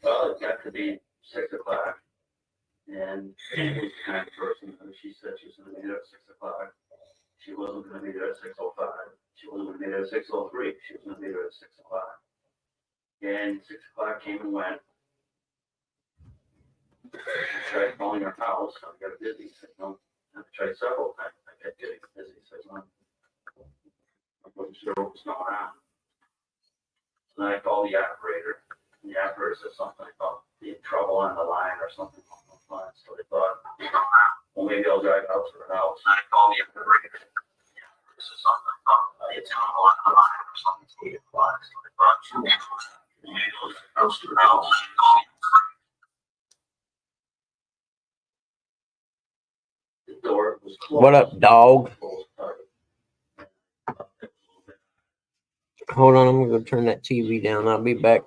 Well, it got to be 6 o'clock, and Annie was the kind of person who she said she was going to be there at 6 o'clock. She wasn't going to be there at 6:05. She wasn't going to be there at 6:03. She was going to be there at 6 o'clock. And 6 o'clock came and went. I tried calling her house. I got a busy signal. I tried several times. I kept getting a busy signal. I wasn't sure what was going on. So then I called the operator. And the operator said something about being trouble on the line or something along those lines. So they thought, well, maybe I'll drive out to her house. And I called the operator. This is something about it's trouble on the line or something. It's 8 o'clock. So they thought, maybe I'll drive out to her house. The door was closed. What up, dog? Hold on, I'm gonna go turn that TV down. I'll be back.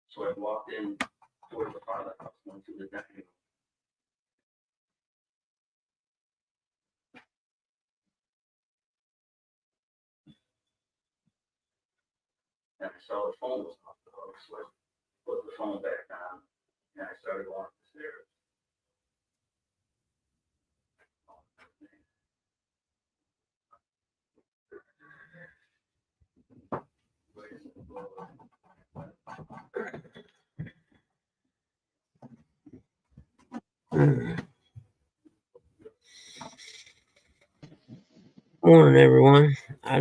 So I walked in towards the front of the house, went through the dining room. And I saw the phone was off the hook, so I put the phone back on, and I started going up the stairs. Morning, everyone. I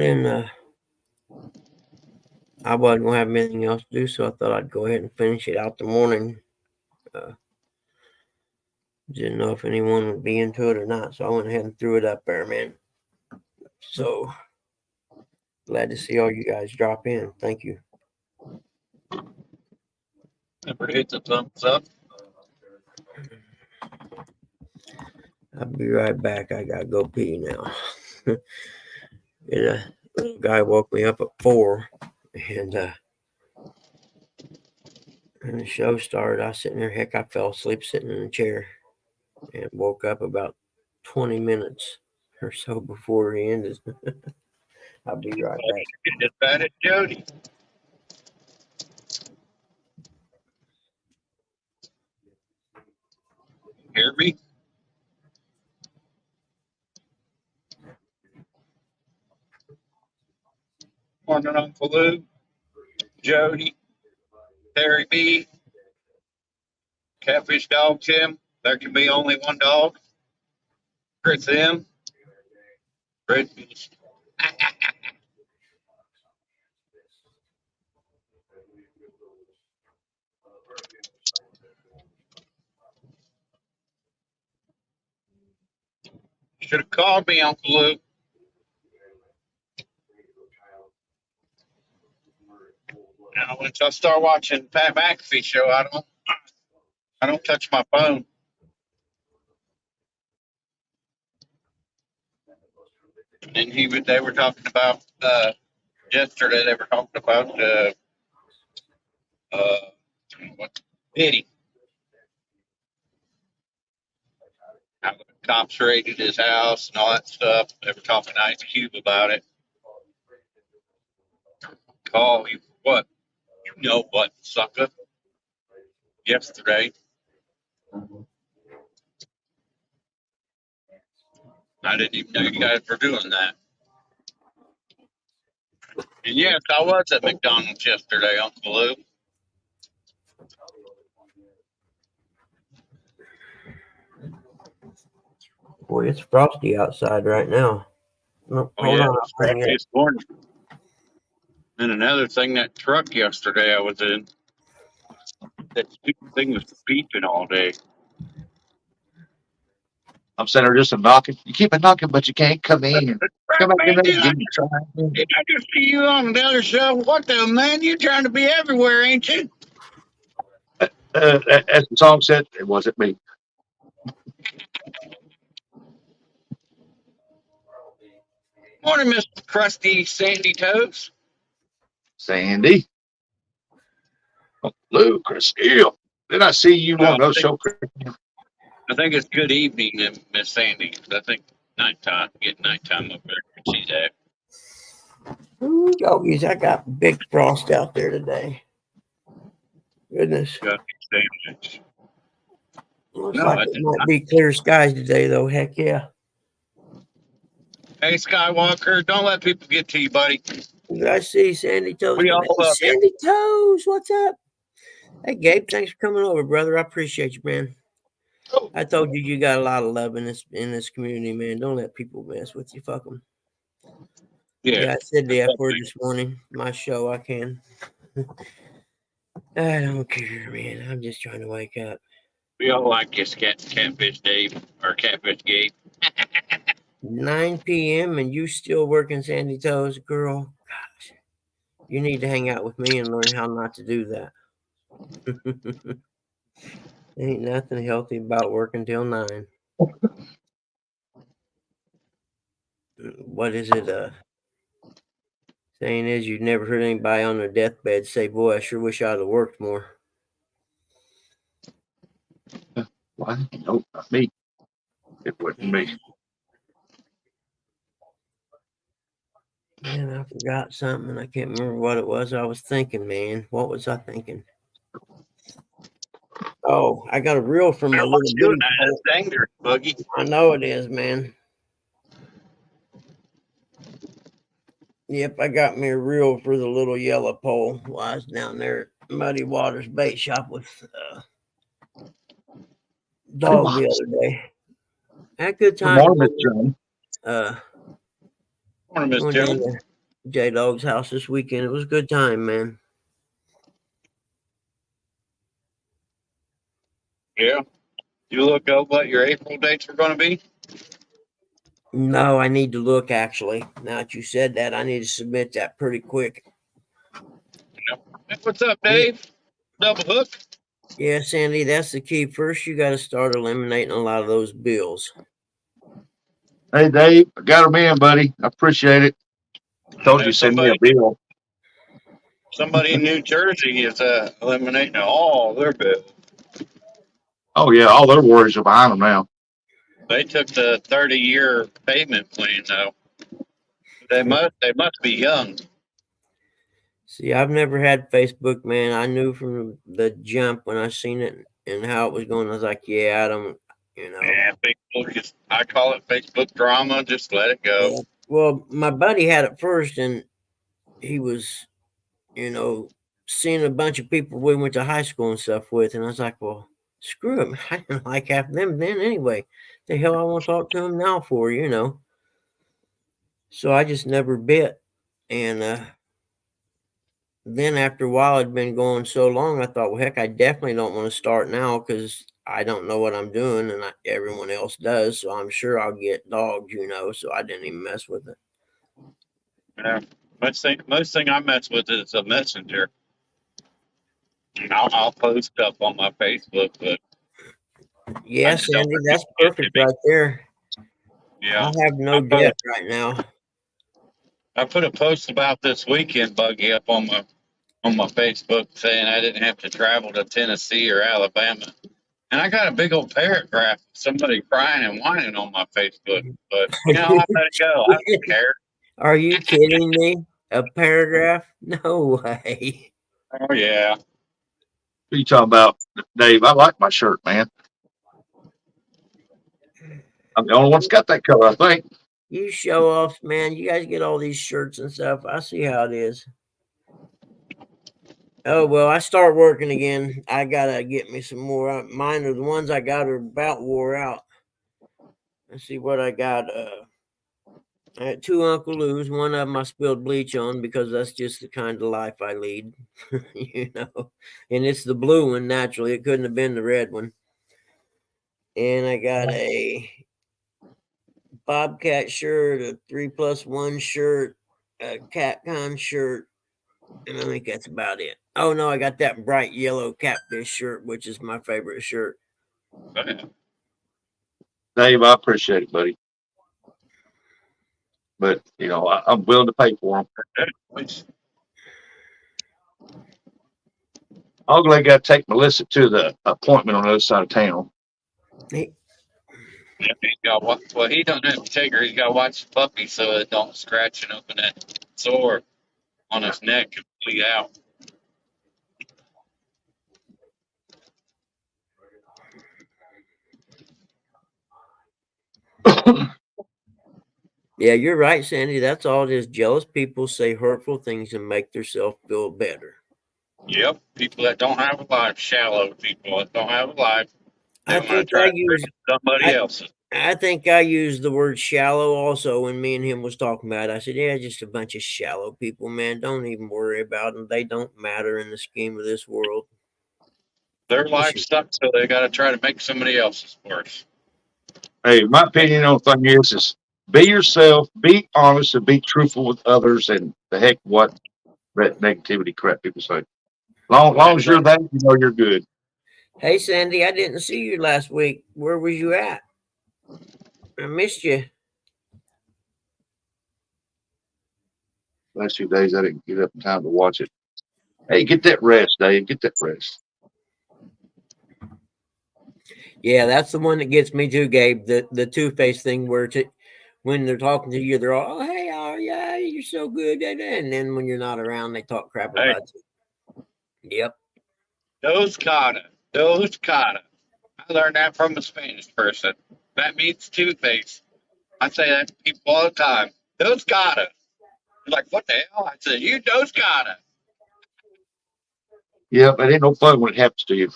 wasn't gonna have anything else to do, so I thought I'd go ahead and finish it out the morning. Didn't know if anyone would be into it or not, so I went ahead and threw it up there, man. So glad to see all you guys drop in. Thank you. Remember to hit the thumbs up. I'll be right back. I gotta go pee now. A little guy woke me up at 4, and the show started. I was sitting there. Heck, I fell asleep sitting in a chair, and woke up about 20 minutes or so before he ended. I'll be right back. As bad as Jody. Hear me? Morning, Uncle Lou, Jody, Terry B, Catfish Dog Tim. There can be only one dog. Chris M. Red Goose. Should have called me, Uncle Lou. Now, once I start watching Pat McAfee show, I don't touch my phone. And they were talking about yesterday. They were talking about what Diddy. How the cops raided his house and all that stuff. They were talking to Ice Cube about it. Call you what? You know what, sucker? Yesterday. I didn't even know you guys were doing that. And yes, I was at McDonald's yesterday, Uncle Lou. Boy, it's frosty outside right now. Oh, yeah, it's morning. And another thing, that truck yesterday I was in, that stupid thing was beeping all day. I'm sitting there just knocking. You keep knocking, but you can't come in. Come back in there, give me a try. Did I just see you on the other show? What the man? You're trying to be everywhere, ain't you? As the song said, it wasn't me. Morning, Mr. Crusty Sandy Toes. Sandy. Oh, Lou, Chris Hill. Did I see you on no show? I think it's good evening, Miss Sandy. I think nighttime. Get nighttime up there where she's at. Ooh, doggies, I got big frost out there today. Goodness. Got me sandwich. Looks No, like I it did might not. be clear skies today, though. Heck yeah. Hey, Skywalker, don't let people get to you, buddy. I see Sandy Toes. We all Hey, love you. Sandy Toes, what's up? Hey, Gabe, thanks for coming over, brother. I appreciate you, man. I told you you got a lot of love in this community, man. Don't let people mess with you. Fuck them. Yeah, I said the F word this morning. My show, I can. I don't care, man. I'm just trying to wake up. We all like this catfish Dave or catfish Gabe. 9 p.m. and you still working Sandy Toes, girl? Gosh, you need to hang out with me and learn how not to do that. Ain't nothing healthy about working till 9. What is it? Saying is you've never heard anybody on their deathbed say, "Boy, I sure wish I'd have worked more." Why? Nope, not me. It wouldn't be. Man, I forgot something. I can't remember what it was I was thinking, man. What was I thinking? Oh, I got a reel from my little bitty pole. That's dangerous, Buggy. I know it is, man. Yep, I got me a reel for the little yellow pole while I was down there at Muddy Waters Bait Shop with Dog the other day. Had a good Good time. morning, Miss Joan. Morning, Miss Went down Jones. to J Dog's house this weekend. It was a good time, man. Yeah. You look up what your April dates are going to be? No, I need to look actually. Now that you said that, I need to submit that pretty quick. Hey, what's up, Dave? Double hook? Yeah, Sandy, that's the key. First, you got to start eliminating a lot of those bills. Hey, Dave, I got them in, buddy. I appreciate it. Told you, send me a bill. Somebody in New Jersey is eliminating all their bills. Oh, yeah, all their worries are behind them now. They took the 30-year payment plan, though. They must be young. See, I've never had Facebook, man. I knew from the jump when I seen it and how it was going. I was like, yeah, I don't, Yeah, Facebook I call it Facebook drama. Just let it go. Yeah. Well, my buddy had it first, and he was, seeing a bunch of people we went to high school and stuff with, and I was like, well, screw it. I didn't like half of them then anyway. The hell I want to talk to them now for, So I just never bit. And then after a while, it'd been going so long, I thought, well, heck, I definitely don't want to start now because I don't know what I'm doing and everyone else does. So I'm sure I'll get dogged, so I didn't even mess with it. Yeah. Most thing I mess with is a messenger. And I'll post stuff on my Facebook, but yes, Andy, that's perfect right there. Yeah, I have no debt right now. I put a post about this weekend buggy up on my Facebook saying I didn't have to travel to Tennessee or Alabama, and I got a big old paragraph of somebody crying and whining on my Facebook. But I let it go. I don't care. Are you kidding me? A paragraph? No way. Oh yeah. What are you talking about, Dave? I like my shirt, man. I'm the only one that's got that color, I think. You show offs, man. You guys get all these shirts and stuff. I see how it is. Oh, well, I start working again. I got to get me some more. Mine are the ones I got are about wore out. Let's see what I got. I had 2 Uncle Lou's. One of them I spilled bleach on because that's just the kind of life I lead, And it's the blue one, naturally. It couldn't have been the red one. And I got a Bobcat shirt, a 3+1 shirt, a CatCon shirt, and I think that's about it. Oh no, I got that bright yellow catfish shirt, which is my favorite shirt. Dave, I appreciate it, buddy. But I'm willing to pay for them. I'm glad I got to take Melissa to the appointment on the other side of town. Hey. Yeah, he's got well, he don't have to take her. He's got to watch the puppy so it don't scratch and open that sore on his neck and bleed out. Yeah, you're right, Sandy. That's all it is. Jealous people say hurtful things and make themselves feel better. Yep, people that don't have a life, shallow people that don't have a life, they I want to think try I to use bring somebody I, else's. I think I used the word shallow also when me and him was talking about it. I said, yeah, just a bunch of shallow people, man. Don't even worry about them. They don't matter in the scheme of this world. Their life sucks, so they got to try to make somebody else's worse. Hey, my opinion on the thing is be yourself, be honest, and be truthful with others, and the heck what that negativity crap people say. Long as you're that, you know you're good. Hey, Sandy, I didn't see you last week. Where was you at? I missed you. Last 2 days I didn't get up in time to watch it. Hey, get that rest, Dave. Get that rest. Yeah, that's the one that gets me too, Gabe. The two-faced thing where when they're talking to you, they're all, "Oh, hey, oh yeah, you're so good," and then when you're not around, they talk crap Hey, about you. Yep. dos cara. I learned that from a Spanish person. That means two-face. I say that to people all the time. Dos cara. They're like, what the hell? I said, you dos cara. Yeah, but it ain't no fun when it happens to you.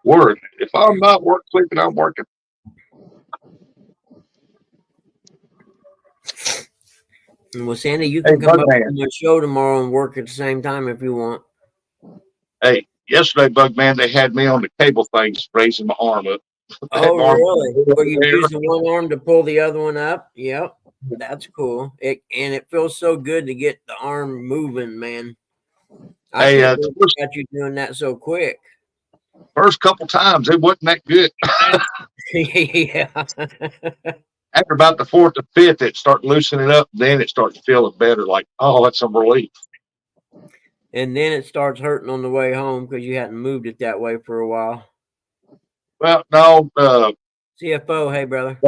Work. If I'm not work sleeping, I'm working. Well, Sandy, you Hey, can come up Bugman. to my show tomorrow and work at the same time if you want. Hey, yesterday, Bugman, they had me on the cable things, raising my arm up. Oh, My arm really? Where you there. use the one arm to pull the other one up? Yep. That's cool. It feels so good to get the arm moving, man. I Hey, can't believe about you doing that so quick. first couple times, it wasn't that good. Yeah. After about the fourth or fifth, it started loosening up. Then it started feeling better. Like, oh, that's some relief. And then it starts hurting on the way home because you hadn't moved it that way for a while. Well, no, CFO, hey brother.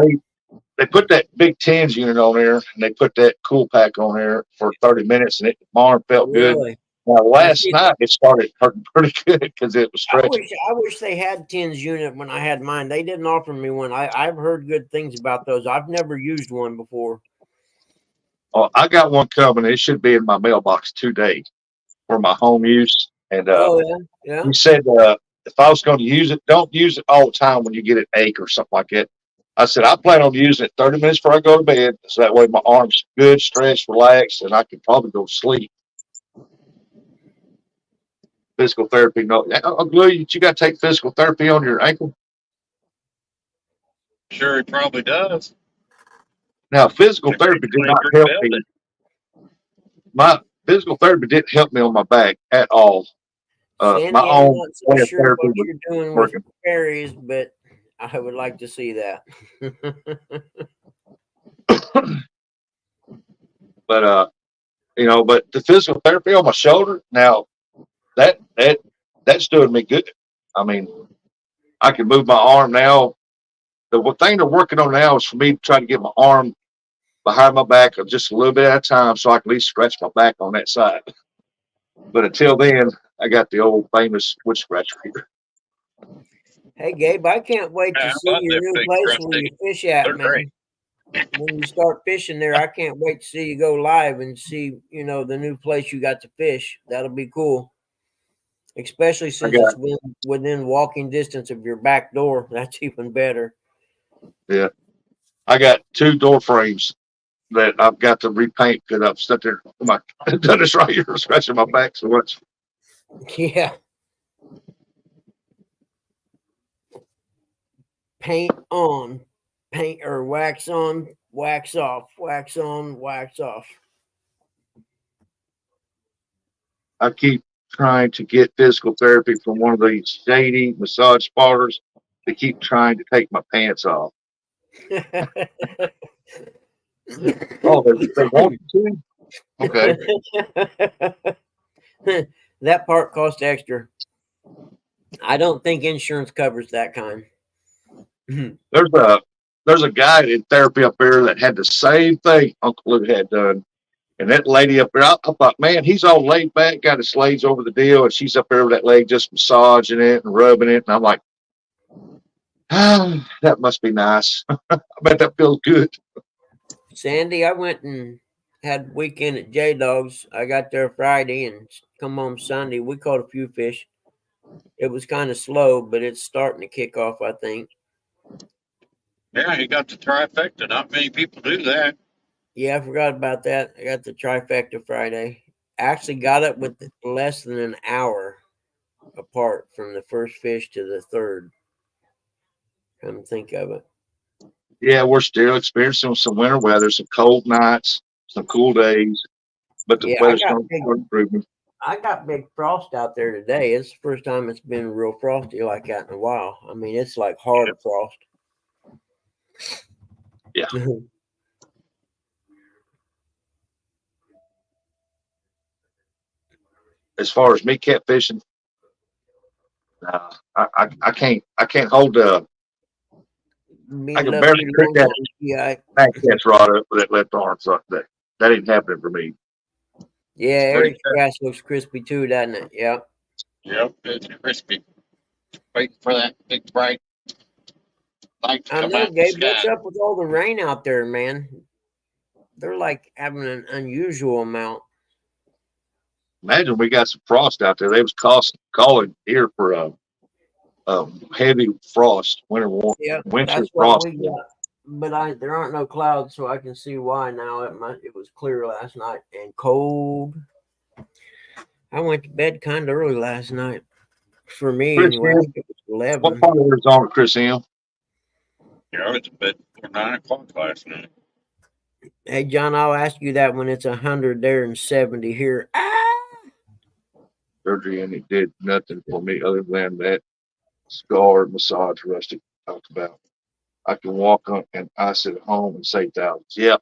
they put that big TENS unit on there, and they put that cool pack on there for 30 minutes, and my arm felt good. Really? Now, last night it started hurting pretty good because it was I stretching. wish they had TENS unit when I had mine. They didn't offer me one. I've heard good things about those. I've never used one before. Oh, I got one coming. It should be in my mailbox today for my home use. And Oh yeah. he said if I was going to use it, don't use it all the time when you get an ache or something like that. I said I plan on using it 30 minutes before I go to bed, so that way my arm's good, stretched, relaxed, and I can probably go to sleep. Physical therapy. No, Lou, you got to take physical therapy on your ankle. Sure, he probably does. Now, physical therapy did not help me. My physical therapy didn't help me on my back at all. Sandy, My I'm own not so way of sure therapy what was you're doing working. with fairies, but I would like to see that. But but the physical therapy on my shoulder now, that's doing me good. I mean, I can move my arm now. The one thing they're working on now is for me to try to get my arm behind my back just a little bit at a time, so I can at least scratch my back on that side. But until then, I got the old famous wood scratcher here. Hey Gabe, I can't wait to see your new place where you fish at, man. When you start fishing there, I can't wait to see you go live and see, the new place you got to fish. That'll be cool. Especially since it's within walking distance of your back door. That's even better. Yeah. I got 2 door frames that I've got to repaint because I've stood there. I've done this right here, scratching my back so much. Yeah. Paint on, paint or wax on, wax off, wax on, wax off. I keep trying to get physical therapy from one of these shady massage parlors. They keep trying to take my pants off. Oh, they want to? Okay. That part costs extra. I don't think insurance covers that kind. There's a guy in therapy up there that had the same thing Uncle Lou had done. And that lady up there, I thought, man, he's all laid back, got his legs over the deal, and she's up there with that leg just massaging it and rubbing it. And I'm like, ah, that must be nice. I bet that feels good. Sandy, I went and had weekend at J Dogs. I got there Friday and come home Sunday. We caught a few fish. It was kind of slow, but it's starting to kick off, I think. Yeah, you got the trifecta. Not many people do that. Yeah, I forgot about that. I got the trifecta Friday. Actually got it with less than an hour apart from the first fish to the third. Come to think of it. Yeah, we're still experiencing some winter weather, some cold nights, some cool days, but the Yeah, weather's starting to improve. I got big frost out there today. It's the first time it's been real frosty like that in a while. I mean, it's like hard frost. Yeah. As far as me catfishing, I can't hold I can barely trick that catch rod up with that left arm. So that ain't happening for me. Yeah, Eric's grass looks crispy too, doesn't it? Yep. Yep, it's crispy. Wait for that big bright light to I come know, out the Gabe. sky. What's up with all the rain out there, man? They're like having an unusual amount. Imagine we got some frost out there. They was calling here for a heavy frost, winter That's frost. what we got. But there aren't no clouds, so I can see why now. It was clear last night and cold. I went to bed kind of early last night. For me, Chris anyway, I think it was What 11. part of Arizona, Chris M? Yeah, it's a bit for 9 o'clock last night. Hey, John, I'll ask you that when it's 100 there and 70 here. Surgery, and it did nothing for me other than that scar massage Rusty talked about. I can walk on and I sit at home and say thousands. Yep.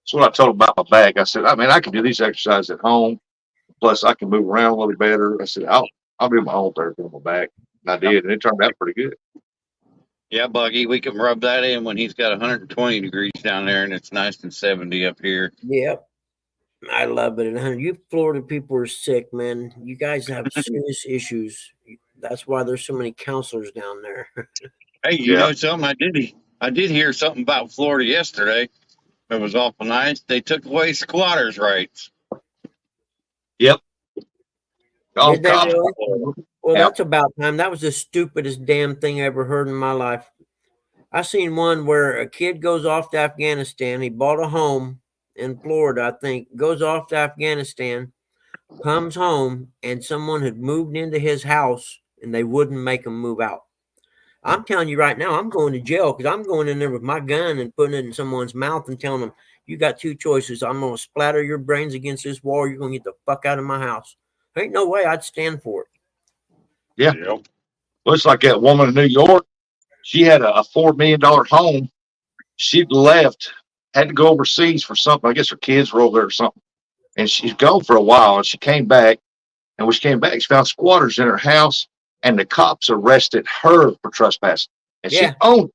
That's what I told him about my back. I said, I mean, I can do these exercises at home. Plus, I can move around a little better. I said, I'll do my own therapy on my back. And I did, and it turned out pretty good. Yeah, Buggy, we can rub that in when he's got 120 degrees down there and it's nice and 70 up here. Yep. I love it. And you Florida people are sick, man. You guys have serious issues. That's why there's so many counselors down there. Hey, you know something? I did hear something about Florida yesterday. It was awful nice. They took away squatters' rights. Yep. Oh, Did they God. really? Well, that's about time. That was the stupidest damn thing I ever heard in my life. I seen one where a kid goes off to Afghanistan. He bought a home in Florida, I think, goes off to Afghanistan, comes home, and someone had moved into his house and they wouldn't make him move out. I'm telling you right now, I'm going to jail because I'm going in there with my gun and putting it in someone's mouth and telling them, you got two choices. I'm going to splatter your brains against this wall. Or you're going to get the fuck out of my house. There ain't no way I'd stand for it. Yeah. Yep. Looks like that woman in New York. She had a $4 million home. She'd left, had to go overseas for something. I guess her kids were over there or something. And she's gone for a while. And she came back. And when she came back, she found squatters in her house. And the cops arrested her for trespassing. And she owned it.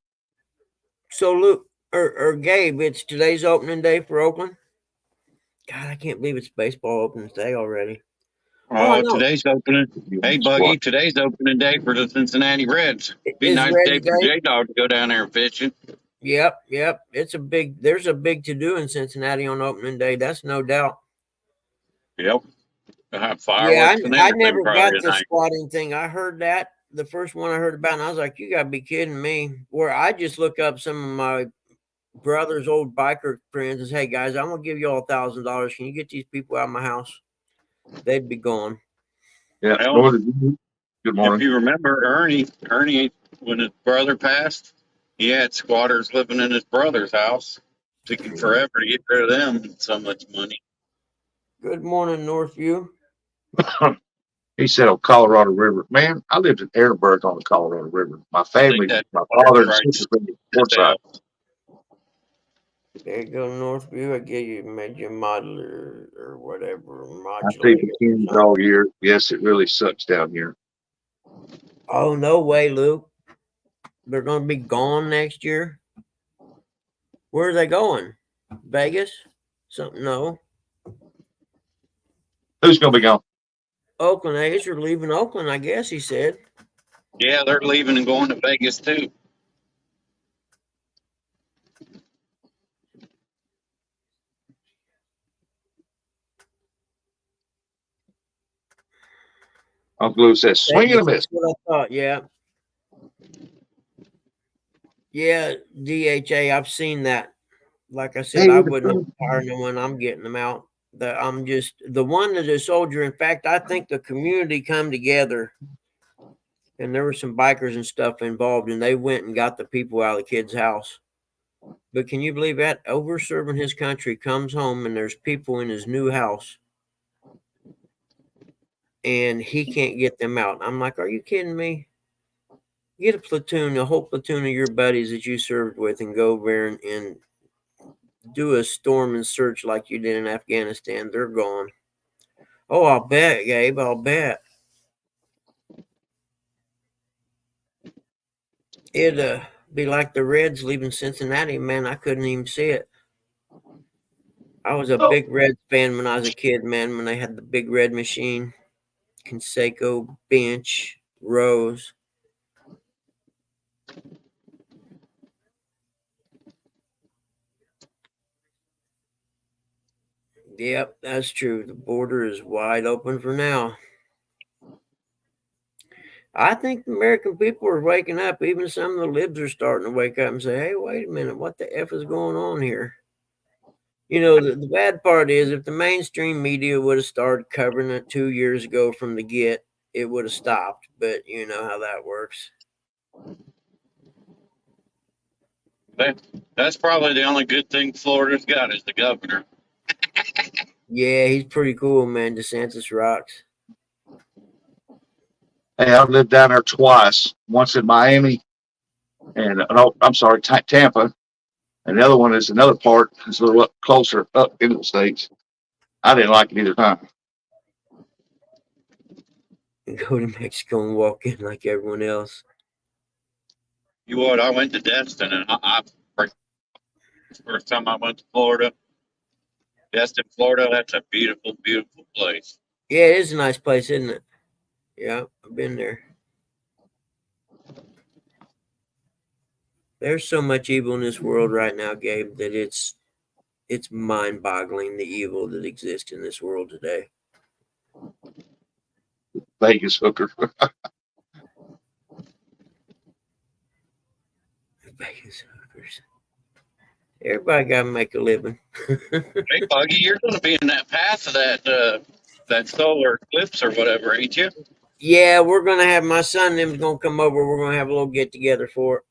So, Luke or Gabe, it's today's opening day for Oakland. God, I can't believe it's baseball opening day already. Oh, today's opening. Hey, Buggy, today's opening day for the Cincinnati Reds. Be a nice day for J-Dog to go down there fishing. Yep. There's a big to do in Cincinnati on opening day. That's no doubt. Yep. Fireworks and I never got the squatting thing. I heard that the first one I heard about, and I was like, you gotta be kidding me. Where I just look up some of my brother's old biker friends and say, hey guys, I'm gonna give you all $1,000. Can you get these people out of my house? They'd be gone. Yeah. Well, good morning. If you remember Ernie, when his brother passed, he had squatters living in his brother's house. Took him forever to get rid of them and so much money. Good morning, Northview. He said on Colorado River. Man, I lived in Ehrenberg on the Colorado River. My family, my father and sister from the north side. There you go, Northview. I gave you Major Modeler or whatever. I see bikinis all year. Yes, it really sucks down here. Oh, no way, Luke. they're going to be gone next year. Where are they going? Vegas? Something? No. Who's gonna be gone? Oakland A's are leaving Oakland, I guess he said. Yeah, they're leaving and going to Vegas too. Uncle Lou says, swing and a miss. That's what I thought. Yeah. Yeah, DHA. I've seen that. Like I said, I wouldn't hire them when I'm getting them out. I'm just the one that is a soldier. In fact, I think the community come together, and there were some bikers and stuff involved, and they went and got the people out of the kid's house. But can you believe that? Over serving his country, comes home and there's people in his new house, and he can't get them out. I'm like, are you kidding me? Get a platoon, a whole platoon of your buddies that you served with, and go over there and do a storm and search like you did in Afghanistan. They're gone. Oh, I'll bet, Gabe. I'll bet. It'd be like the Reds leaving Cincinnati. Man, I couldn't even see it. I was a big Reds fan when I was a kid, man, when they had the big red machine. Canseco, Bench, Rose. Yep, that's true. The border is wide open for now. I think the American people are waking up. Even some of the libs are starting to wake up and say, hey, wait a minute, what the F is going on here? You know, the bad part is if the mainstream media would have started covering it 2 years ago from the get, it would have stopped. But you know how that works. That's probably the only good thing Florida's got is the governor. Yeah, he's pretty cool, man. DeSantis rocks. Hey, I've lived down there twice. Once in Miami, and no, I'm sorry, Tampa, and the other one is another part. It's a little up closer up into the states. I didn't like it either time. Go to Mexico and walk in like everyone else. You what? I went to Destin, and first time I went to Florida. Destin, Florida. That's a beautiful, beautiful place. Yeah, it is a nice place, isn't it? Yeah, I've been there. There's so much evil in this world right now, Gabe, that it's mind-boggling the evil that exists in this world today. Vegas hooker. Vegas hookers. Everybody got to make a living. Hey, Buggy, you're going to be in that path of that solar eclipse or whatever, ain't you? Yeah, we're going to have my son and them's going to come over. We're going to have a little get-together for it.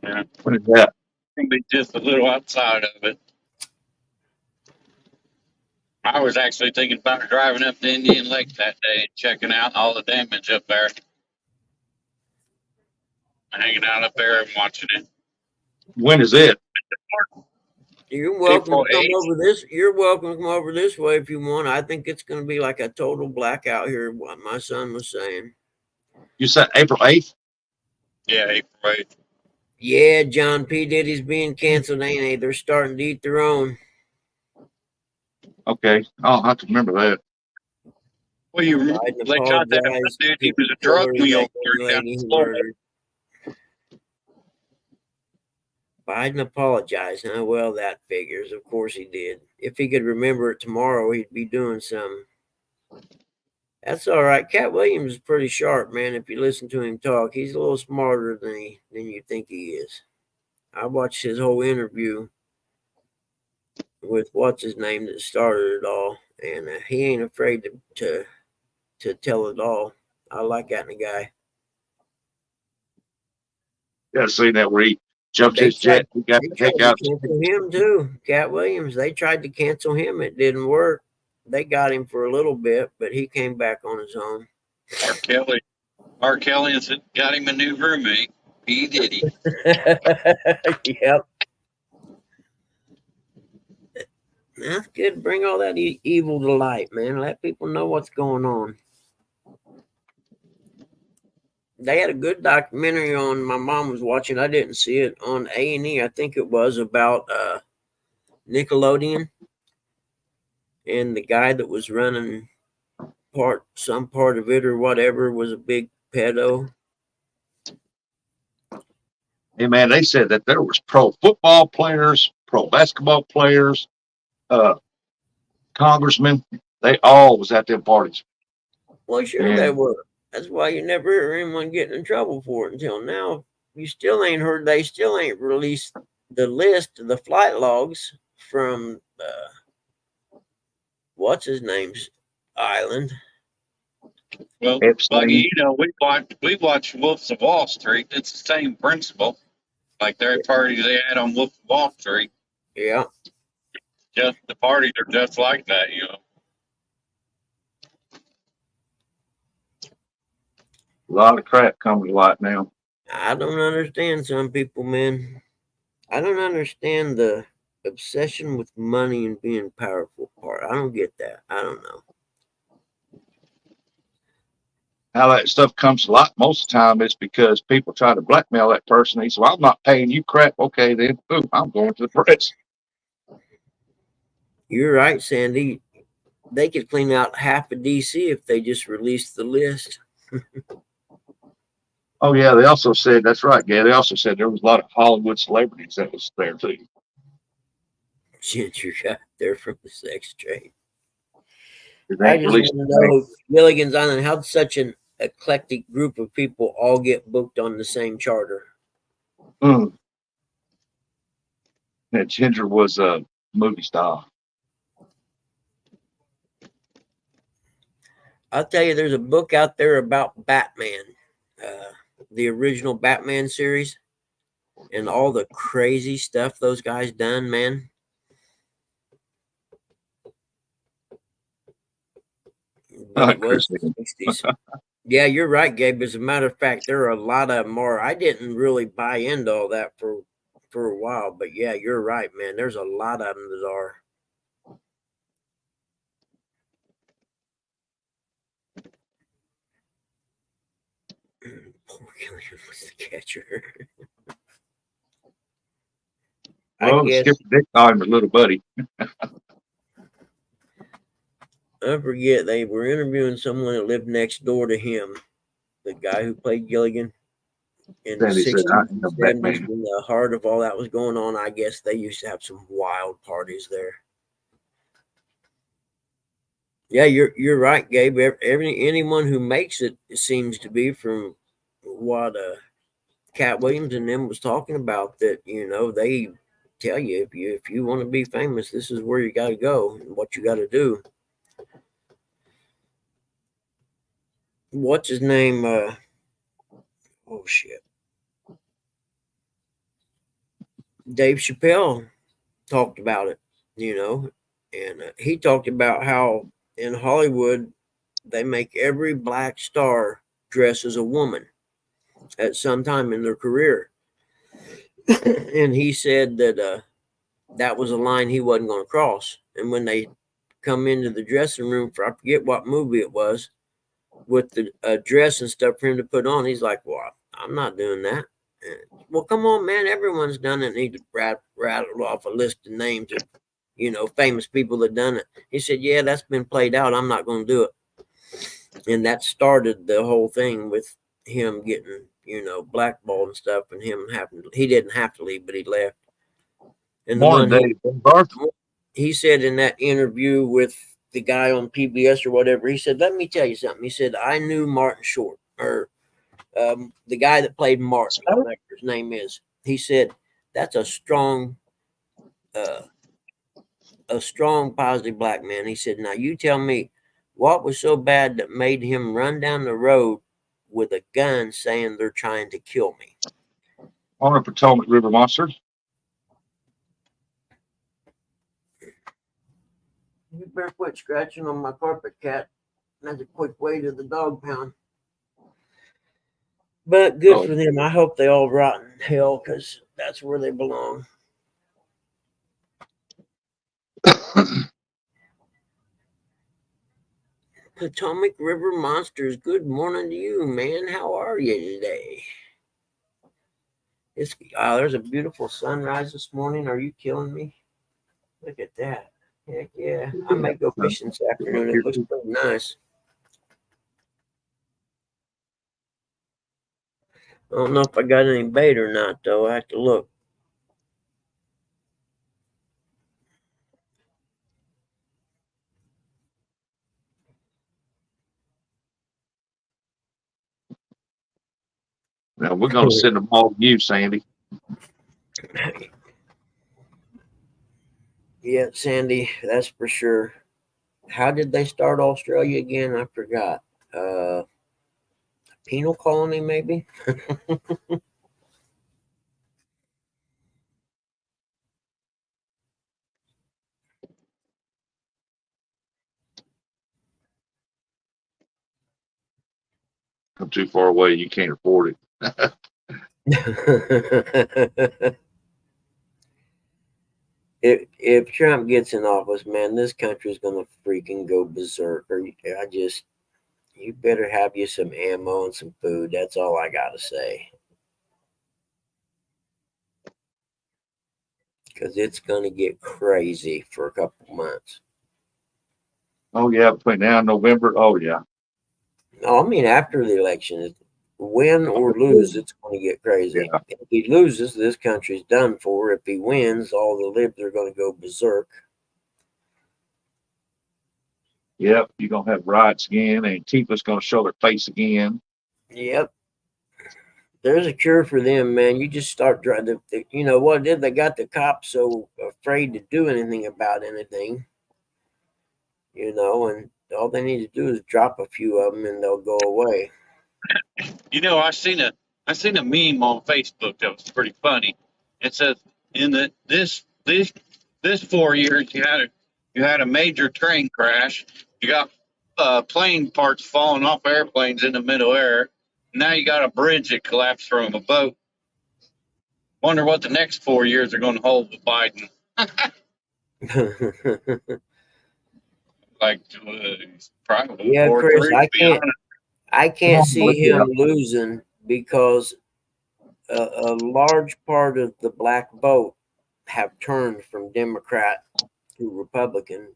Yeah. What is that? Can be just a little outside of it. I was actually thinking about driving up to Indian Lake that day and checking out all the damage up there. Hanging out up there and watching it. When is it? You're welcome April to come 8th. over this. You're welcome to come over this way if you want. I think it's going to be like a total blackout here, what my son was saying. You said April 8th? Yeah, April 8th. Yeah, John P. Diddy's being canceled, ain't they? They're starting to eat their own. Okay. I'll have to remember that. Well, you Biden they caught that apologized dude. to He was a drug Hillary, mule that young down lady in who Florida. murdered. Biden apologized, huh? Well, that figures. Of course he did. If he could remember it tomorrow, he'd be doing something. That's all right. Cat Williams is pretty sharp, man. If you listen to him talk, he's a little smarter than you think he is. I watched his whole interview with what's his name that started it all, and he ain't afraid to tell it all. I like that in a guy. Yeah, seen that where he jumped his jet. He got the heck out. Cancel him too. Cat Williams. They tried to cancel him. It didn't work. They got him for a little bit, but he came back on his own. R. Kelly has got him a new roommate. P. Diddy. Yep. That's good. Bring all that evil to light, man. Let people know what's going on. They had a good documentary on. My mom was watching. I didn't see it on A&E. I think it was about Nickelodeon, and the guy that was running some part of it or whatever was a big pedo. Hey man, they said that there was pro football players, pro basketball players, uh, congressmen. They all was at them parties. Well, sure they And were. That's why you never hear anyone getting in trouble for it until now. You still ain't heard. They still ain't released the list of the flight logs from what's his name's island. Well, Epstein. Buggy, we watch Wolves of Wall Street. It's the same principle. Like their parties they had on Wolf of Wall Street. Yeah, Just the parties are just like that. A lot of crap coming to light now. I don't understand some people, man. I don't understand the obsession with money and being powerful part. I don't get that. I don't know. How that stuff comes to light most of the time is because people try to blackmail that person. He said, well, I'm not paying you crap. Okay, then boom, I'm going to the press. You're right, Sandy. They could clean out half of DC if they just released the list. Oh yeah, they also said that's right, Gay. They also said there was a lot of Hollywood celebrities that was there too. Ginger got there from the sex trade. They I ain't just released want to know Gilligan's Island, how such an eclectic group of people all get booked on the same charter. Mm. That Ginger was a movie star. I'll tell you, there's a book out there about Batman, the original Batman series, and all the crazy stuff those guys done, man. But it was the 60s. Yeah, you're right, Gabe. As a matter of fact, there are a lot of them more. I didn't really buy into all that for a while, but yeah, you're right, man. There's a lot of them that are. Poor Gilligan was the catcher. I Well, guess Skipper Dick called him a little buddy. I forget they were interviewing someone that lived next door to him, the guy who played Gilligan in the Then he said, 60s I and am 70s Batman. when the heart of all that was going on. I guess they used to have some wild parties there. Yeah, you're right, Gabe. Anyone who makes it seems to be from what Cat Williams and them was talking about, that they tell you if you want to be famous, this is where you got to go and what you got to do. What's his name? Oh shit, Dave Chappelle talked about it, and he talked about how in Hollywood they make every black star dress as a woman at some time in their career. And he said that that was a line he wasn't going to cross. And when they come into the dressing room for, I forget what movie it was, with the dress and stuff for him to put on, he's like, well, I'm not doing that. Well, come on, man. Everyone's done it. And he rattled off a list of names of, famous people that done it. He said, yeah, that's been played out. I'm not going to do it. And that started the whole thing with him getting, blackballed and stuff, and him he didn't have to leave, but he left. And the Morning, one Dave. Barth. he said in that interview with the guy on PBS or whatever, he said, let me tell you something. He said, I knew Martin Short, or the guy that played Martin, whatever his name is. He said, that's a strong, positive black man. He said, now you tell me what was so bad that made him run down the road with a gun saying they're trying to kill me. On the Potomac River Monsters. You better quit scratching on my carpet, cat. That's a quick way to the dog pound. But good for them. I hope they all rot in hell, because that's where they belong. Potomac River Monsters, good morning to you, man. How are you today? There's a beautiful sunrise this morning. Are you killing me? Look at that. Heck yeah. I may go fishing this afternoon. It looks pretty nice. I don't know if I got any bait or not, though. I have to look. Now we're gonna send them all to you, Sandy. Yeah, Sandy, that's for sure. How did they start Australia again? I forgot. Penal colony, maybe? I'm too far away. You can't afford it. if Trump gets in office, man, this country's gonna freaking go berserk. You better have you some ammo and some food. That's all I gotta say. Because it's gonna get crazy for a couple months. Oh yeah, between now and November. Oh yeah. No, I mean after the election, win or lose, it's going to get crazy. Yeah. If he loses, this country's done for. If he wins, all the libs are going to go berserk. Yep. You're gonna have riots again, and Antifa's gonna show their face again. Yep. There's a cure for them, man. You just start driving. You know what did they got the cops so afraid to do anything about anything? You know, and all they need to do is drop a few of them, and they'll go away. You know, I seen a meme on Facebook that was pretty funny. It says in this 4 years you had a major train crash. You got plane parts falling off airplanes in the middle air. Now you got a bridge that collapsed from a boat. Wonder what the next 4 years are going to hold with Biden. Like probably Yeah, 4-3, Chris, to be honest. I can't see him losing because a large part of the black vote have turned from Democrat to Republican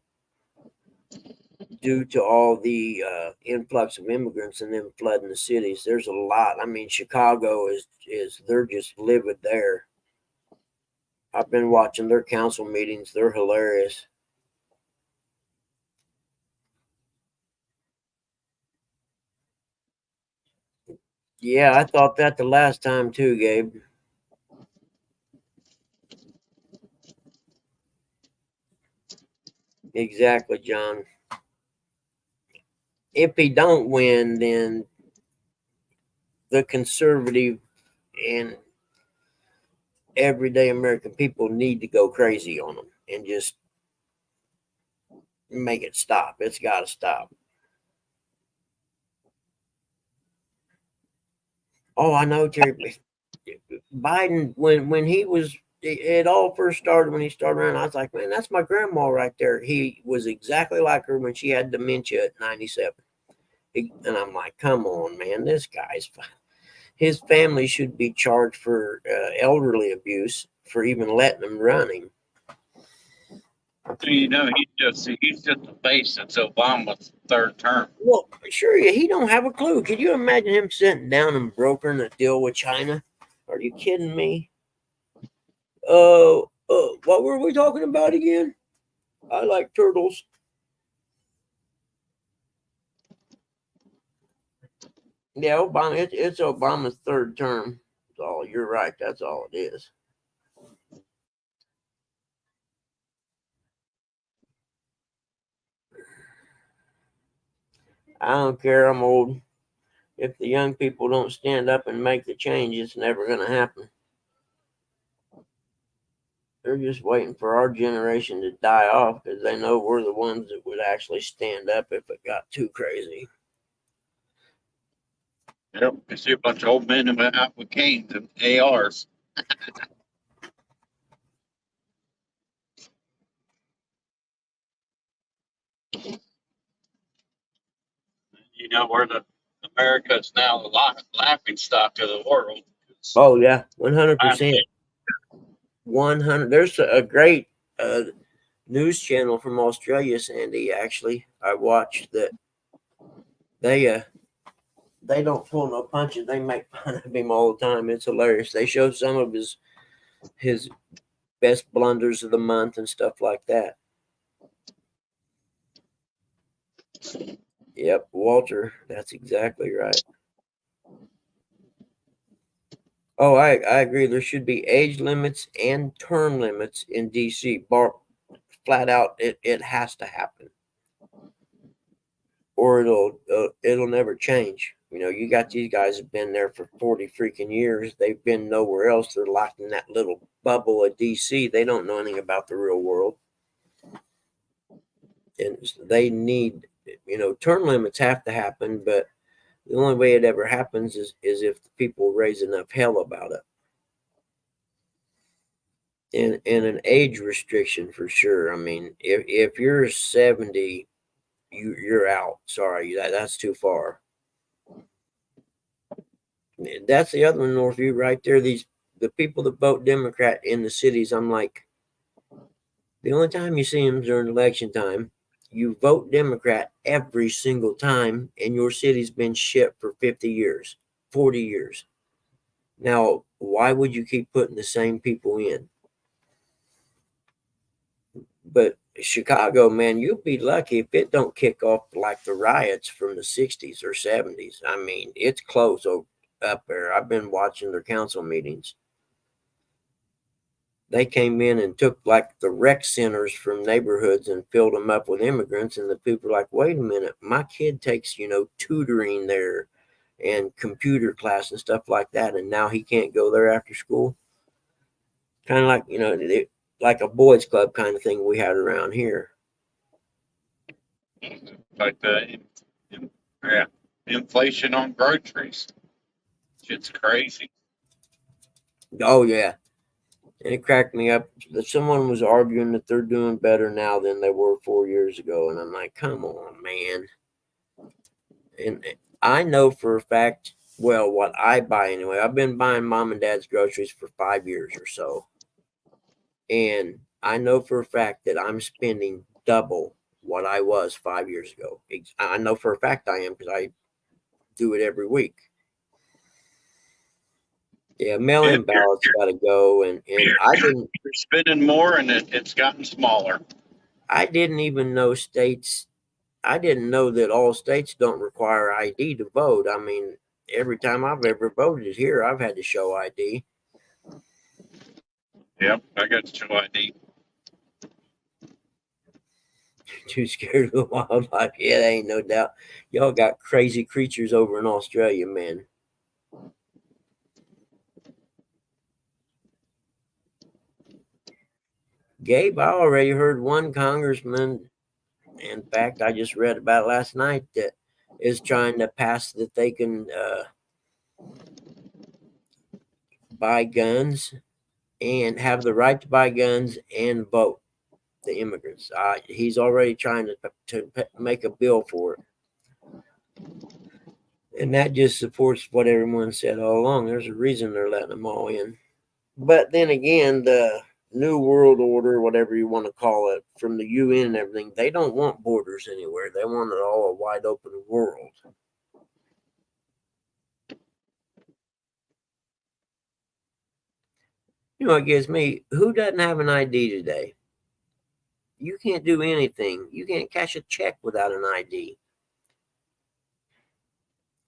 due to all the influx of immigrants and them flooding the cities. There's a lot. I mean, Chicago is they're just livid there. I've been watching their council meetings. They're hilarious. Yeah, I thought that the last time too, Gabe. Exactly, John. If he don't win, then the conservative and everyday American people need to go crazy on them and just make it stop. It's got to stop. Oh, I know, Terry. Biden, when he was, it all first started when he started around. I was like, man, that's my grandma right there. He was exactly like her when she had dementia at 97. And I'm like, come on, man, this guy's fine. His family should be charged for elderly abuse for even letting them run him. You know, he's just a face. It's Obama's third term. Well, sure, he don't have a clue. Could you imagine him sitting down and brokering a deal with China? Are you kidding me? What were we talking about again? I like turtles. Yeah, Obama. It's Obama's third term. That's all. You're right. That's all it is. I don't care. I'm old. If the young people don't stand up and make the change, it's never going to happen. They're just waiting for our generation to die off because they know we're the ones that would actually stand up if it got too crazy. Yep, you see a bunch of old men out with canes and ARs. You know, where the America is now the laughing stock of the world. Oh yeah, I, 100%. 100. There's a great news channel from Australia, Sandy. Actually, I watched that. They don't pull no punches. They make fun of him all the time. It's hilarious. They show some of his best blunders of the month and stuff like that. Yep, Walter. That's exactly right. Oh, I agree. There should be age limits and term limits in DC. Flat out, it has to happen, or it'll never change. You know, you got these guys have been there for 40 freaking years. They've been nowhere else. They're locked in that little bubble of DC. They don't know anything about the real world, and they need, you know, term limits have to happen. But the only way it ever happens is if the people raise enough hell about it. And an age restriction for sure. I mean, if you're 70, you're out. Sorry, that's too far. That's the other one, Northview, right there. The people that vote Democrat in the cities. I'm like, the only time you see them during election time. You vote Democrat every single time, and your city's been shit for 50 years, 40 years. Now, why would you keep putting the same people in? But Chicago, man, you'll be lucky if it don't kick off like the riots from the 60s or 70s. I mean, it's close up there. I've been watching their council meetings. They came in and took like the rec centers from neighborhoods and filled them up with immigrants. And the people are like, wait a minute, my kid takes, you know, tutoring there and computer class and stuff like that. And now he can't go there after school. Kind of like, you know, like a boys club kind of thing we had around here. like yeah, inflation on groceries. Shit's crazy. Oh yeah. And it cracked me up that someone was arguing that they're doing better now than they were 4 years ago. And I'm like, come on, man. And I know for a fact, well, what I buy anyway, I've been buying mom and dad's groceries for 5 years or so. And I know for a fact that I'm spending double what I was 5 years ago. I know for a fact I am because I do it every week. Yeah, mail-in ballots got to go, and I didn't. You're spending more, and it's gotten smaller. I didn't even know states. I didn't know that all states don't require ID to vote. I mean, every time I've ever voted here, I've had to show ID. Yep, I got to show ID. Too scared of the wildlife. Yeah, there ain't no doubt. Y'all got crazy creatures over in Australia, man. Gabe, I already heard one congressman. In fact, I just read about it last night that is trying to pass that they can buy guns and have the right to buy guns and vote. The immigrants. He's already trying to make a bill for it. And that just supports what everyone said all along. There's a reason they're letting them all in. But then again, the New World Order, whatever you want to call it, from the UN and everything, they don't want borders anywhere. They want it all a wide open world. You know, it gives me, who doesn't have an ID today? You can't do anything. You can't cash a check without an ID.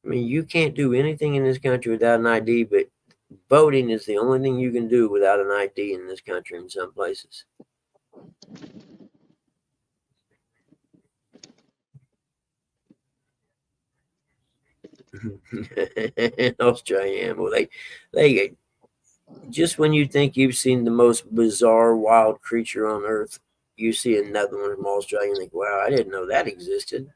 I mean, you can't do anything in this country without an ID, but voting is the only thing you can do without an ID in this country in some places. In Australia, well, they just when you think you've seen the most bizarre wild creature on earth, you see another one from Australia and think, wow, I didn't know that existed.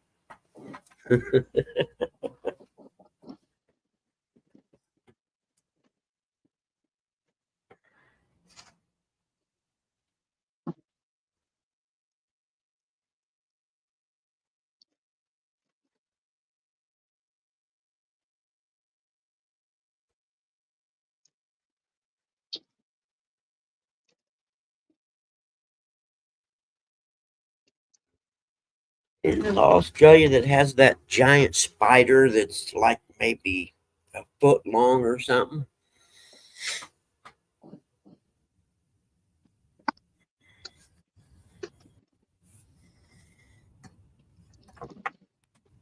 Isn't it Australia that has that giant spider that's like maybe a foot long or something?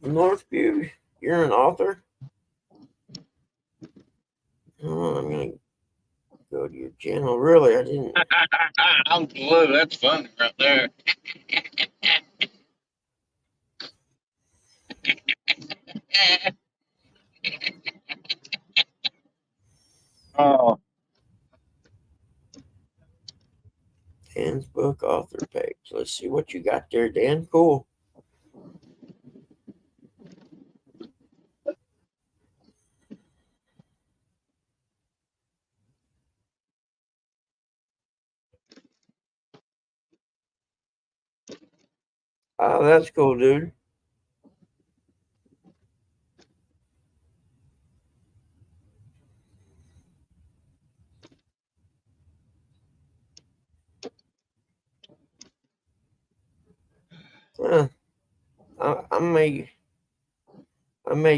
Northview, you're an author? Oh, I'm gonna go to your channel. Really, I didn't. Uncle Lou, that's funny right there. Oh, Dan's book author page. Let's see what you got there, Dan. Cool. Oh, that's cool, dude. Huh. I may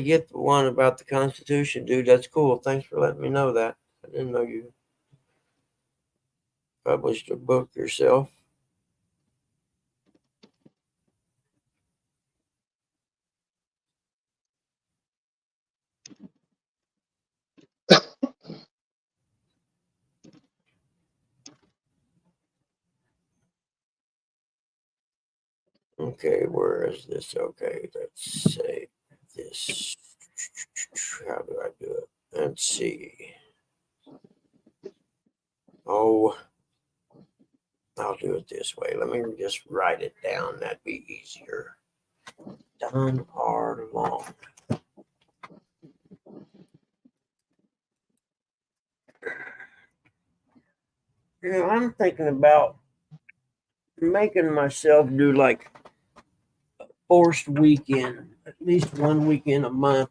get the one about the Constitution, dude. That's cool. Thanks for letting me know that. I didn't know you published a book yourself. Okay, where is this? Okay, let's say this. How do I do it? Let's see. Oh, I'll do it this way. Let me just write it down. That'd be easier. Don R. Long. Yeah, I'm thinking about making myself do like a forced weekend, at least one weekend a month,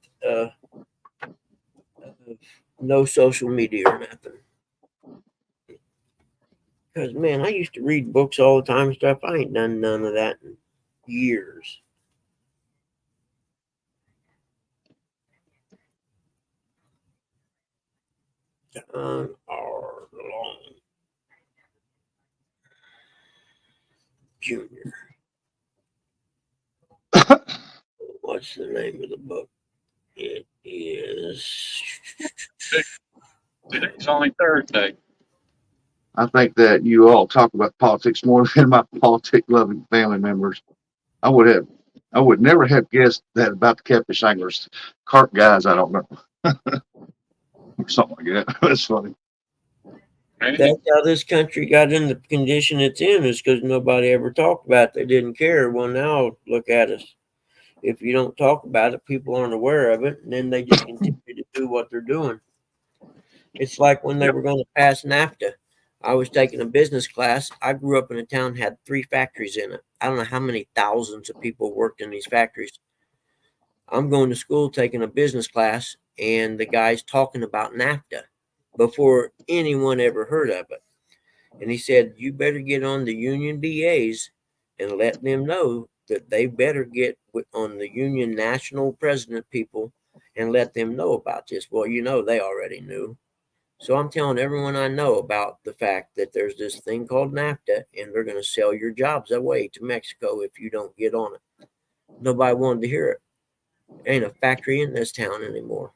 no social media or nothing. Because man, I used to read books all the time and stuff. I ain't done none of that in years. Don R. Long Jr. What's the name of the book? It is. it's only Thursday. I think that you all talk about politics more than my politic loving family members. I would never have guessed that about the catfish anglers. Carp guys, I don't know. Or something like that. That's funny. That's how this country got in the condition it's in, is because nobody ever talked about it. They didn't care. Well, now look at us. If you don't talk about it, people aren't aware of it, and then they just continue to do what they're doing. It's like when they were going to pass NAFTA. I was taking a business class. I grew up in a town that had 3 factories in it. I don't know how many thousands of people worked in these factories. I'm going to school taking a business class, and the guy's talking about NAFTA before anyone ever heard of it. And he said, you better get on the union BAs and let them know that they better get on the union national president people and let them know about this. Well, you know, they already knew. So I'm telling everyone I know about the fact that there's this thing called NAFTA, and they're going to sell your jobs away to Mexico if you don't get on it. Nobody wanted to hear it. Ain't a factory in this town anymore.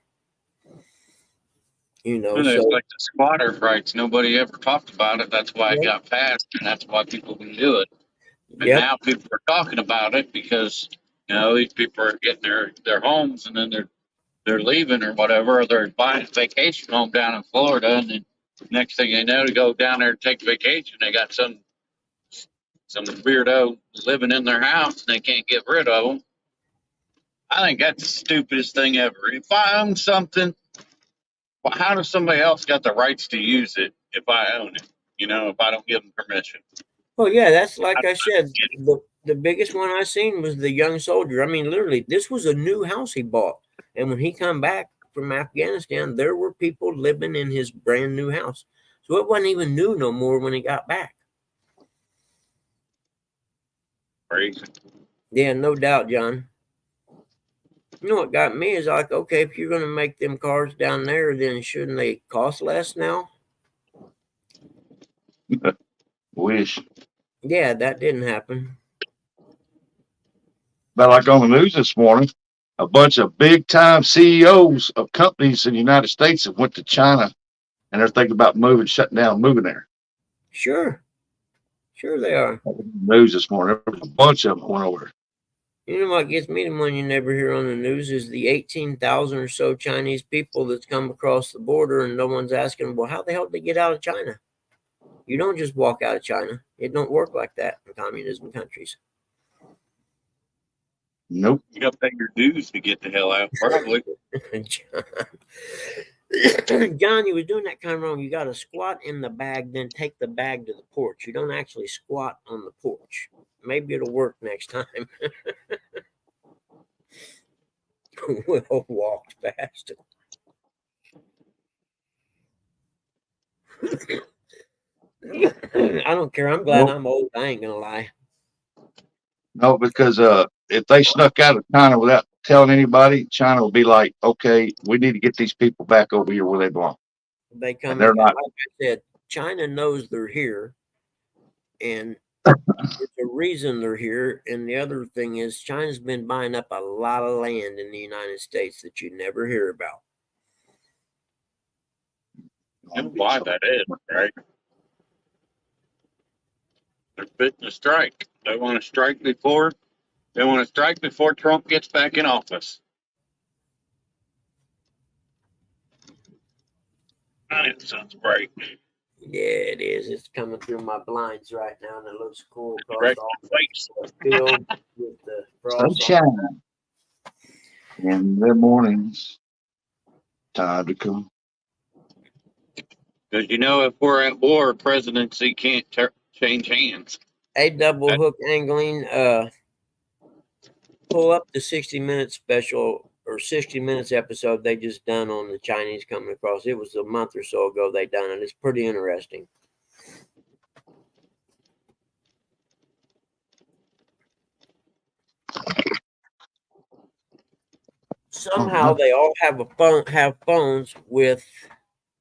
You know, And so it's like the squatters' rights. Nobody ever talked about it. That's why it yep, got passed, and that's why people can do it. And yep, now people are talking about it because these people are getting their homes, and then they're leaving or whatever, or they're buying a vacation home down in Florida, and then next thing they know, to go down there and take a vacation, they got some weirdo living in their house and they can't get rid of them. I think that's the stupidest thing ever. If I own something, well, how does somebody else got the rights to use it if I own it? If I don't give them permission. well, yeah, that's I, like I said. The biggest one I seen was the young soldier. I mean, literally, this was a new house he bought, and when he come back from Afghanistan, there were people living in his brand new house. So it wasn't even new no more when he got back. crazy. Yeah, no doubt, John. You know what got me is like, okay, if you're going to make them cars down there, then shouldn't they cost less now? Wish. Yeah, that didn't happen. But like on the news this morning, a bunch of big time CEOs of companies in the United States have went to China and they're thinking about shutting down, moving there. Sure. Sure they are. News this morning, there was a bunch of them went over. You know what gets me the one you never hear on the news is the 18,000 or so Chinese people that's come across the border, and no one's asking, well, how the hell did they get out of China? You don't just walk out of China. It don't work like that in communism countries. Nope. You got to pay your dues to get the hell out, probably. John, you was doing that kind of wrong. You got to squat in the bag, then take the bag to the porch. You don't actually squat on the porch. Maybe it'll work next time. Will walked fast. I don't care. I'm glad I'm old. I ain't gonna lie. No, because if they snuck out of China without telling anybody, China will be like, okay, we need to get these people back over here where they belong. They come. And they're not. Like I said, China knows they're here, and there's a reason they're here. And the other thing is, China's been buying up a lot of land in the United States that you never hear about. And why that is, right? They're fitting to strike. They want to strike before Trump gets back in office. It sounds great. Yeah, it is. It's coming through my blinds right now, and it looks cool across Right. all the field with the frost. Sunshine in the mornings. Time to come. Because you know, if we're at war, presidency can't change hands. A double hook angling. Pull up the 60 Minutes special or 60 Minutes episode they just done on the Chinese coming across. It was a month or so ago they done it. It's pretty interesting. Somehow they all have phones with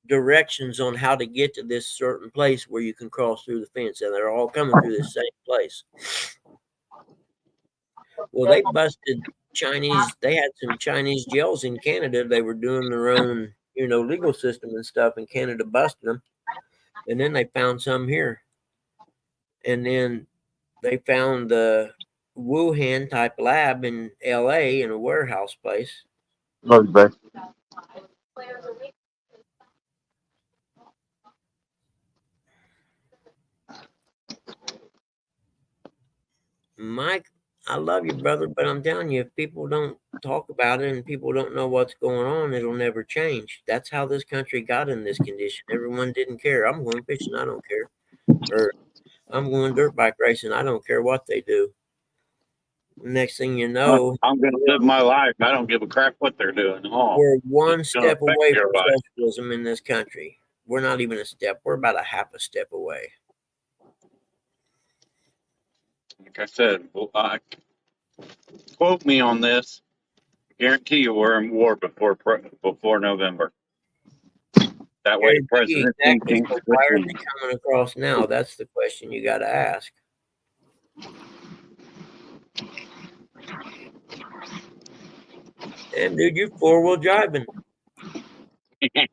directions on how to get to this certain place where you can cross through the fence, and they're all coming through the same place. Well, they busted Chinese. They had some Chinese jails in Canada. They were doing their own, legal system and stuff, and Canada busted them. And then they found some here. And then they found the Wuhan type lab in LA in a warehouse place. Love you, babe. Mike, I love you, brother, but I'm telling you, if people don't talk about it and people don't know what's going on, it'll never change. That's how this country got in this condition. Everyone didn't care. I'm going fishing, I don't care. Or I'm going dirt bike racing, I don't care what they do. Next thing you know, I'm going to live my life. I don't give a crap what they're doing. We're one step away from life. socialism in this country. We're not even a step. We're about a half a step away. Like I said, quote me on this. Guarantee you we're in war before November. That way, the president exactly. can't. So why are they coming across now? That's the question you got to ask. And dude, you 4-wheel driving.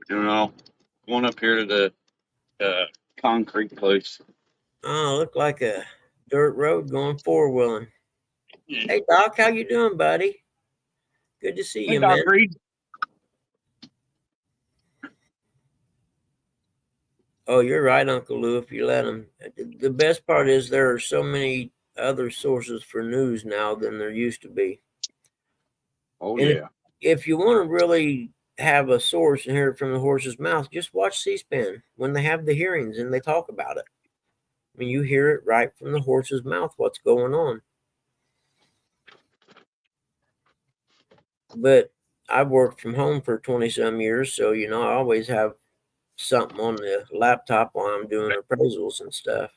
Going up here to the concrete place. Oh, look like a dirt road going 4-wheeling. Hey, Doc, how you doing, buddy? Good to see you, Doc man. Reed. Oh, you're right, Uncle Lou, if you let them. The best part is there are so many other sources for news now than there used to be. Oh, and yeah. If you want to really have a source and hear it from the horse's mouth, just watch C-SPAN when they have the hearings and they talk about it. I mean, you hear it right from the horse's mouth what's going on. But I've worked from home for 20-some years, so, I always have something on the laptop while I'm doing appraisals and stuff.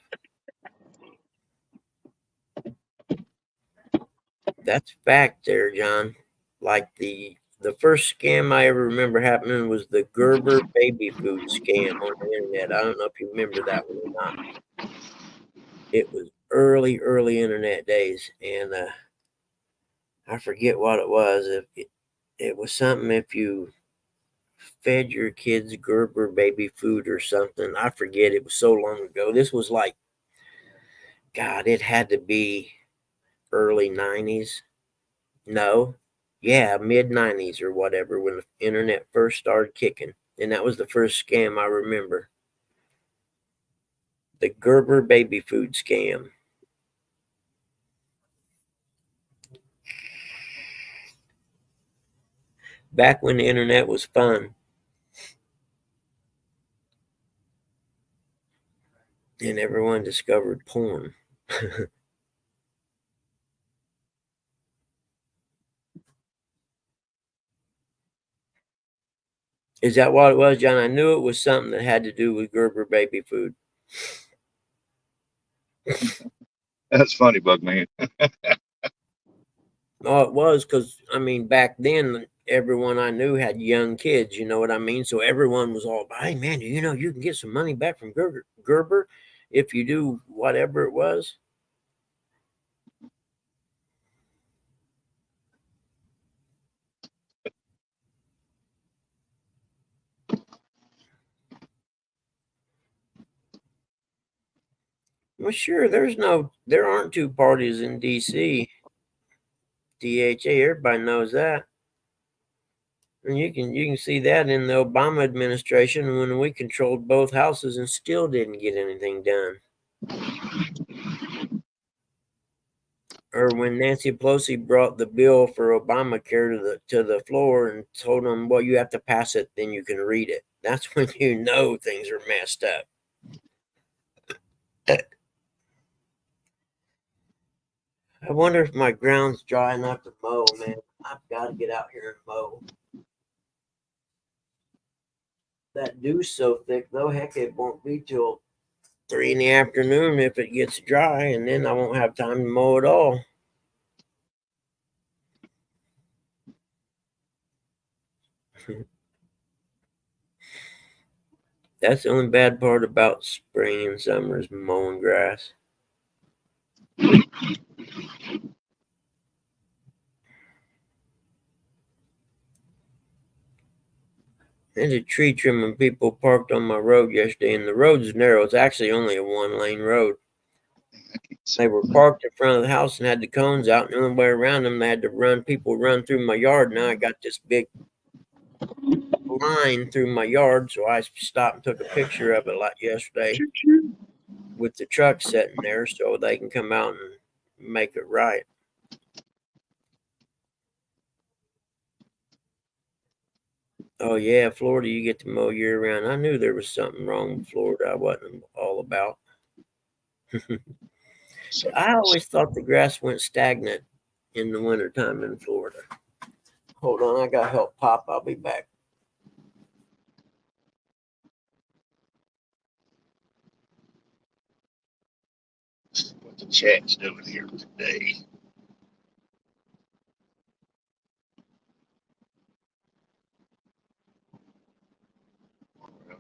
That's fact there, John. Like the first scam I ever remember happening was the Gerber baby food scam on the internet. I don't know if you remember that one or not. It was early internet days, and I forget what it was. It was something if you fed your kids Gerber baby food or something. I forget. It was so long ago. This was like, God, it had to be early 90s. No, yeah, mid 90s or whatever when the internet first started kicking. And that was the first scam I remember. The Gerber baby food scam. Back when the internet was fun and everyone discovered porn. Is that what it was, John? I knew it was something that had to do with Gerber baby food. That's funny, Bug Man. Oh, it was because, I mean, back then, everyone I knew had young kids, you know what I mean? So everyone was all, hey, man, you know, you can get some money back from Gerber if you do whatever it was. Well, sure, there aren't two parties in DC. DHA, everybody knows that. And you can see that in the Obama administration when we controlled both houses and still didn't get anything done. Or when Nancy Pelosi brought the bill for Obamacare to the floor and told them, well, you have to pass it, then you can read it. That's when you know things are messed up. I wonder if my ground's dry enough to mow, man. I've got to get out here and mow. That dew's so thick, though, heck, it won't be till 3 in the afternoon if it gets dry, and then I won't have time to mow at all. That's the only bad part about spring and summer is mowing grass. There's a tree trimming people parked on my road yesterday, and the road's narrow. It's actually only a 1-lane road. They were parked in front of the house and had the cones out, and the only way around them, they had to people run through my yard. Now I got this big line through my yard, so I stopped and took a picture of it like yesterday with the truck sitting there so they can come out and make it right. Oh yeah, Florida, you get to mow year round. I knew there was something wrong with Florida I wasn't all about. I always thought the grass went stagnant in the wintertime in Florida. Hold on, I got help Pop. I'll be back. What the chat's doing here today.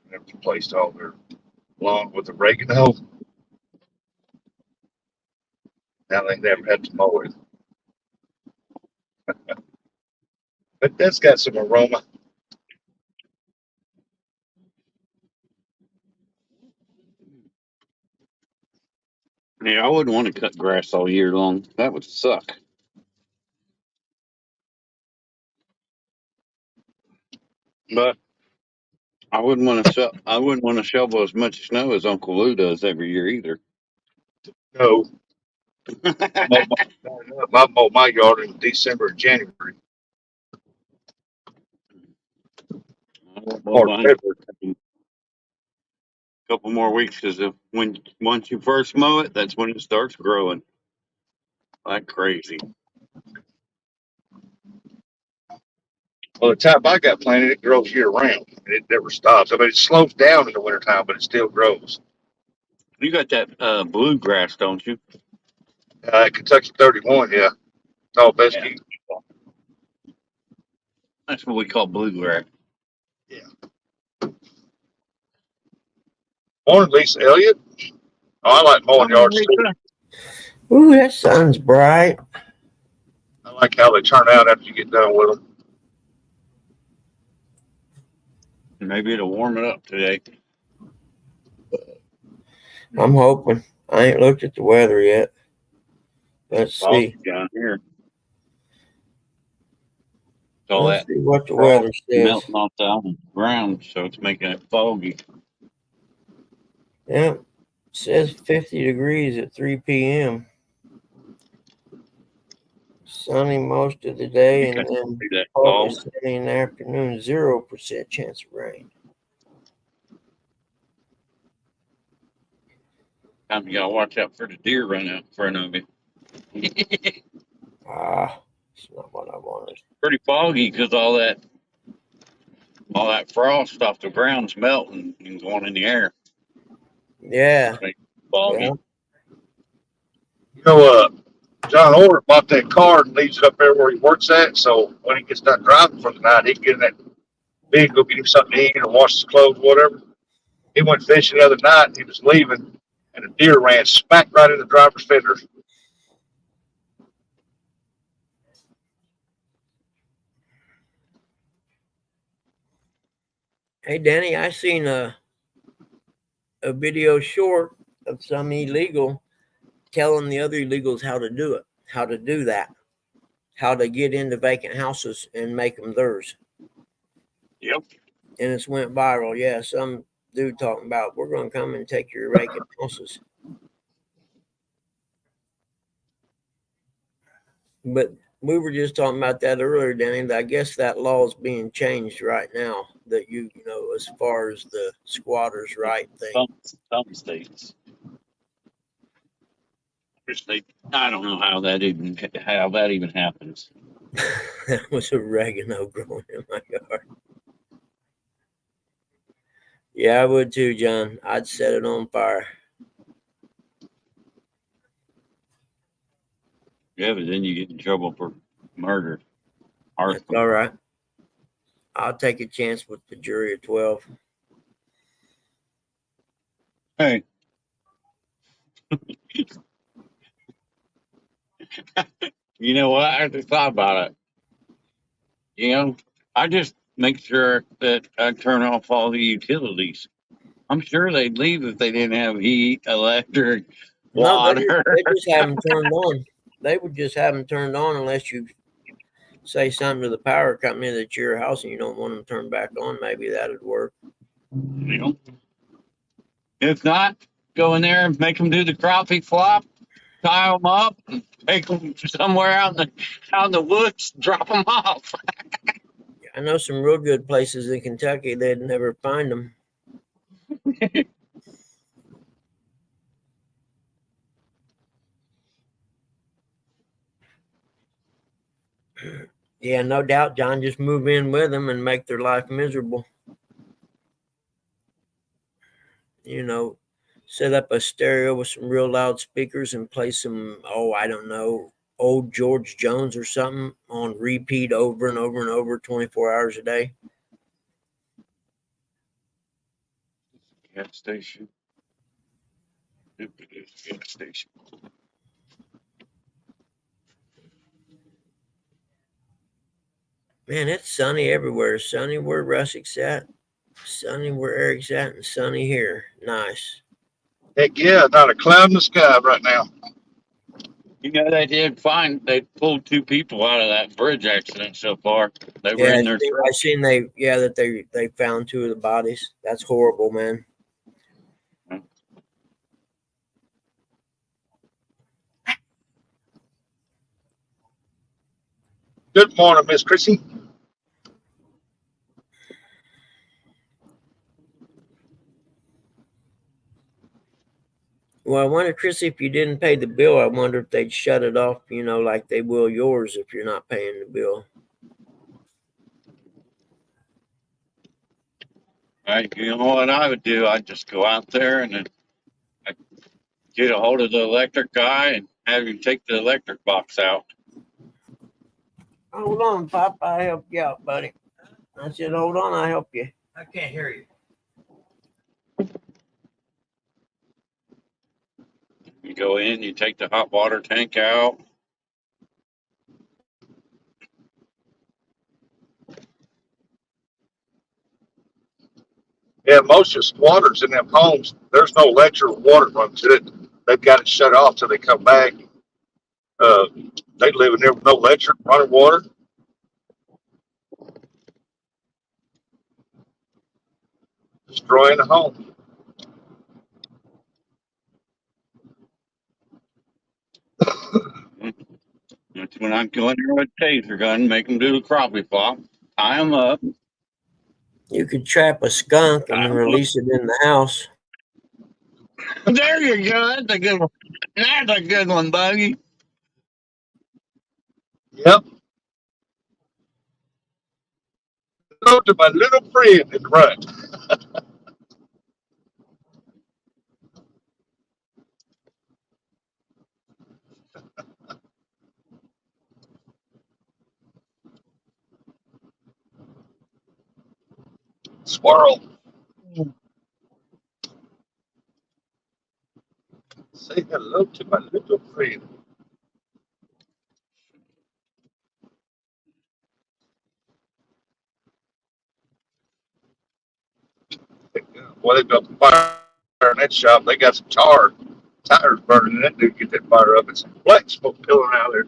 They've replaced all their lawn with oregano. Now they never had to mow it. But that's got some aroma. Yeah, I wouldn't want to cut grass all year long. That would suck. But I wouldn't want to. I wouldn't want to shovel as much snow as Uncle Lou does every year either. No, I mow my yard in December and January. I won't mow mine for a couple more weeks because once you first mow it, that's when it starts growing like crazy. Well, the type I got planted, it grows year round. It never stops. I mean, it slows down in the wintertime, but it still grows. You got that bluegrass, don't you? Kentucky 31, yeah. Oh, best Yeah. you. That's what we call bluegrass. Morning, Lisa Elliott. Oh, I like mowing Morning, yards too. Lisa. Ooh, that sun's bright. I like how they turn out after you get done with them. Maybe it'll warm it up today. I'm hoping. I ain't looked at the weather yet. Let's Foggy see. down here. All Let's that see what the frost weather says. melting off the ground, so it's making it foggy. Yeah, it says 50 degrees at 3 p.m. Sunny most of the day, You and can then see that partly fog. sunny in the afternoon. 0% chance of rain. Time you gotta watch out for the deer running out in front of you. Ah, it's not what I wanted. Pretty foggy because all that frost off the ground's melting and going in the air. Yeah, Makes it yeah. foggy. You know, John Orr bought that car and leaves it up there where he works at. So when he gets done driving for the night, he can get in that vehicle, get him something to eat or wash his clothes, whatever. He went fishing the other night and he was leaving, and a deer ran smack right in the driver's fenders. Hey, Danny, I seen a video short of some illegal telling the other illegals how to do it, how to do that, how to get into vacant houses and make them theirs. Yep. And it's went viral. Yeah, some dude talking about we're going to come and take your vacant houses. But we were just talking about that earlier, Danny. I guess that law is being changed right now. That you know, as far as the squatters' right thing. Some states. I don't know how that even happens. That was oregano growing in my yard. Yeah, I would too, John. I'd set it on fire. Yeah, but then you get in trouble for murder. That's Arson. all right. I'll take a chance with the jury of 12. Hey. You know what? I just thought about it. You know, I just make sure that I turn off all the utilities. I'm sure they'd leave if they didn't have heat, electric, No, water. they just have them turned on. They would just have them turned on unless you say something to the power company that your house and you don't want them turned back on. Maybe that'd work. You know, if not, go in there and make them do the crappie flop, tie them up, and take them somewhere out in the woods, drop them off. I know some real good places in Kentucky. They'd never find them. Yeah, no doubt, John. Just move in with them and make their life miserable. You know, set up a stereo with some real loud speakers and play some, oh, I don't know, old George Jones or something on repeat over and over and over 24 hours a day. Gas station. Gas station. Man, it's sunny everywhere. Sunny where Russick's at, sunny where Eric's at, and sunny here. Nice. Heck yeah, not a cloud in the sky right now. You know, they pulled two people out of that bridge accident so far. They were Yeah, in their truck. I seen that they found two of the bodies. That's horrible, man. Good morning, Miss Chrissy. Well, I wonder, Chris, if you didn't pay the bill, I wonder if they'd shut it off, you know, like they will yours if you're not paying the bill. You know what I would do? I'd just go out there and then I'd get a hold of the electric guy and have him take the electric box out. Hold on, Pop. I help you out, buddy. I said, hold on, I help you. I can't hear you. You go in, you take the hot water tank out. Yeah, most of the squatters in them homes, there's no electric water run to it. They've got it shut off till they come back. Uh, they live in there with no electric, running water. Destroying the home. That's when I go in there with a taser gun, make them do the crappie flop, tie them up, You could trap a skunk tie and 'em up. release it in the house. There you go. That's a good one. That's a good one, Buggy. Yep. Go to my little friend and run. Squirrel. Say hello to my little friend. Well, they've got fire in that shop. They got some tires burning in that dude. Get that fire up. It's some black smoke billowing out there.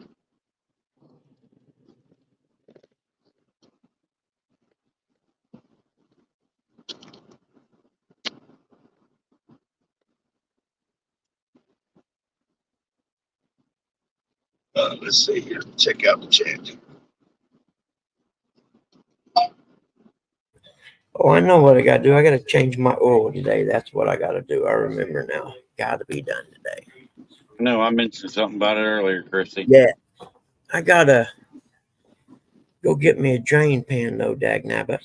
Let's see here. Check out the chat. Oh, I know what I got to do. I got to change my oil today. That's what I got to do. I remember now. Got to be done today. No, I mentioned something about it earlier, Chrissy. Yeah. I got to go get me a drain pan, though, dagnabbit.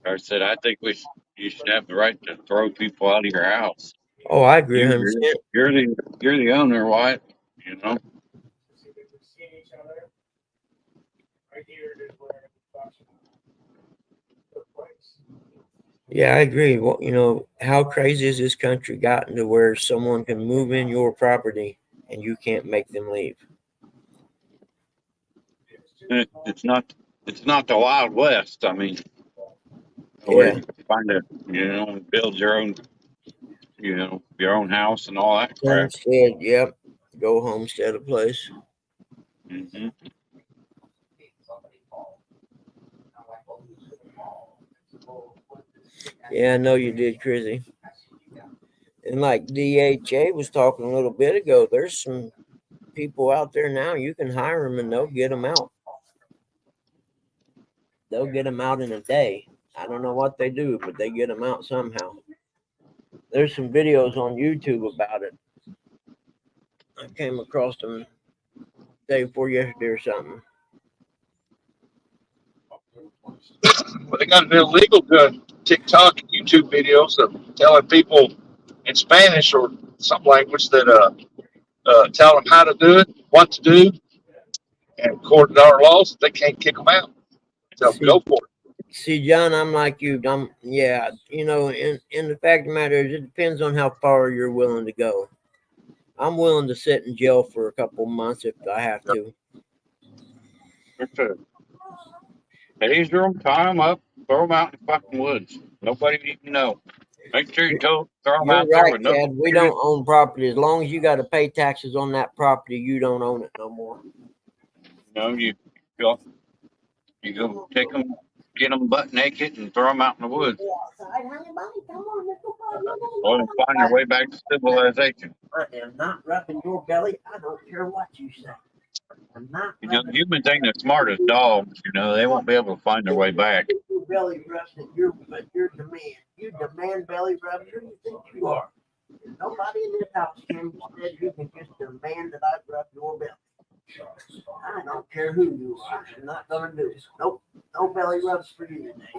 I said, I think you should have the right to throw people out of your house. Oh, I agree You, 100%. you're the owner, White. You know. Yeah, I agree. Well, you know, how crazy has this country gotten to where someone can move in your property and you can't make them leave? It's not the Wild West. I mean, where Yeah. you can find build your own, your own house and all that crap. Instead, yep. Go homestead a place. Hmm. Yeah, I know you did, Chrissy. And like DHA was talking a little bit ago, there's some people out there now, you can hire them and they'll get them out. They'll get them out in a day. I don't know what they do, but they get them out somehow. There's some videos on YouTube about it. I came across them day before yesterday or something. Well, they got an illegal TikTok and YouTube videos of telling people in Spanish or some language that tell them how to do it, what to do, and according to our laws, they can't kick them out. Tell them go for it. See, John, I'm like you. Yeah, you know, and the fact of the matter is, it depends on how far you're willing to go. I'm willing to sit in jail for a couple months if I have to. Taser them, tie them up, throw them out in the fucking woods. Nobody even know. Make sure you throw them You're out there right, with no. Chad. We don't own property. As long as you got to pay taxes on that property, you don't own it no more. You go take them, get them butt naked, and throw them out in the woods. Or they find their way back to civilization. I am not rubbing your belly. I don't care what you say. I'm not. Humans ain't as smart as dogs. They won't be able to find their way back. Belly rubs that you're demand. You demand belly rubs. Who do you think you are? Nobody in this house can said you can just demand that I rub your belly. I don't care who you are. I'm not gonna do it. Nope. No belly rubs for you today.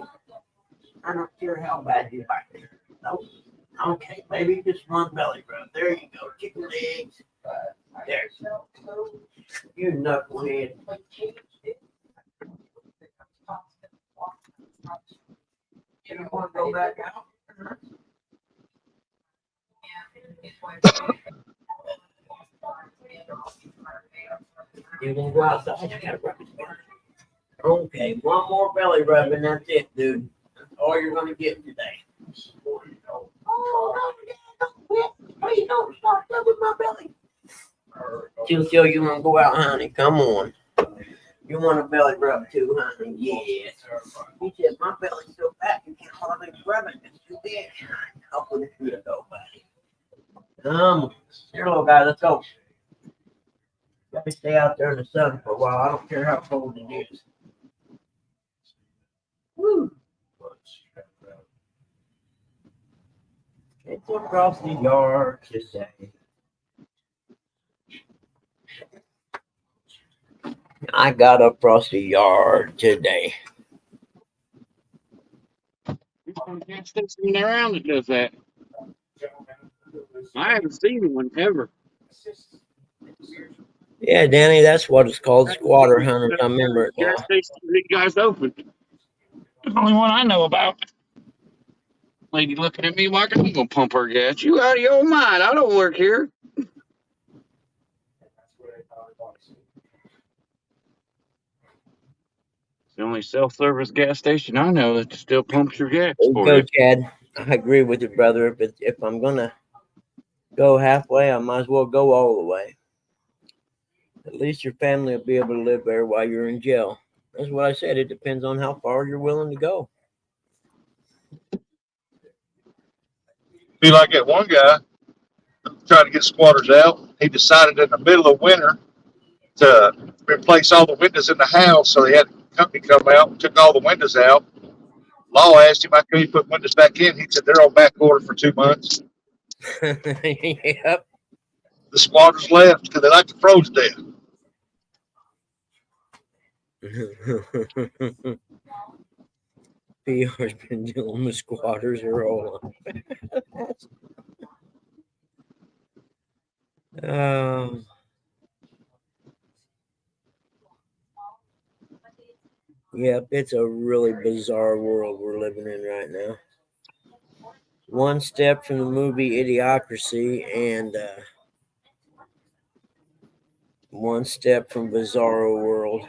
I don't care how bad you bite me. Nope. Okay, maybe just one belly rub. There you go. Chicken legs. There. You knucklehead. You want to go back out? You gonna go outside? You gotta rub his belly. Okay, one more belly rub and that's it, dude. That's all you're gonna get today. Oh, no, don't quit. Please don't stop rubbing my belly. Till you wanna go out, honey? Come on. You want a belly rub too, honey? Yes. He said, my belly's so fat you can't hardly rub it. It's too big. I'll put it through the go, buddy. Here, little guy, let's go. Let me stay out there in the sun for a while. I don't care how cold it is. Woo. It's across the yard today. I got across the yard today. Gas station around that does that. I haven't seen one ever. Yeah, Danny, that's what it's called, squatter hunters. I remember it now. Gas station you guys open. The only one I know about. Lady looking at me like I'm gonna pump her gas. You out of your mind? I don't work here. It's the only self-service gas station I know that still pumps your gas There you for go, you. Chad. I agree with you, brother. If I'm gonna go halfway, I might as well go all the way. At least your family will be able to live there while you're in jail. That's what I said. It depends on how far you're willing to go. Be like that one guy trying to get squatters out. He decided in the middle of winter to replace all the windows in the house. So he had a company come out and took all the windows out. Law asked him, how come you put windows back in? He said, they're on back order for 2 months. Yep. The squatters left because they like to froze to death. PR's been dealing with squatters her whole life. Yep, it's a really bizarre world we're living in right now. One step from the movie Idiocracy and one step from Bizarro World.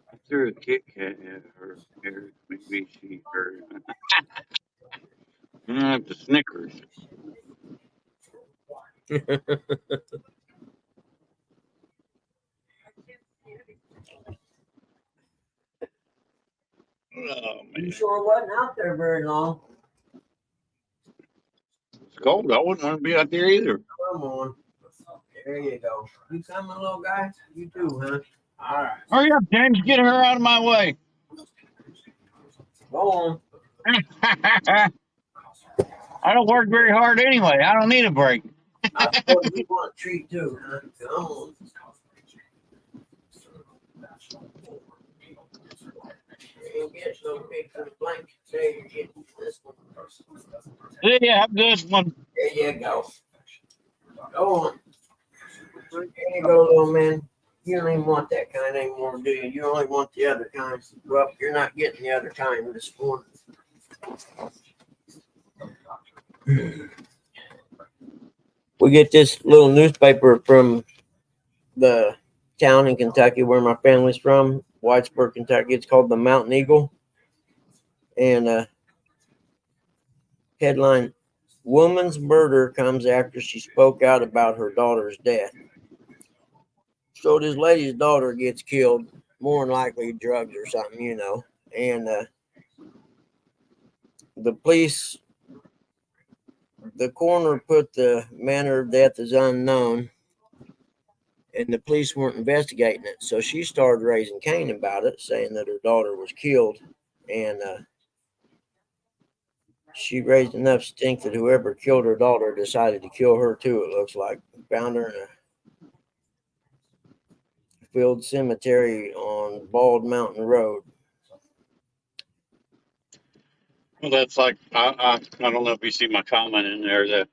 I threw a Kit Kat at her. Maybe she heard. The Snickers. Oh You man, sure wasn't out there very long. it's cold. I wouldn't want to be out there either. Come on. There you go. You coming, little guy? You too, huh? All right. Hurry up, James. Get her out of my way. Go on. I don't work very hard anyway. I don't need a break. I suppose you want a treat too, huh? Come on. You get so big for the blanket. There you get this one. Yeah, have a good one. There you go. Go on. There you go, little man. You don't even want that kind anymore, do you? You only want the other kind. Well, you're not getting the other kind this morning. We get this little newspaper from the town in Kentucky where my family's from, Whitesburg, Kentucky. It's called the Mountain Eagle. And headline, woman's murder comes after she spoke out about her daughter's death. So this lady's daughter gets killed, more than likely drugs or something, you know. And the police, the coroner put the manner of death as unknown, and the police weren't investigating it. So she started raising Cain about it, saying that her daughter was killed. And she raised enough stink that whoever killed her daughter decided to kill her too, it looks like. Found her in a Oakfield Cemetery on Bald Mountain Road. Well, that's like I don't know if you see my comment in there.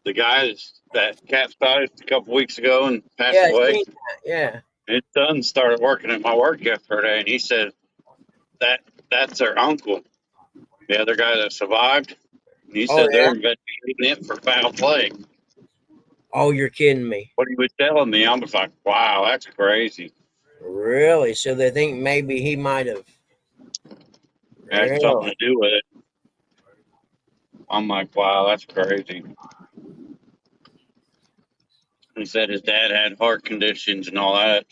The guy that capsized a couple weeks ago and passed Yeah, I away. seen that. Yeah. His son started working at my work yesterday, and he said that's their uncle, the other guy that survived. And he Oh said they're yeah. investigating it for foul play. Oh, you're kidding me. What he was telling me, I was like, wow, that's crazy. Really? So they think maybe he might have. Had something Really? to do with it. I'm like, wow, that's crazy. He said his dad had heart conditions and all that.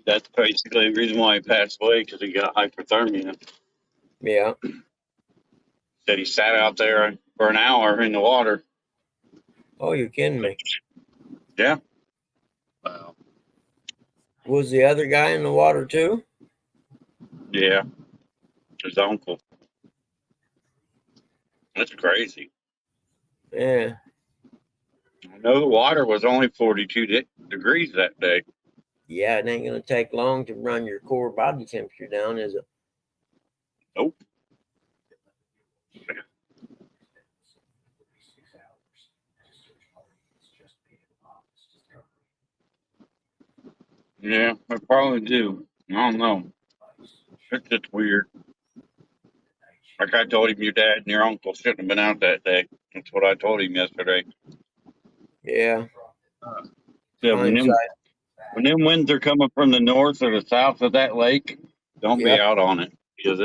That's basically the reason why he passed away, because he got hypothermia. Yeah. Said he sat out there for an hour in the water. Oh, you're kidding me. Yeah. Wow. Was the other guy in the water too? Yeah. His uncle. That's crazy. Yeah. I know the water was only 42 degrees that day. Yeah, it ain't gonna take long to run your core body temperature down, is it? Nope. Yeah, I probably do. I don't know. It's just weird. Like I told him, your dad and your uncle shouldn't have been out that day. That's what I told him yesterday. Yeah. Yeah, Hindsight. when them winds are coming from the north or the south of that lake, don't be Yep. out on it, because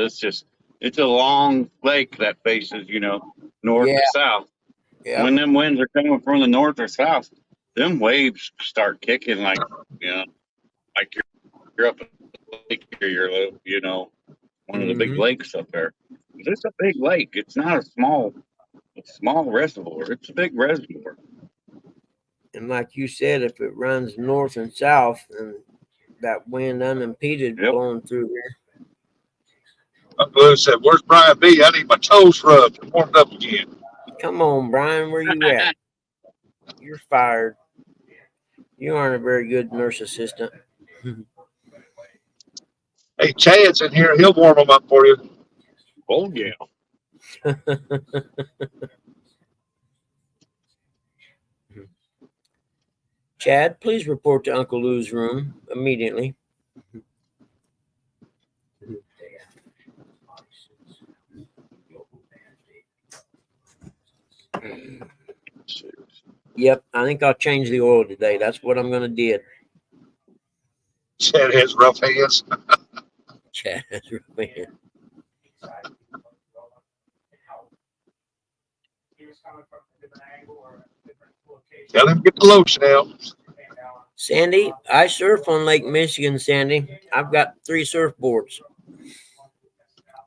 it's a long lake that faces, north Yeah. to south. Yeah. When them winds are coming from the north or south, them waves start kicking like like you're up a lake or you're one of the big Hmm. lakes up there. It's a big lake. It's not a small reservoir. It's a big reservoir. And like you said, if it runs north and south, and that wind unimpeded Yep. blowing through here. Uncle Lou said, "Where's Brian B? I need my toes rubbed and warmed up again." Come on, Brian, where you at? You're fired. You aren't a very good nurse assistant. Hey, Chad's in here. He'll warm them up for you. Oh yeah. Chad, please report to Uncle Lou's room immediately. Yep, I think I'll change the oil today. That's what I'm gonna do. Chad has rough hands. Chad has really. Tell him to get the lotion out. Sandy, I surf on Lake Michigan, Sandy. I've got 3 surfboards.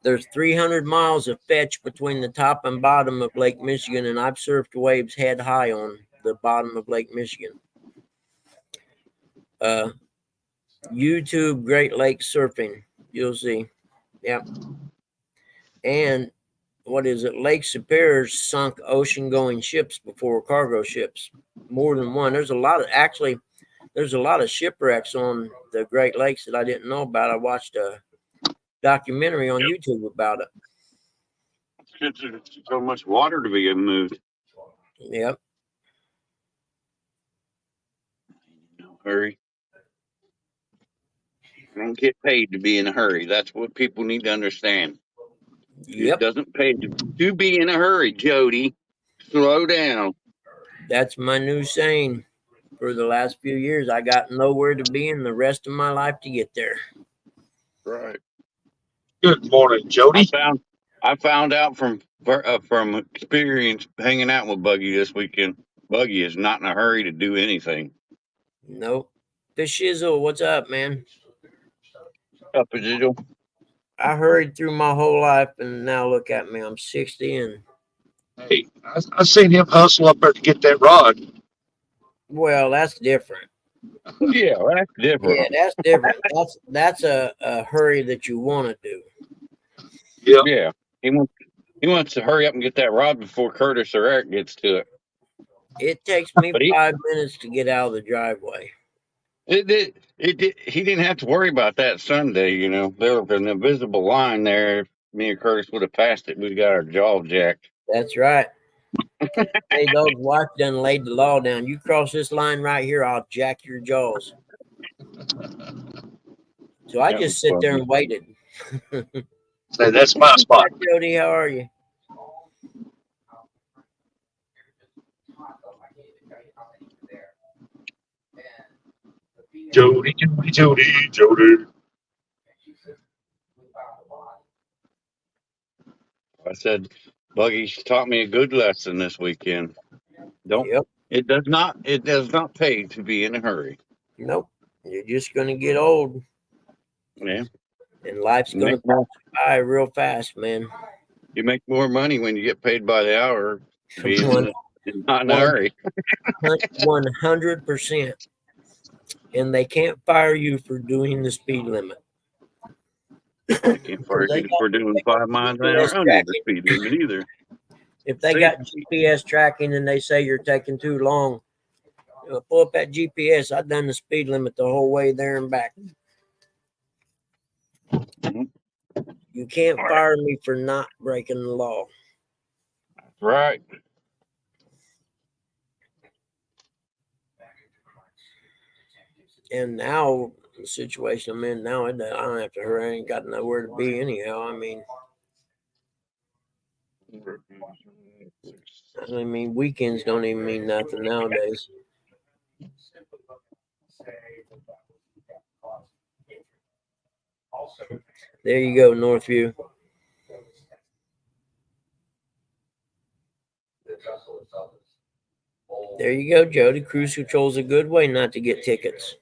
There's 300 miles of fetch between the top and bottom of Lake Michigan, and I've surfed waves head high on the bottom of Lake Michigan. YouTube Great Lakes Surfing. You'll see. Yep. And what is it? Lake Superior's sunk ocean-going ships before cargo ships. More than one. There's a lot of shipwrecks on the Great Lakes that I didn't know about. I watched a documentary on YouTube about it. There's so much water to be moved. Yep. No hurry. Don't get paid to be in a hurry. That's what people need to understand. It Yep. doesn't pay to be in a hurry, Jody. Slow down. That's my new saying for the last few years. I got nowhere to be in the rest of my life to get there. Right. Good morning, Jody. I found out from experience hanging out with Buggy this weekend. Buggy is not in a hurry to do anything. Nope. The shizzle, what's up, man? Up a digital. I hurried through my whole life, and now look at me. I'm 60, and Hey, I seen him hustle up there to get that rod. well, that's different. Yeah, that's different. Yeah, that's different. That's a hurry that you want to do. Yeah. Yeah, he wants to hurry up and get that rod before Curtis or Eric gets to it. It takes me But 5 minutes to get out of the driveway. He didn't have to worry about that Sunday. You know, there was an invisible line there. If me and Curtis would have passed it, we'd got our jaw jacked. That's right. Hey, dog's wife done laid the law down. You cross this line right here, I'll jack your jaws. So I That just was sit there funny. and waited. Say, that's my spot. Hi, Jody, how are you? Jody, Jody, Jody, Jody. I said, Buggy taught me a good lesson this weekend. Yep. It does not pay to be in a hurry. Nope. You're just gonna get old, Yeah. and life's You gonna make more, pass by real fast, man. you make more money when you get paid by the hour, being One, not in a hurry. 100%. And they can't fire you for doing the speed limit. They can't fire They you for doing 5 miles an GPS hour under the speed limit either. If they See? got GPS tracking and they say you're taking too long, pull up that GPS. I've done the speed limit the whole way there and back. Mhm. You can't fire me for not breaking the law. Right. And now the situation I'm in now, I don't have to hurry. I ain't got nowhere to be anyhow. I mean, weekends don't even mean nothing nowadays. There you go, Northview. There you go, Jody. Cruise control's a good way not to get tickets.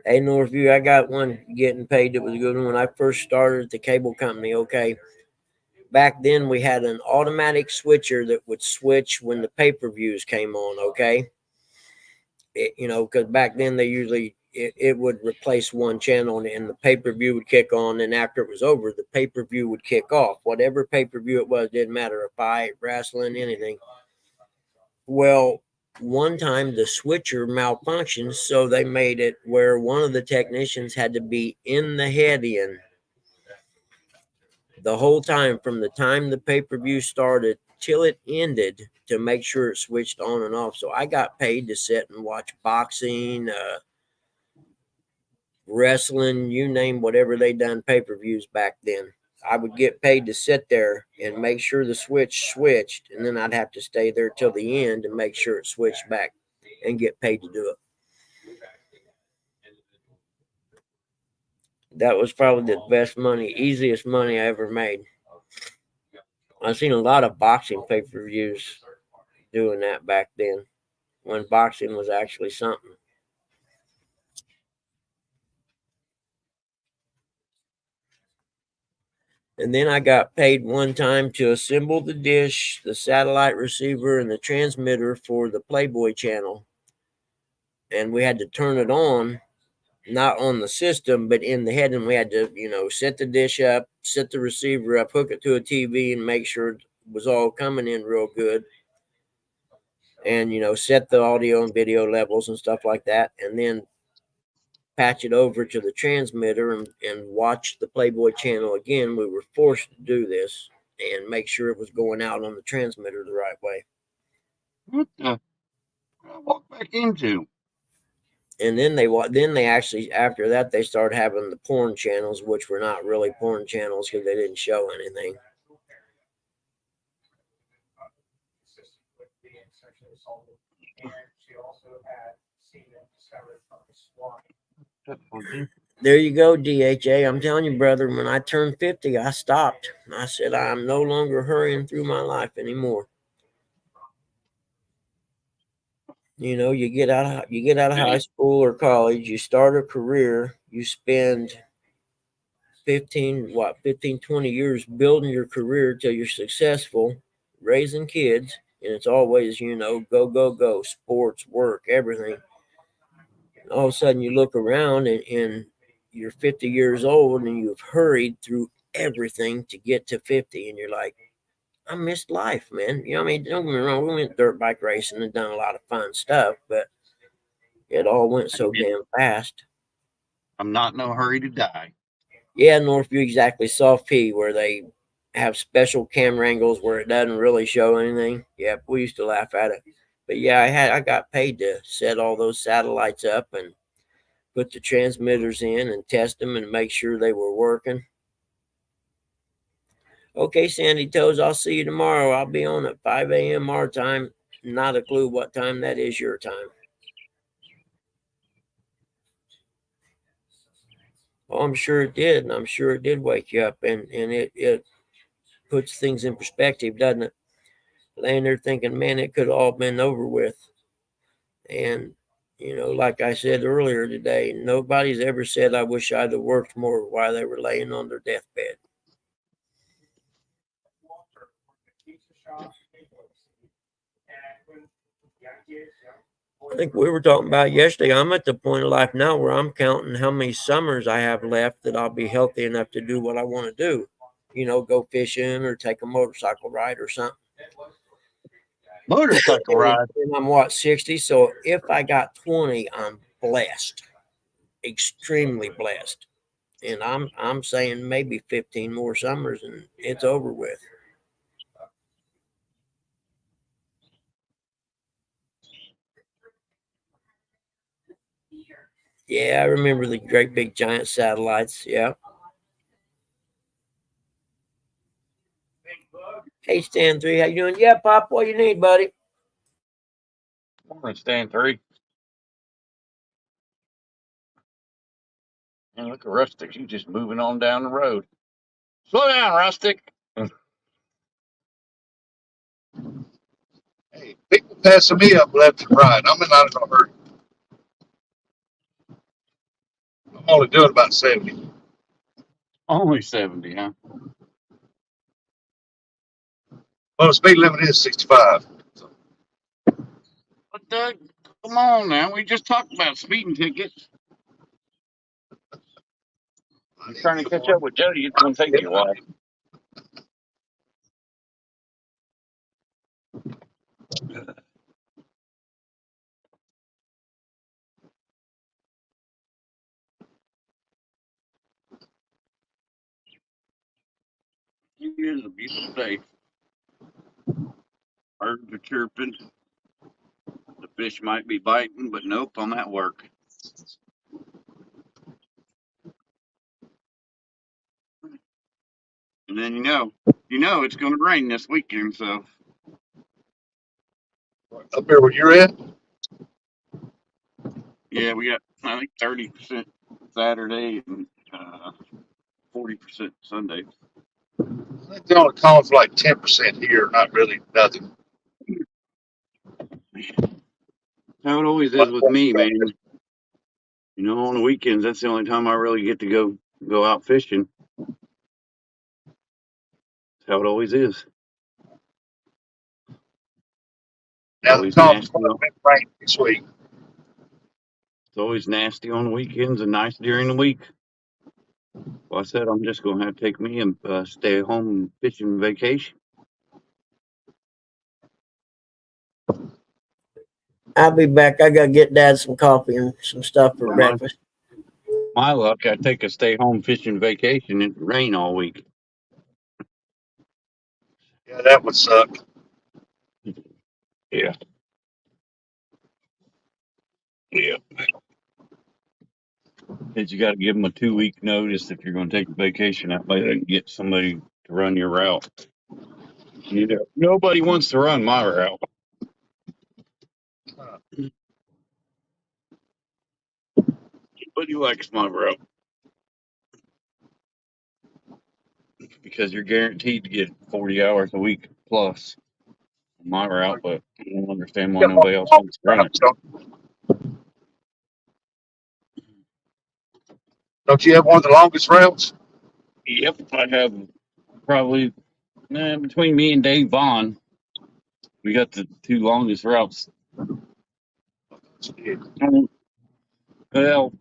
Hey, Northview, I got one getting paid that was a good one when I first started at the cable company. Okay. Back then, we had an automatic switcher that would switch when the pay-per-views came on. Okay. Because back then they usually it would replace one channel and the pay-per-view would kick on, and after it was over, the pay-per-view would kick off. Whatever pay-per-view it was, didn't matter, a fight, wrestling, anything. Well, one time the switcher malfunctioned, so they made it where one of the technicians had to be in the head-in the whole time, from the time the pay-per-view started till it ended, to make sure it switched on and off. So I got paid to sit and watch boxing, wrestling, you name whatever they done pay-per-views back then. I would get paid to sit there and make sure the switch switched, and then I'd have to stay there till the end and make sure it switched back and get paid to do it. That was probably the best money, easiest money I ever made. I've seen a lot of boxing pay-per-views doing that back then, when boxing was actually something. And then I got paid one time to assemble the dish, the satellite receiver, and the transmitter for the Playboy channel. And we had to turn it on, not on the system, but in the head. And we had to, set the dish up, set the receiver up, hook it to a TV, and make sure it was all coming in real good. And, set the audio and video levels and stuff like that. And then patch it over to the transmitter and watch the Playboy channel again. We were forced to do this and make sure it was going out on the transmitter the right way. What the? I walked back into. And then they actually, after that, they started having the porn channels, which were not really porn channels because they didn't show anything. There you go, DHA. I'm telling you, brother, when I turned 50, I stopped. I said, I'm no longer hurrying through my life anymore. You get out of high school or college, you start a career, you spend 20 years building your career till you're successful, raising kids, and it's always, go, sports, work, everything. And all of a sudden you look around and you're 50 years old and you've hurried through everything to get to 50, and you're like, I missed life, man. You know, what I mean, don't get me wrong, we went dirt bike racing and done a lot of fun stuff, but it all went so damn fast. I'm not in no hurry to die. Yeah, Northview, exactly. Soft P, where they have special camera angles where it doesn't really show anything. Yep, we used to laugh at it. But yeah, I got paid to set all those satellites up and put the transmitters in and test them and make sure they were working. Okay, Sandy Toes, I'll see you tomorrow. I'll be on at 5 a.m. our time. Not a clue what time that is your time. Oh, I'm sure it did, and I'm sure it did wake you up, and it puts things in perspective, doesn't it? Laying there thinking, man, it could have all been over with. And, you know, like I said earlier today, nobody's ever said, I wish I'd have worked more while they were laying on their deathbed. I think we were talking about yesterday. I'm at the point of life now where I'm counting how many summers I have left that I'll be healthy enough to do what I want to do. You know, go fishing or take a motorcycle ride or something. Motorcycle ride. And I'm what, 60? So if I got 20, I'm blessed, extremely blessed. And I'm saying maybe 15 more summers and it's over with. Yeah, I remember the great big giant satellites. Yeah. Hey, Stan 3, how you doing? Yeah, Pop, what you need, buddy? I'm gonna stand 3. And look at Rustic. He's just moving on down the road. Slow down, Rustic. Hey, people passing me up left and right. I'm not in a hurry. I'm only doing about 70. Only 70, huh? Well, the speed limit is 65. So, But Doug, come on now. We just talked about speeding tickets. You're trying to catch up with Jody. It's gonna take you a while. It is a beautiful day. Birds are chirping. The fish might be biting, but nope, I'm at work. And then you know it's gonna rain this weekend, so up here where you're at, yeah, we got I think 30% Saturday and 40% Sunday. I think they're only calling for like 10% here, not really nothing. How it always is with me, man. You know, on the weekends, that's the only time I really get to go out fishing. That's how it always is. Now Always the calling nasty. for rain this week. It's always nasty on the weekends and nice during the week. Well, I said I'm just gonna have to take me and stay home fishing vacation. I'll be back. I got to get Dad some coffee and some stuff for breakfast. My luck, I take a stay home fishing vacation and it rain all week. Yeah, that would suck. Yeah. Yeah. Because you got to give them a 2-week notice if you're going to take a vacation. That way they can get somebody to run your route. You know, nobody wants to run my route. Nobody likes my route. Because you're guaranteed to get 40 hours a week plus on my route, but I don't understand why nobody else wants to run it. Don't you have one of the longest routes? Yep, I have probably between me and Dave Vaughn, we got the 2 longest routes. Well,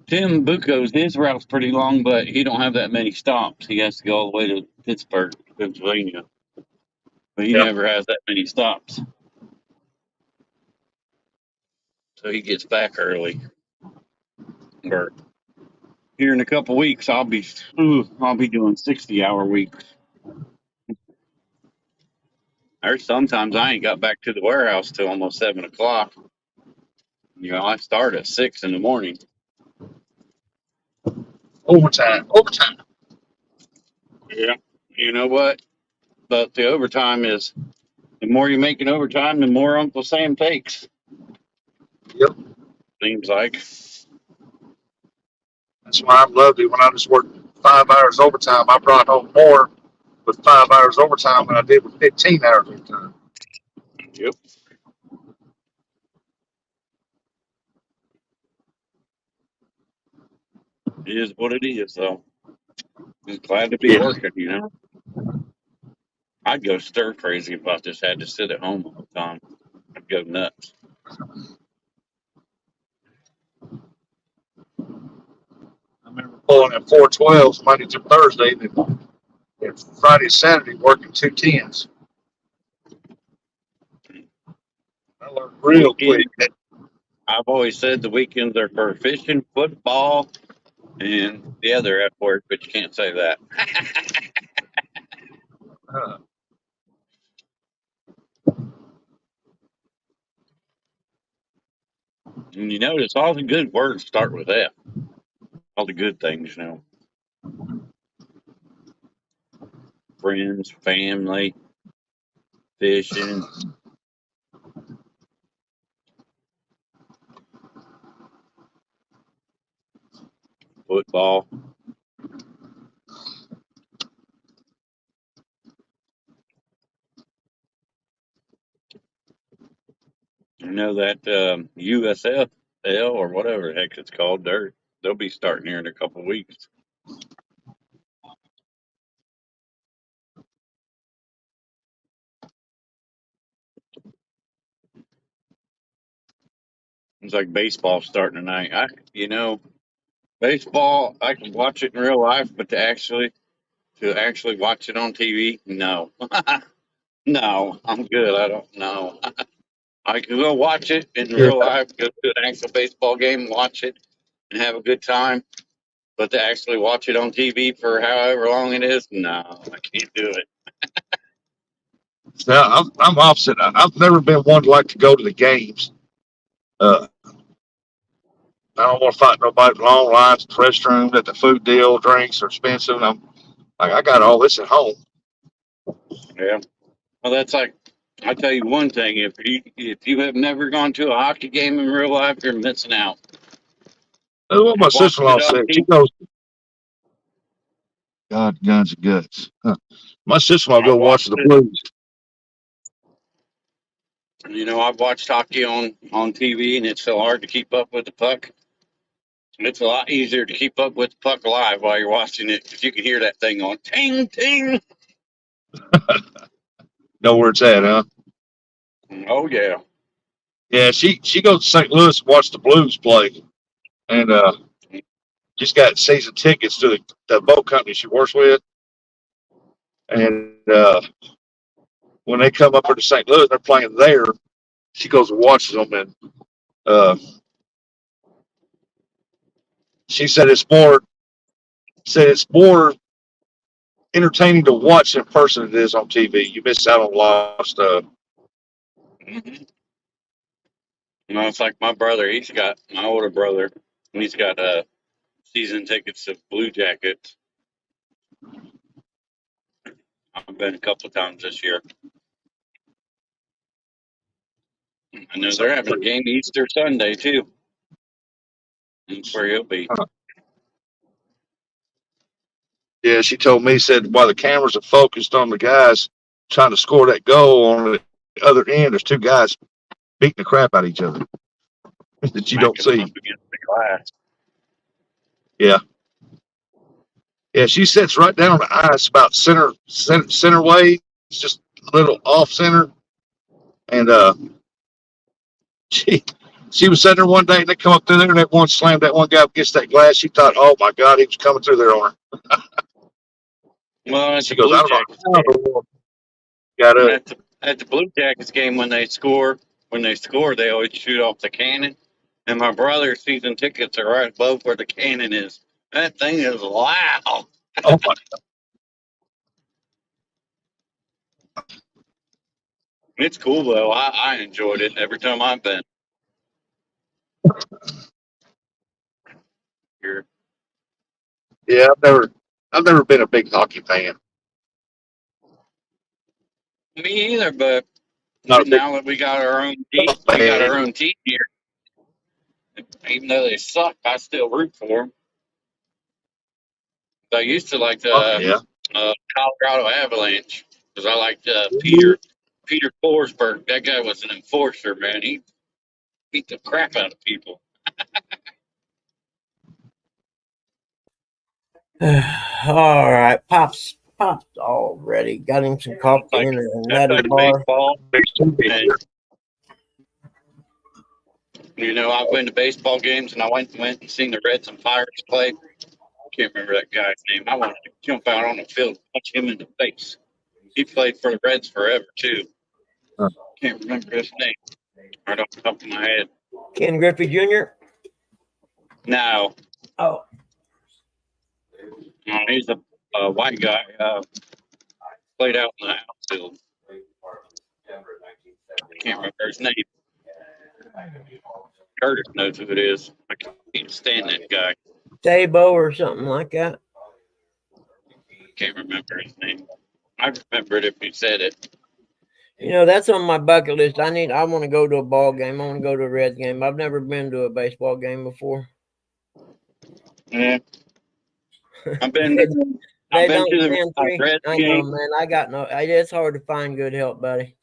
Tim Bucco's his route's pretty long, but he don't have that many stops. He has to go all the way to Pittsburgh, Pennsylvania. but he Yep. never has that many stops. So he gets back early. Or here in a couple weeks, I'll be doing 60-hour weeks. There's sometimes I ain't got back to the warehouse till almost 7 o'clock. I start at 6 in the morning. Overtime. Yeah. You know what? But the overtime is the more you make in overtime, the more Uncle Sam takes. Yep. Seems like. That's why I loved it when I just worked 5 hours overtime. I brought home more with 5 hours overtime than I did with 15 hours overtime. Yep. It is what it is, though. Just glad to be Yeah. working. I'd go stir crazy if I just had to sit at home all the time. I'd go nuts. I remember pulling at 412s Monday through Thursday, and Friday, Saturday working 210s. I learned real quick. Weekend, I've always said the weekends are for fishing, football, and the other F word, but you can't say that. Uh, And you notice all the good words start with F. All the good things. Friends, family, fishing, football. I know that USFL or whatever the heck it's called, they'll be starting here in a couple of weeks. It's like baseball starting tonight. Baseball, I can watch it in real life, but to actually watch it on TV, no. No, I'm good. I don't know. I can go watch it in yeah. real life, go to an actual baseball game, watch it, and have a good time. But to actually watch it on TV for however long it is, no, I can't do it. Now, I'm opposite. I've never been one to like to go to the games. I don't want to fight nobody. Long lines at the restroom, at the food deal, drinks are expensive. And I'm like, I got all this at home. Yeah. Well, that's like I tell you one thing: if you have never gone to a hockey game in real life, you're missing out. That's what my Watching sister-in-law it on said. She TV, goes, God, guns and guts. Huh. My sister-in-law I go watch watched the it. Blues. I've watched hockey on TV, and it's so hard to keep up with the puck. It's a lot easier to keep up with the puck live while you're watching it because you can hear that thing going ting ting. Know where it's at, huh? Oh yeah. Yeah, she goes to St. Louis to watch the Blues play, and just got season tickets to the boat company she works with. And when they come up here to St. Louis, they're playing there. She goes and watches them, and uh, she said it's more entertaining to watch in person than it is on TV. You miss out on a lot of stuff. Mm-hmm. It's like my brother. My older brother. He's got season tickets to Blue Jackets. I've been a couple of times this year. I know they're having a game Easter Sunday too. That's where he'll be. Yeah, she told me, said while the cameras are focused on the guys trying to score that goal on the other end, there's two guys beating the crap out of each other that you don't Smacking them up see. against the glass. Yeah. Yeah, she sits right down on the ice about center way. It's just a little off center. And she she was sitting there one day and they come up through there and that one slammed that one guy up against that glass. She thought, oh my God, he was coming through there on her. Well, it's She a goes, I Blue don't know Jackets how game. in the world. got And up. at the Blue Jackets game, when they score, they always shoot off the cannon. And my brother's season tickets are right above where the cannon is. That thing is loud. Oh my, It's cool though. I enjoyed it every time I've been here. yeah, I've never been a big hockey fan. Me either, but Not a big now that we got fan. our own team here. Even though they suck, I still root for them. I used to like Oh, the yeah. Colorado Avalanche because I liked Peter Forsberg. That guy was an enforcer, man. He beat the crap out of people. All right, Pop's already got him some coffee Like in a that's nutty like bar. baseball. Big two big And here. I've been to baseball games and I went and seen the Reds and Pirates play. Can't remember that guy's name. I wanted to jump out on the field and punch him in the face. He played for the Reds forever too. Huh. Can't remember his name right off the top of my head. Ken Griffey Jr. No, Oh, he's a white guy. Played out in the outfield. Can't remember his name. Curtis knows who it is. I can't stand that guy. Tabo or something like that. Can't remember his name. I remember it if he said it. You know, that's on my bucket list. I want to go to a ball game. I want to go to a Reds game. I've never been to a baseball game before. Yeah. I've been They to don't the stand free. Reds I know, game. man. It's hard to find good help, buddy.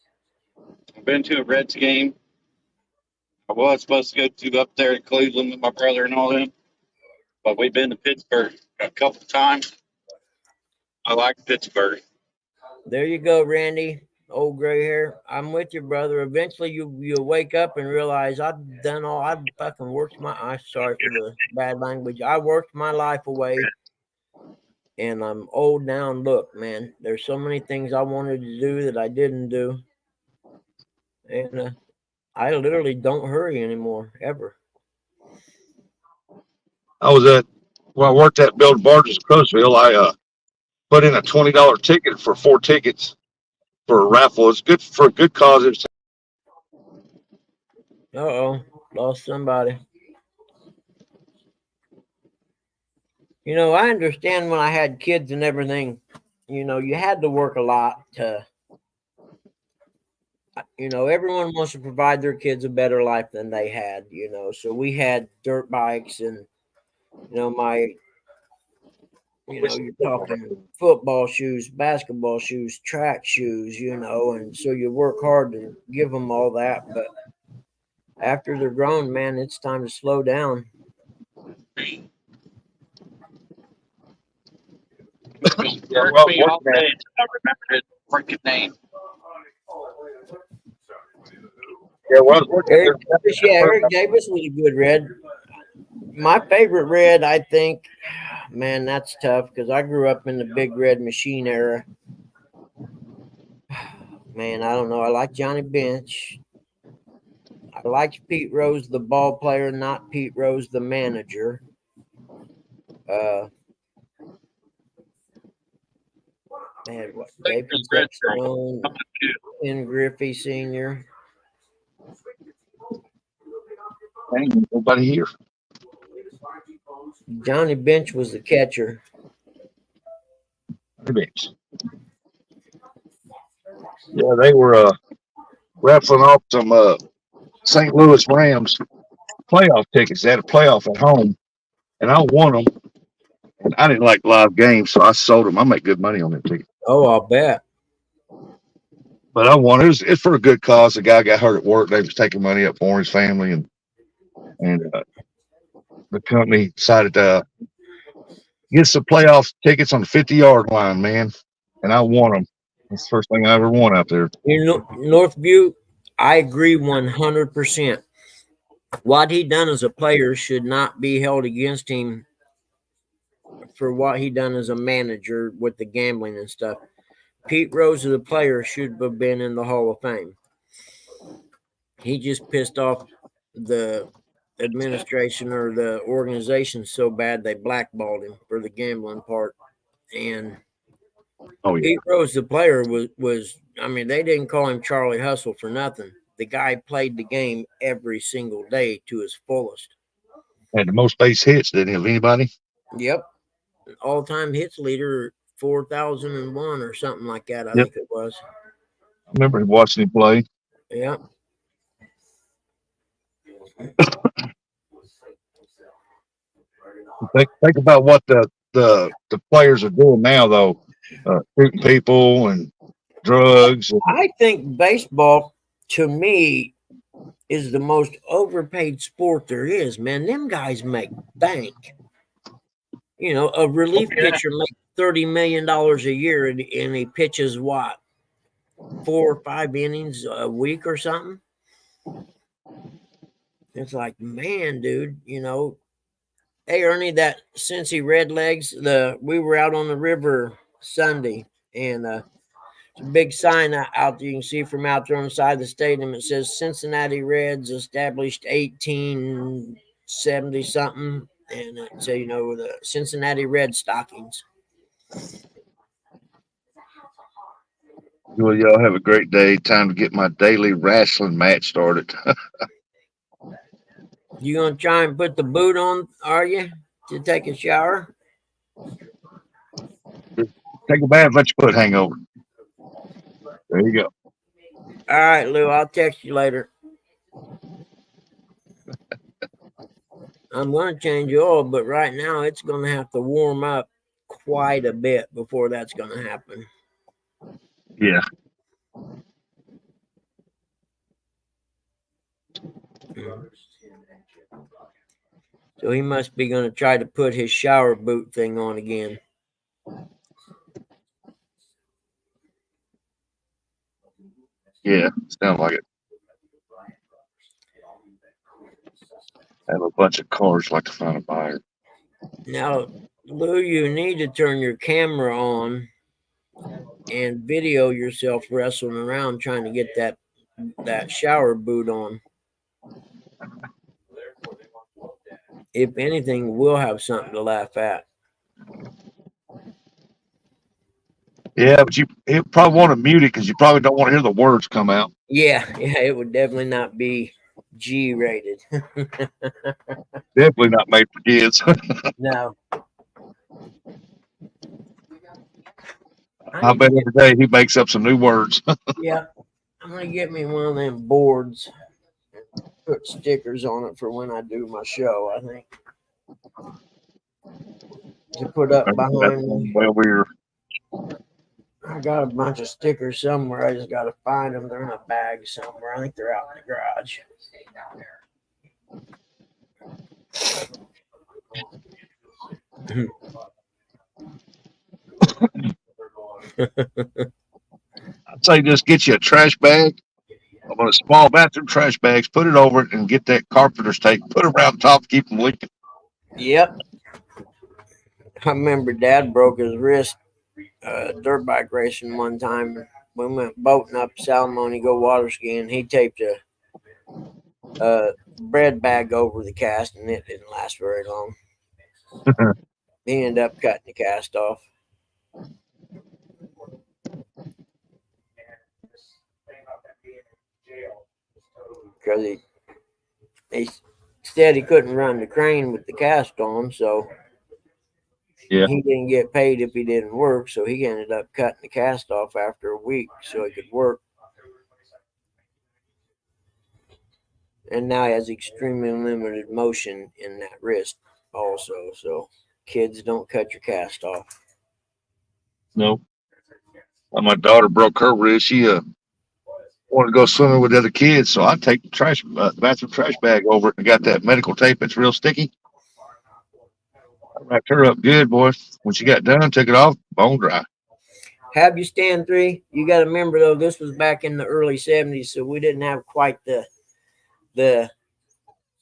I've been to a Reds game. I was supposed to go to up there to Cleveland with my brother and all them, but we've been to Pittsburgh a couple times. I like Pittsburgh. There you go, Randy. Old gray hair. I'm with you, brother. Eventually, you'll wake up and realize I've fucking worked I'm sorry for the bad language. I worked my life away, and I'm old now. And look, man, there's so many things I wanted to do that I didn't do, and I literally don't hurry anymore, ever. I was when I worked at Build Barges Crowsville, I put in a $20 ticket for 4 tickets for a raffle. It's good for a good cause. It's Uh-oh, lost somebody. You know, I understand when I had kids and everything, you know, you had to work a lot to, you know, everyone wants to provide their kids a better life than they had, you know. So we had dirt bikes and, you know, you're talking football shoes, basketball shoes, track shoes, you know, and so you work hard to give them all that. But after they're grown, man, it's time to slow down. yeah, Hurt well, me all working at day. I remember his freaking name. yeah, well, I was working Eric at Davis, yeah, Eric Davis was a good Red. My favorite Red, I think, man, that's tough because I grew up in the Big Red Machine era. Man, I don't know. I like Johnny Bench. I like Pete Rose, the ball player, not Pete Rose, the manager. They had what? Dave Concepcion, Ken Griffey Sr. Ain't nobody here. Johnny Bench was the catcher. Yeah, they were raffling off some St. Louis Rams playoff tickets. They had a playoff at home, and I won them. And I didn't like live games, so I sold them. I make good money on that ticket. Oh, I'll bet. But I won. It's for a good cause. The guy got hurt at work. They was taking money up for his family, and the company decided to get some playoff tickets on the 50-yard line, man. And I won them. That's the first thing I ever won out there. You know, Northview, I agree 100%. What he done as a player should not be held against him for what he done as a manager with the gambling and stuff. Pete Rose, the player, should have been in the Hall of Fame. He just pissed off the administration or the organization so bad they blackballed him for the gambling part. And Oh, yeah. Pete Rose, the player, was I mean, they didn't call him Charlie Hustle for nothing. The guy played the game every single day to his fullest. Had the most base hits, didn't he, of anybody? Yep. All-time hits leader, 4,001 or something like that, I Yep. think it was. I remember watching him play. Yeah. Think about what the players are doing now, though. Shooting people and drugs. I think baseball, to me, is the most overpaid sport there is, man. Them guys make bank. You know, a relief pitcher makes $30 million a year and he pitches what? 4 or 5 innings a week or something. It's like, man, dude, you know. Hey, Ernie, that Cincy Redlegs, we were out on the river Sunday, and it's a big sign out there you can see from out there on the side of the stadium. It says Cincinnati Reds established 1870 something, and it's you know, the Cincinnati Red Stockings. Well, y'all have a great day. Time to get my daily wrestling match started. You gonna try and put the boot on, are you, to take a shower? Take a bath, let your foot hang over. There you go. All right, Lou, I'll text you later. I'm going to change oil, but right now it's going to have to warm up quite a bit before that's going to happen. Yeah. So he must be going to try to put his shower boot thing on again. Yeah, sounds like it. I have a bunch of cars like to find a buyer. Now, Lou, you need to turn your camera on and video yourself wrestling around trying to get that shower boot on. If anything, we'll have something to laugh at. Yeah, but you probably want to mute it because you probably don't want to hear the words come out. Yeah, it would definitely not be G-rated. Definitely not made for kids. No. I bet every day he makes up some new words. Yeah, I'm gonna get me one of them boards and put stickers on it for when I do my show. I think to put up behind me. Well, we're I got a bunch of stickers somewhere. I just got to find them. They're in a bag somewhere. I think they're out in the garage. I'd say just get you a trash bag. I'm on a small bathroom trash bags, put it over it, and get that carpenter's tape, put it around top, keep them leaking. Yep. I remember Dad broke his wrist dirt bike racing one time. We went boating up Salamone, go water skiing. He taped a bread bag over the cast, and it didn't last very long. He ended up cutting the cast off. Because he said he couldn't run the crane with the cast on, so Yeah. he didn't get paid if he didn't work, so he ended up cutting the cast off after a week so he could work. And now he has extremely limited motion in that wrist also, so kids, don't cut your cast off. No. My daughter broke her wrist. She wanted to go swimming with the other kids, so I take the bathroom trash bag over it and got that medical tape. It's real sticky. I wrapped her up good, boy. When she got done, took it off, bone dry. Have you stand 3? You got to remember, though, this was back in the early 70s, so we didn't have quite the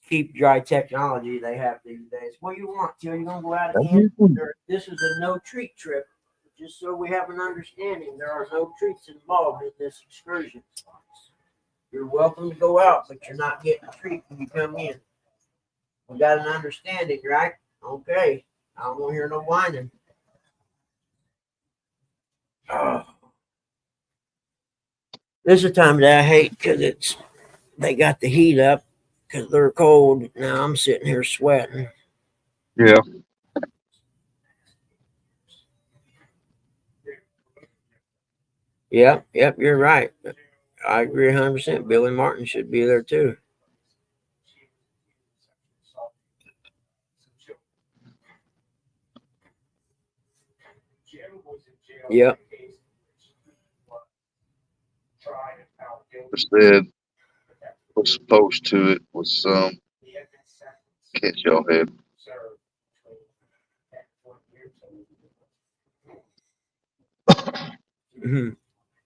keep dry technology they have these days. What do you want, Till? You going to go out again? This is a no-treat trip. just so we have an understanding, there are no treats involved in this excursion. You're welcome to go out, but you're not getting a treat when you come in. We got an understanding, right? Okay. I don't want to hear no whining. Oh. This is a time that I hate because they got the heat up because they're cold. Now I'm sitting here sweating. Yeah. Yep, you're right. I agree 100%. Billy Martin should be there too. Yep. Said was supposed to it was some catch y'all had. Mhm.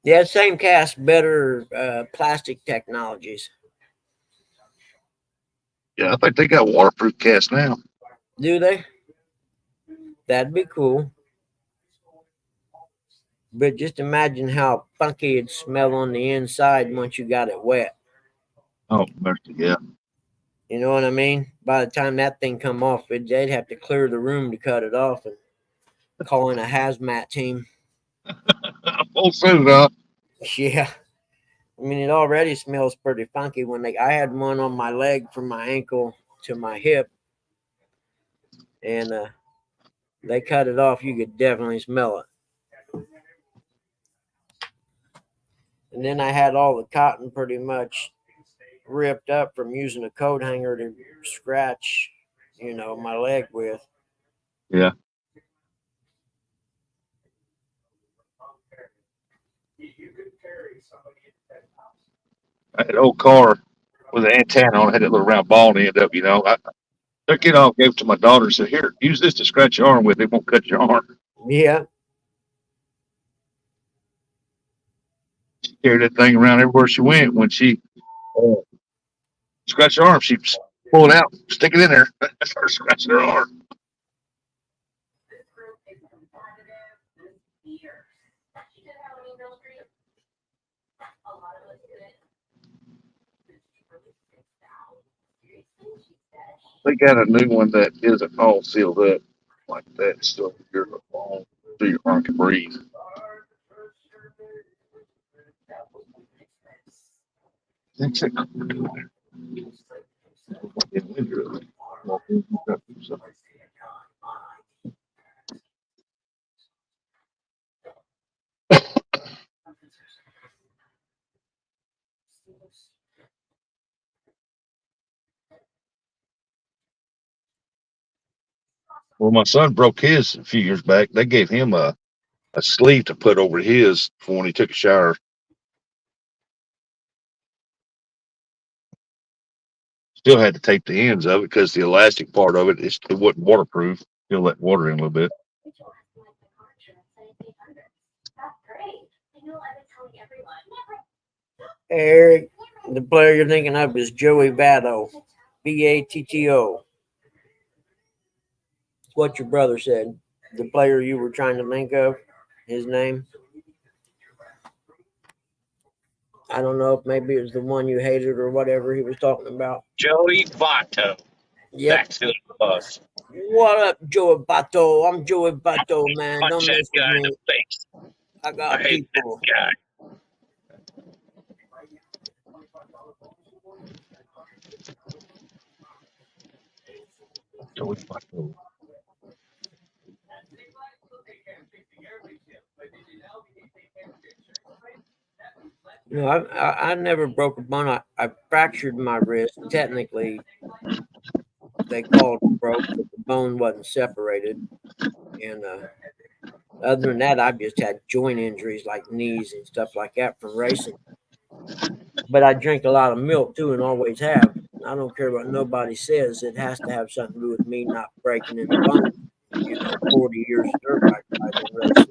Yeah, same cast, better plastic technologies. Yeah, I think they got waterproof cast now. Do they? That'd be cool. But just imagine how funky it'd smell on the inside once you got it wet. Oh, mercy, yeah. You know what I mean? By the time that thing come off, they'd have to clear the room to cut it off and call in a hazmat team. Full suit, huh? Yeah. I mean, it already smells pretty funky I had one on my leg from my ankle to my hip, and they cut it off. You could definitely smell it. And then I had all the cotton pretty much ripped up from using a coat hanger to scratch, my leg with. Yeah. I had an old car with an antenna on it, had that little round ball on the end of, I took it off, gave it to my daughter, and said, "Here, use this to scratch your arm with. It won't cut your arm." Yeah. She carried that thing around everywhere she went. When she scratched her arm, she pull it out, stick it in there, start scratching her arm. They got a new one that isn't all sealed up like that, so you're long, so your arm can breathe. That's it. Well, my son broke his a few years back. They gave him a sleeve to put over his for when he took a shower. Still had to tape the ends of it because the elastic part of it wasn't waterproof. Still let water in a little bit. Eric, the player you're thinking of is Joey Votto, Batto. What your brother said. The player you were trying to think of, his name. I don't know if maybe it was the one you hated or whatever he was talking about. Joey Votto. Yep. That's who it was. What up, Joey Votto? I'm Joey Votto, man. Punch Don't that mess with guy in me. the face. I got I hate people. this guy. Joey Votto. I never broke a bone. I fractured my wrist. Technically, they called it broke, but the bone wasn't separated. And other than that, I've just had joint injuries like knees and stuff like that from racing. But I drink a lot of milk too, and always have. I don't care what nobody says. It has to have something to do with me not breaking in the bone. 40 years of dirt bike riding racing.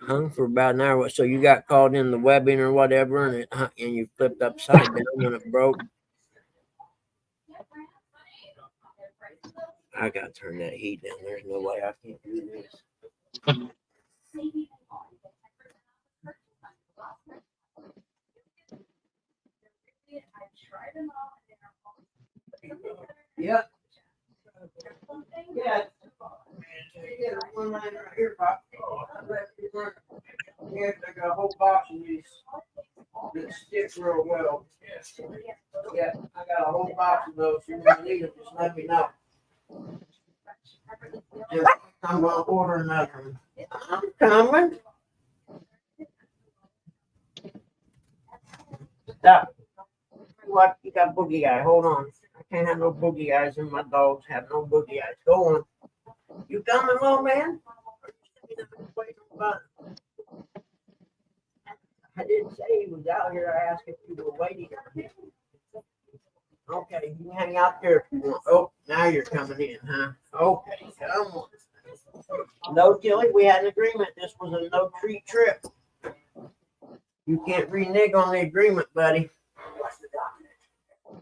hung for about an hour. So you got caught in the webbing or whatever, and and you flipped upside down when it broke. I gotta turn that heat down. There's no way I can't do this. Yep. Yeah. One line right here, Pop. Yeah, I got a whole box of these that stick real well. Yeah, I got a whole box of those. You need them, just let me know. Yeah, I'm gonna order another one. I'm coming. Stop. What? You got boogie eye. Hold on. I can't have no boogie eyes, and my dogs have no boogie eyes. Go on. You coming, little man? I didn't say he was out here. I asked if you were waiting. Okay, you can hang out there if you want. Oh, now you're coming in, huh? Okay, come on. No, Tilly, we had an agreement. This was a no treat trip. You can't renege on the agreement, buddy.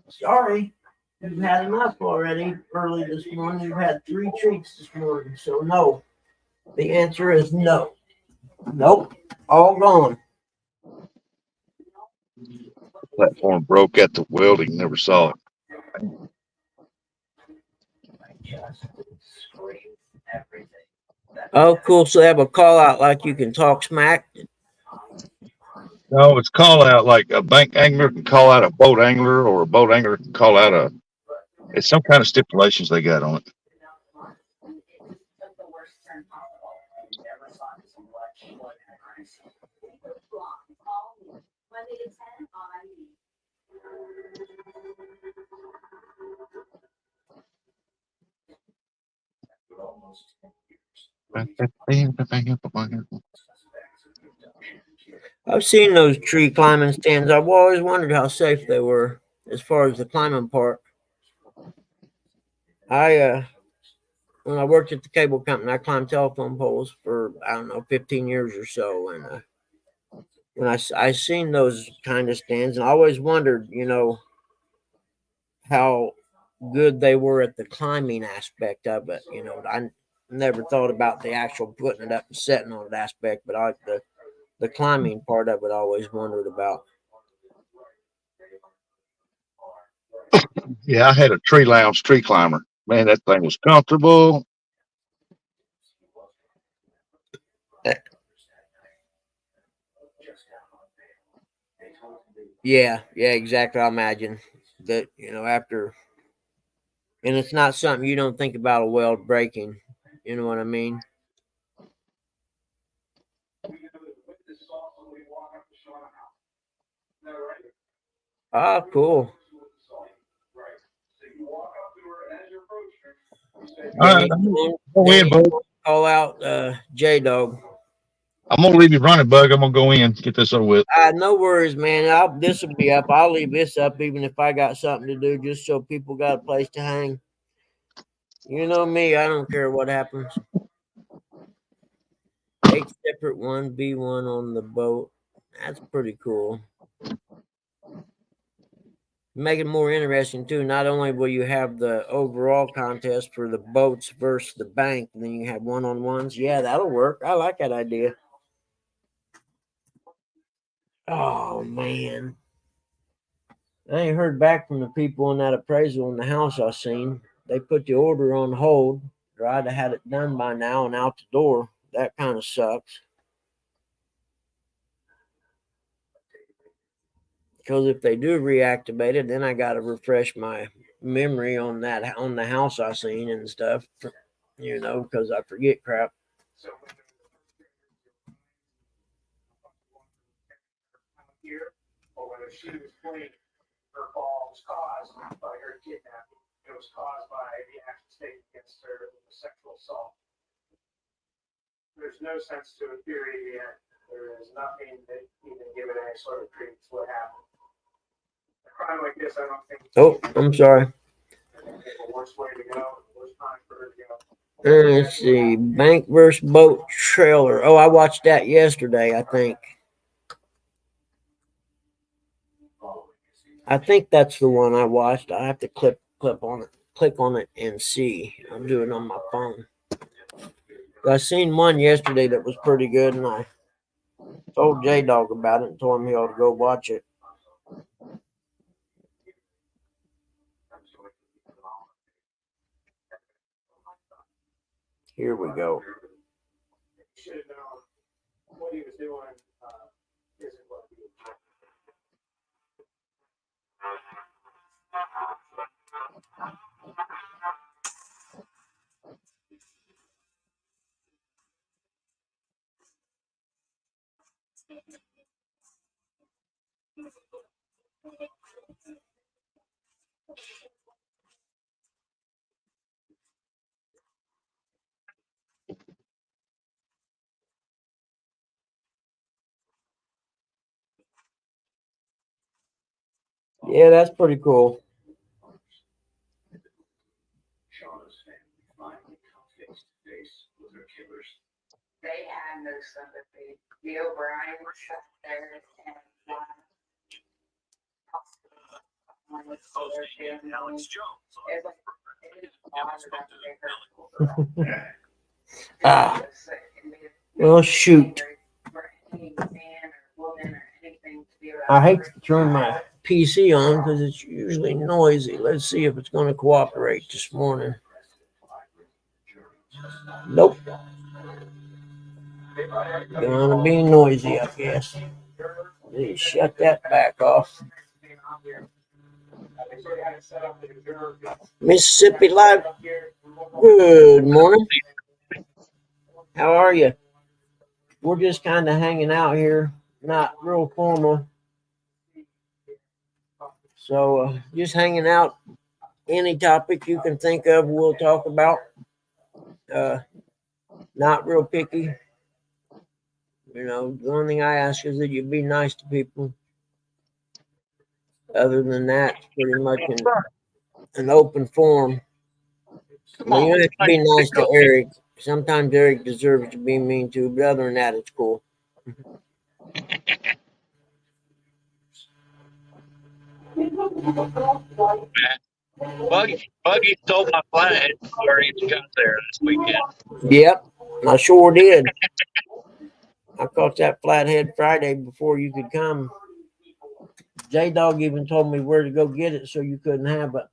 Sorry. You've had enough already early this morning. You've had 3 treats this morning, so no. The answer is no. Nope. All gone. Platform broke at the welding, never saw it. Oh, cool. So they have a call out like you can talk smack. No, it's call out like a bank angler can call out a boat angler, or a boat angler can call out it's some kind of stipulations they got on it. I've seen those tree climbing stands. I've always wondered how safe they were as far as the climbing part. When I worked at the cable company, I climbed telephone poles for, I don't know, 15 years or so. And when I seen those kind of stands, and I always wondered, how good they were at the climbing aspect of it. I never thought about the actual putting it up and setting on it aspect, but I like the climbing part of it. I always wondered about. Yeah, I had a tree lounge tree climber. Man, that thing was comfortable. Yeah, exactly. I imagine that, after, and it's not something you don't think about a weld breaking. You know what I mean? Ah, cool. All Danny, right, go in, Bug. call out J Dog. I'm gonna leave you running, Bug. I'm gonna go in, get this over with. No worries, man. This will be up. I'll leave this up even if I got something to do, just so people got a place to hang. You know me, I don't care what happens. 8 separate 1B1 on the boat. That's pretty cool. Make it more interesting too. Not only will you have the overall contest for the boats versus the bank, and then you have one-on-ones. Yeah, that'll work. I like that idea. Oh man, I ain't heard back from the people on that appraisal in the house I seen. They put the order on hold. Or I'd have had it done by now and out the door. That kind of sucks. Because if they do reactivate it, then I got to refresh my memory on the house I seen and stuff, because I forget crap. Or whether she was claiming her fall was caused by her kidnapping. It was caused by the action taken against her with the sexual assault. There's no sense to a theory yet. There is nothing that even give it any sort of credence what happened. A crime like this, I don't think. Oh, I'm sorry. I think the worst way to go, the worst time for her to go. Let's see. Bank versus Boat Trailer. Oh, I watched that yesterday, I think. I think that's the one I watched. I have to click on it and see. I'm doing it on my phone. I seen one yesterday that was pretty good, and I told J Dog about it and told him he ought to go watch it. Here we go. Should have known what he was doing, isn't what he was doing. Yeah, that's pretty cool. Shauna's family finally come face to face with their killers. They had no sympathy. The O'Brien were shut there and Ah, well, shoot. I hate to turn my PC on because it's usually noisy. Let's see if it's going to cooperate this morning. Nope. Gonna be noisy, I guess. Let's shut that back off. Mississippi Live. Good morning. How are you? We're just kind of hanging out here, not real formal. So just hanging out. Any topic you can think of, we'll talk about. Not real picky. You know, the only thing I ask is that you be nice to people. Other than that, it's pretty much an open forum. Well, you have to be nice to Eric. Sometimes Eric deserves to be mean too, but other than that, it's cool. Buggy stole my flathead before he got there this weekend. Yep, I sure did. I caught that flathead Friday before you could come. J Dog even told me where to go get it so you couldn't have it.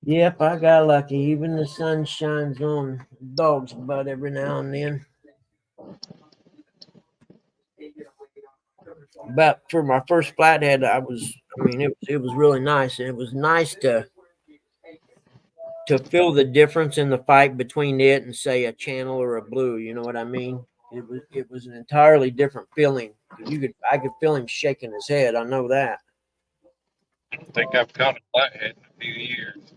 Yep, I got lucky. Even the sun shines on dog's butt every now and then. But for my first flathead, it was really nice. And it was nice to feel the difference in the fight between it and say a channel or a blue. You know what I mean? It was an entirely different feeling. I could feel him shaking his head. I know that. I don't think I've caught a flathead in a few years.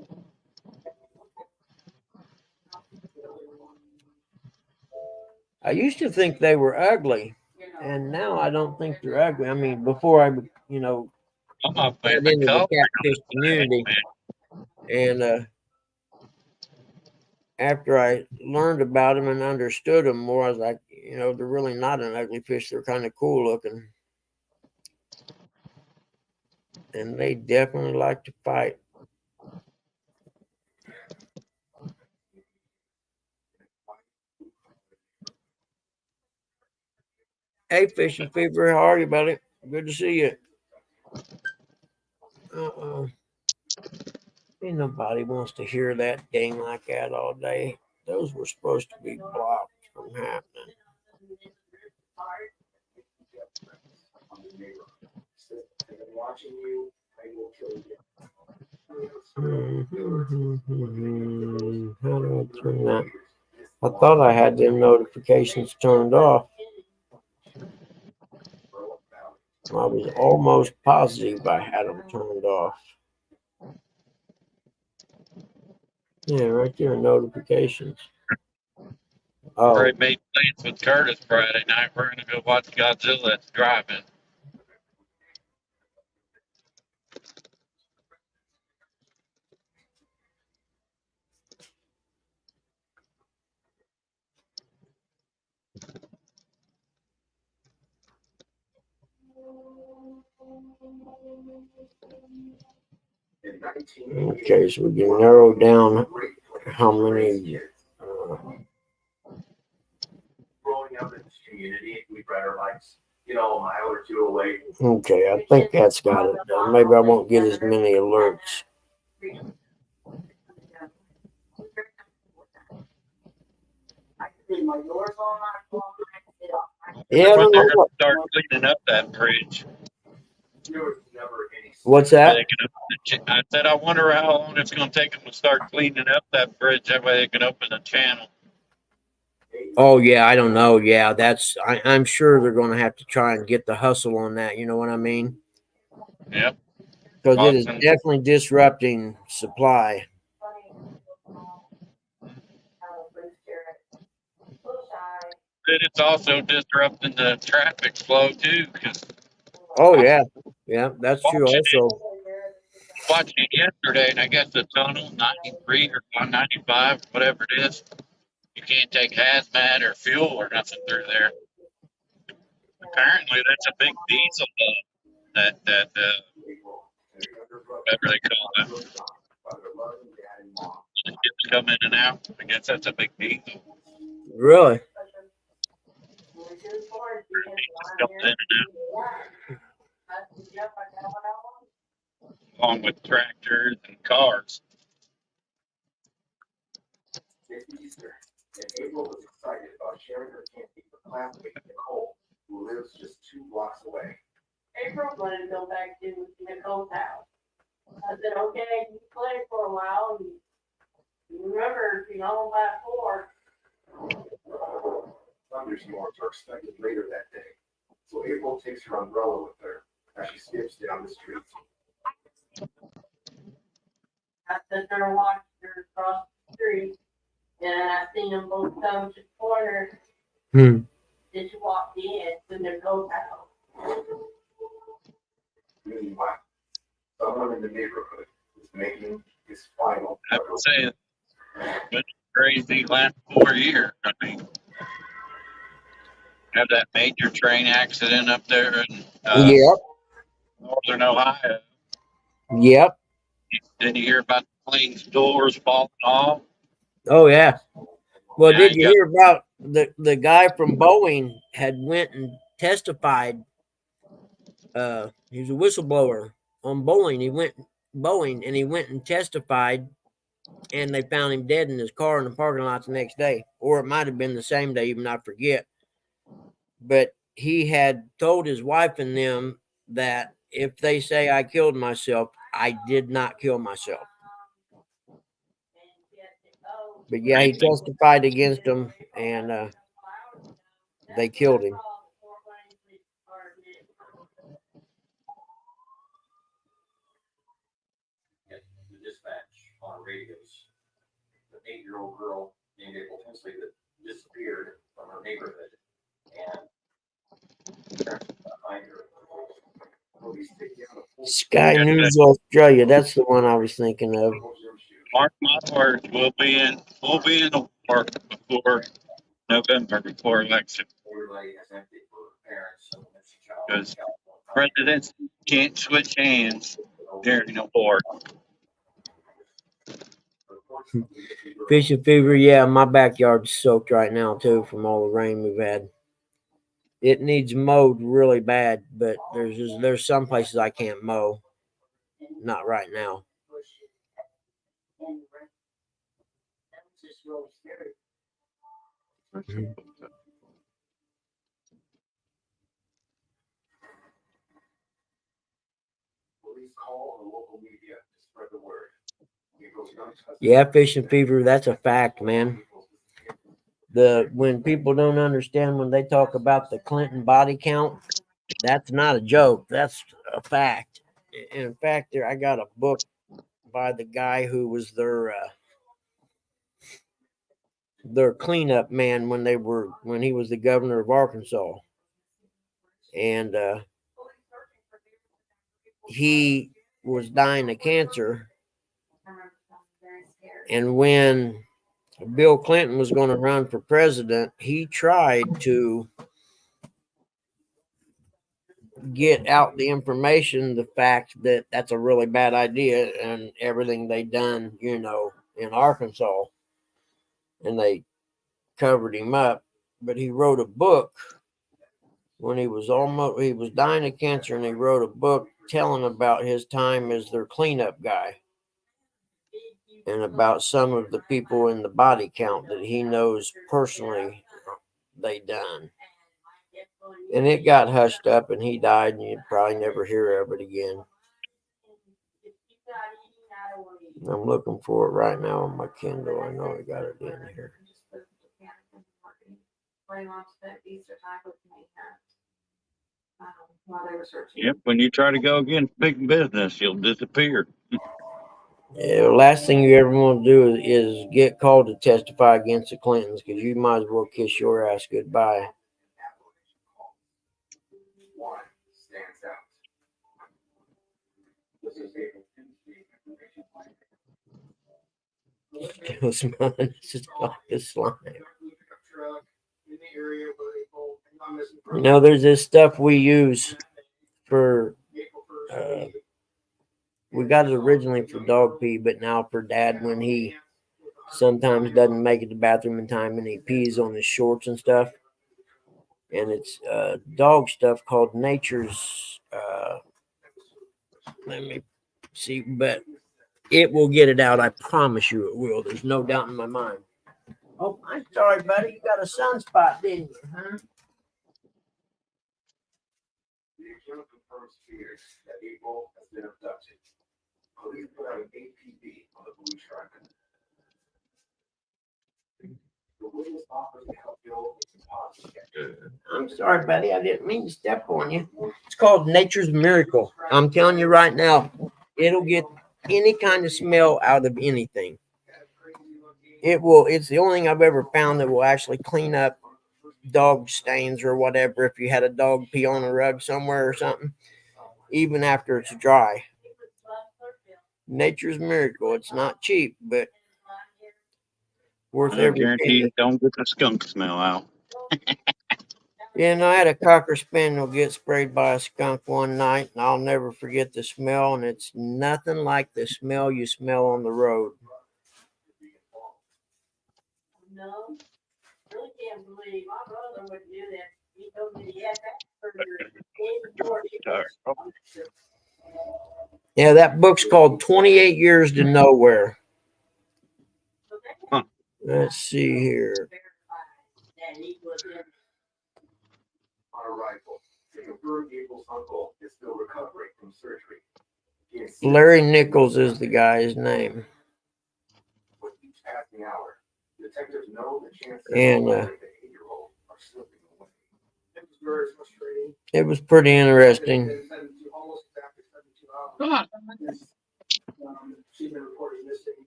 I used to think they were ugly, and now I don't think they're ugly. I mean, before I, you know, I'm not got playing the into the color. catfish community, and after I learned about them and understood them more, I was like, you know, they're really not an ugly fish. They're kind of cool looking, and they definitely like to fight. Hey, Fishing Fever, how are you, buddy? Good to see you. Ain't nobody wants to hear that ding like that all day. Those were supposed to be blocked from happening. Watching you, I will kill you. How do I turn that? I thought I had them notifications turned off. I was almost positive I had them turned off. Yeah, right there, notifications. Oh, Already made plans with Curtis Friday night. We're gonna go watch Godzilla at the drive-in. Okay, so we can narrow down how many. Growing up in this community, we'd rather like, you know, a mile or two away. Okay, I think that's got it done. Maybe I won't get as many alerts. Yeah, I When don't they're know gonna what. start cleaning up that bridge. There was never any. What's They that? can I said, I wonder how long it's gonna take them to start cleaning up that bridge. That way they can open the channel. Oh yeah, I don't know. Yeah, I'm sure they're going to have to try and get the hustle on that. You know what I mean? Yep. Because it is Austin. definitely disrupting supply. It's also disrupting the traffic flow too, because Oh yeah, yeah, that's true. Also, watching it yesterday, and I guess the tunnel 93 or 95, whatever it is, you can't take hazmat or fuel or nothing through there. Apparently, that's a big diesel that whatever they call it, the ships come in and out. I guess that's a big diesel. really, Comes in and out, along with tractors and cars. Easter, and April was excited about sharing her candy with classmate Nicole, who lives just 2 blocks away. April wanted to go back to Nicole's house. I said, okay, you play for a while, and you remember, you know, about 4. Thunderstorms are expected later that day, so April takes her umbrella with her as she skips down the street. I sat there and watched her across the street, and I seen them both come to the corner. Hmm. Then she walked in to Nicole's house. Meanwhile, someone in the neighborhood is making his final. I would say it's been crazy last 4 years. I mean, have that major train accident up there in Yep, northern Ohio. yep. Didn't you hear about the plane's doors falling off? Oh yeah. Well, Yeah, did you you got- hear about the guy from Boeing had went and testified? He was a whistleblower on Boeing. He went and testified, and they found him dead in his car in the parking lot the next day, or it might have been the same day. Even I forget. But he had told his wife and them that if they say I killed myself, I did not kill myself. But yeah, he testified against them, and they killed him. The dispatch on radios, an 8-year-old girl named April Tinsley that disappeared from her neighborhood, and behind her. Police take down a full Sky News Australia. That's the one I was thinking of. Mark my words, we'll be in the war before November, before election. Everybody has empty for parents and it's a child. Because presidents can't switch hands during a war. Fishing fever. Yeah, my backyard's soaked right now too from all the rain we've had. It needs mowed really bad, but there's some places I can't mow. Not right now. Police call on the local media to spread the word. Yeah, fishing fever. That's a fact, man. When people don't understand when they talk about the Clinton body count, that's not a joke. That's a fact. In fact, I got a book by the guy who was their cleanup man when he was the governor of Arkansas, and he was dying of cancer. And when Bill Clinton was going to run for president, he tried to get out the information, the fact that that's a really bad idea and everything they done, in Arkansas, and they covered him up. But he wrote a book when he was dying of cancer, and he wrote a book telling about his time as their cleanup guy and about some of the people in the body count that he knows personally they done. And it got hushed up and he died, and you'd probably never hear of it again. I'm looking for it right now on my Kindle. I know I got it in here. Yep, when you try to go against big business, you'll disappear. Yeah, the last thing you ever want to do is get called to testify against the Clintons, because you might as well kiss your ass goodbye. One stands out. This is April 2nd. This is like the slime. There's this stuff we use for. We got it originally for dog pee, but now for Dad when he sometimes doesn't make it to the bathroom in time and he pees on his shorts and stuff. And it's dog stuff called Nature's. Let me see, but it will get it out. I promise you it will. There's no doubt in my mind. Oh, I'm sorry, buddy. You got a sunspot, didn't you? Huh? The account confirms fears that April has been abducted. Police put out an APB on the blue truck. The witness offers to help build a composite. I'm sorry, buddy. I didn't mean to step on you. It's called Nature's Miracle. I'm telling you right now, it'll get any kind of smell out of anything. It will. It's the only thing I've ever found that will actually clean up dog stains or whatever. If you had a dog pee on a rug somewhere or something, even after it's dry. Nature's Miracle. It's not cheap, but worth I every guarantee penny. you don't get the skunk smell out. Yeah, I had a Cocker Spaniel get sprayed by a skunk one night, and I'll never forget the smell, and it's nothing like the smell you smell on the road. No, really can't believe my brother would do that. He told me he had that for your Yeah, that book's called 28 Years to Nowhere. Huh. Let's see here. On arrival, the confirmed April's uncle is still recovering from surgery. Larry Nichols is the guy's name. With each passing hour, detectives know the chances And of the 8-year-old are slipping away. It was very frustrating. it was pretty interesting. Almost exactly 72 hours. Ah, She's been reported missing.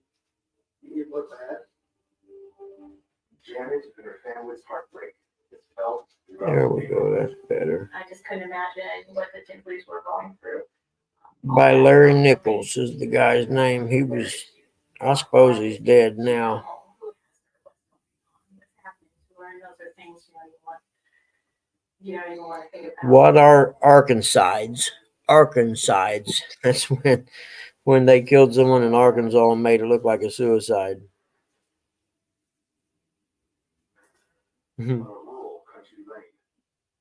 You look bad. Janet and her family's heartbreak is felt. There we go. That's better. I just couldn't imagine what the Timpleys were going through. By Larry Nichols is the guy's name. He was, I suppose he's dead now. Those are things you don't even want to think about. What are Arkancides? Arkancides. That's when they killed someone in Arkansas and made it look like a suicide. On a rural country lane,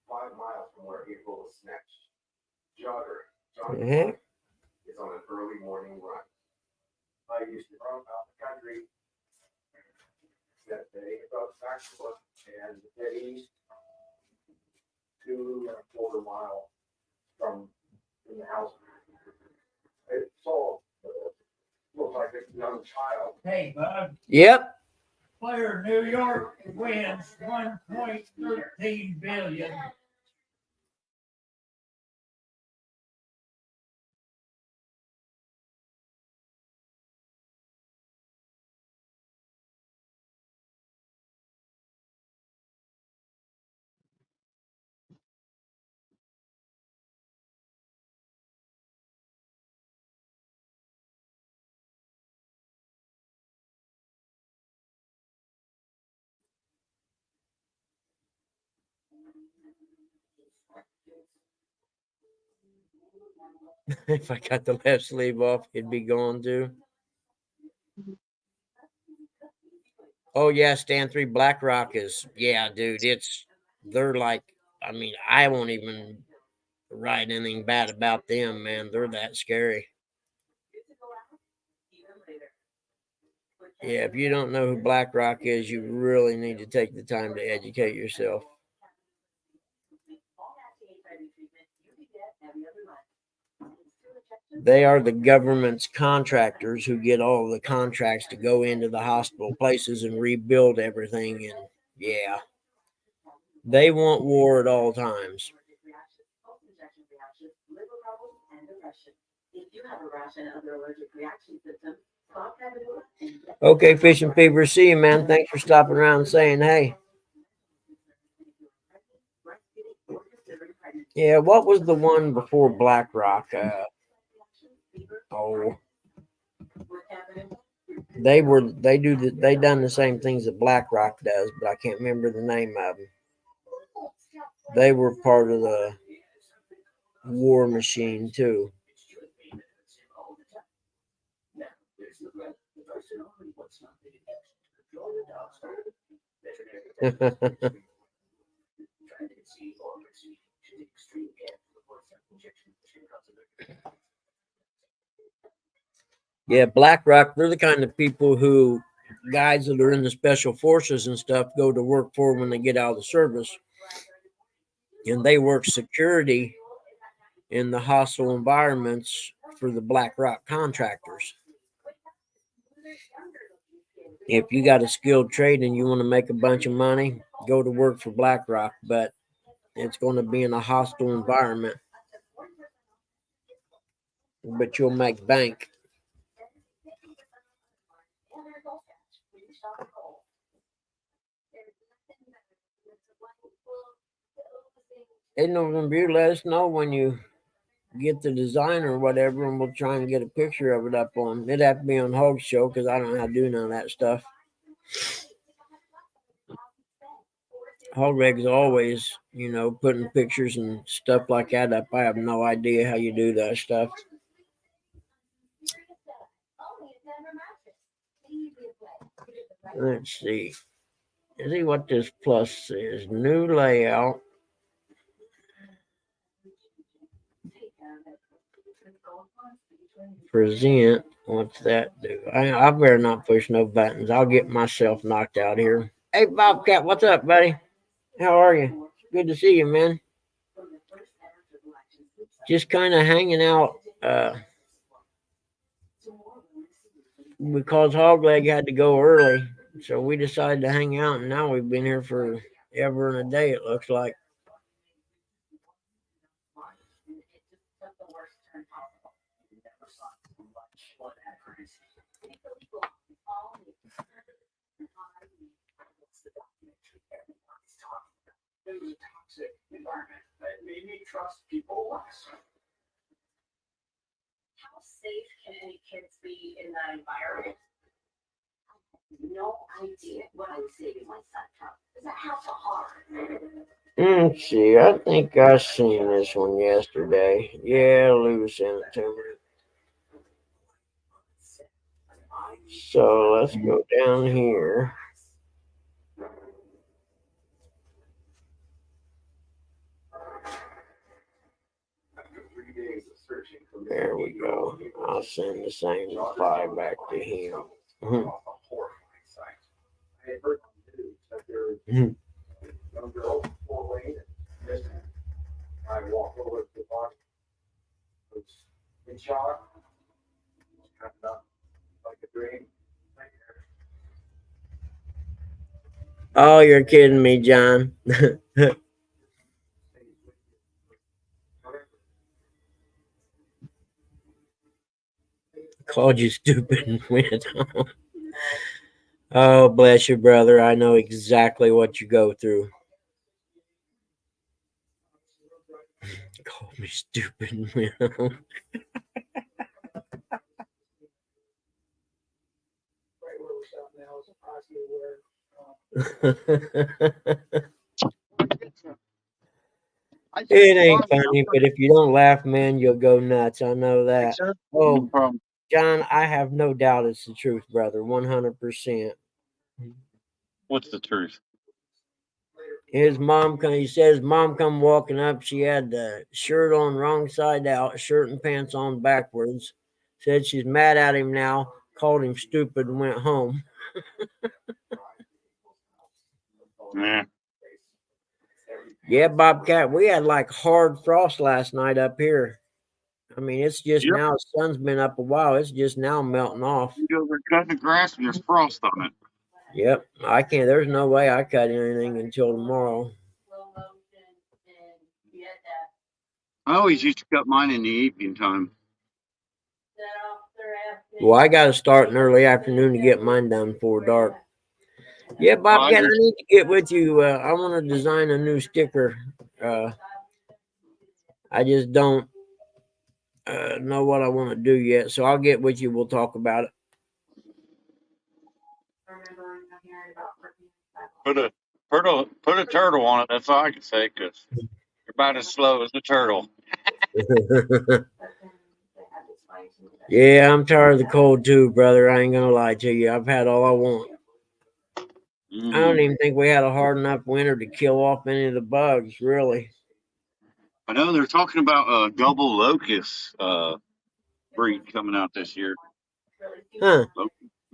5 miles from where April was snatched. Jogger John Yeah. is on an early morning run. I used to run out the country that day about Saxon and head east 2.25 miles from the house. It saw looked like a young child. Hey, Bud, Yep. player New York wins 1.13 billion. If I got the left sleeve off, it'd be gone too. Oh yeah, Stand 3 BlackRock is, yeah, dude, they're like, I mean, I won't even write anything bad about them, man. They're that scary. Yeah, if you don't know who BlackRock is, you really need to take the time to educate yourself. They are the government's contractors who get all the contracts to go into the hospital places and rebuild everything. And yeah, they want war at all times. Okay, Fishing Fever, see you, man. Thanks for stopping around and saying hey. Yeah, what was the one before BlackRock? They done the same things that BlackRock does, but I can't remember the name of them. They were part of the war machine too. Yeah, BlackRock, they're the kind of people who guys that are in the special forces and stuff go to work for when they get out of the service. And they work security in the hostile environments for the BlackRock contractors. If you got a skilled trade and you want to make a bunch of money, go to work for BlackRock, but it's going to be in a hostile environment. But you'll make bank. Hey, November, let us know when you get the design or whatever, and we'll try and get a picture of it up on. It'd have to be on Hog Show because I don't know how to do none of that stuff. Hog Reg's always, putting pictures and stuff like that up. I have no idea how you do that stuff. Let's see. See what this plus is. New layout. Present. What's that do? I better not push no buttons. I'll get myself knocked out here. Hey, Bobcat, what's up, buddy? How are you? Good to see you, man. Just kind of hanging out. Because Hogleg had to go early, so we decided to hang out, and now we've been here for ever and a day, it looks like. It was a toxic environment that made me trust people less. How safe can any kids be in that environment? No idea what I was saving my son from. It's a house of horrors. Let's see, I think I seen this one yesterday. Yeah, Lou sent it to me. So let's go down here. There we go. I'll send the same reply back to him. I walk over to the body. It's in shock. It's kind of like a dream. Oh, you're kidding me, John. Called you stupid and went home. Oh, bless you, brother. I know exactly what you go through. Called me stupid and went home. Right where we're stopping now is approximately where It ain't funny, but if you don't laugh, man, you'll go nuts. I know that. No Oh, problem. John, I have no doubt it's the truth, brother. 100%. What's the truth? He said his mom come walking up. She had the shirt on wrong side out, shirt and pants on backwards. Said she's mad at him now, called him stupid and went home. Yeah. Yeah, Bobcat, we had like hard frost last night up here. I mean, it's just Yep. now, the sun's been up a while. It's just now melting off. You go over cutting the grass and there's frost on it. Yep, I can't. There's no way I cut anything until tomorrow. slow motion, and you had that I always used to cut mine in the evening time. set off their ass. Well, I got to start in early afternoon to get mine done before dark. Yeah, Bobcat, I need to get with you. I want to design a new sticker. I just don't know what I want to do yet, so I'll get with you. We'll talk about it. Put a turtle on it. That's all I can say, because you're about as slow as a turtle. Yeah, I'm tired of the cold too, brother. I ain't gonna lie to you. I've had all I want. I don't even think we had a hard enough winter to kill off any of the bugs, really. I know they're talking about a double locust breed coming out this year. Huh.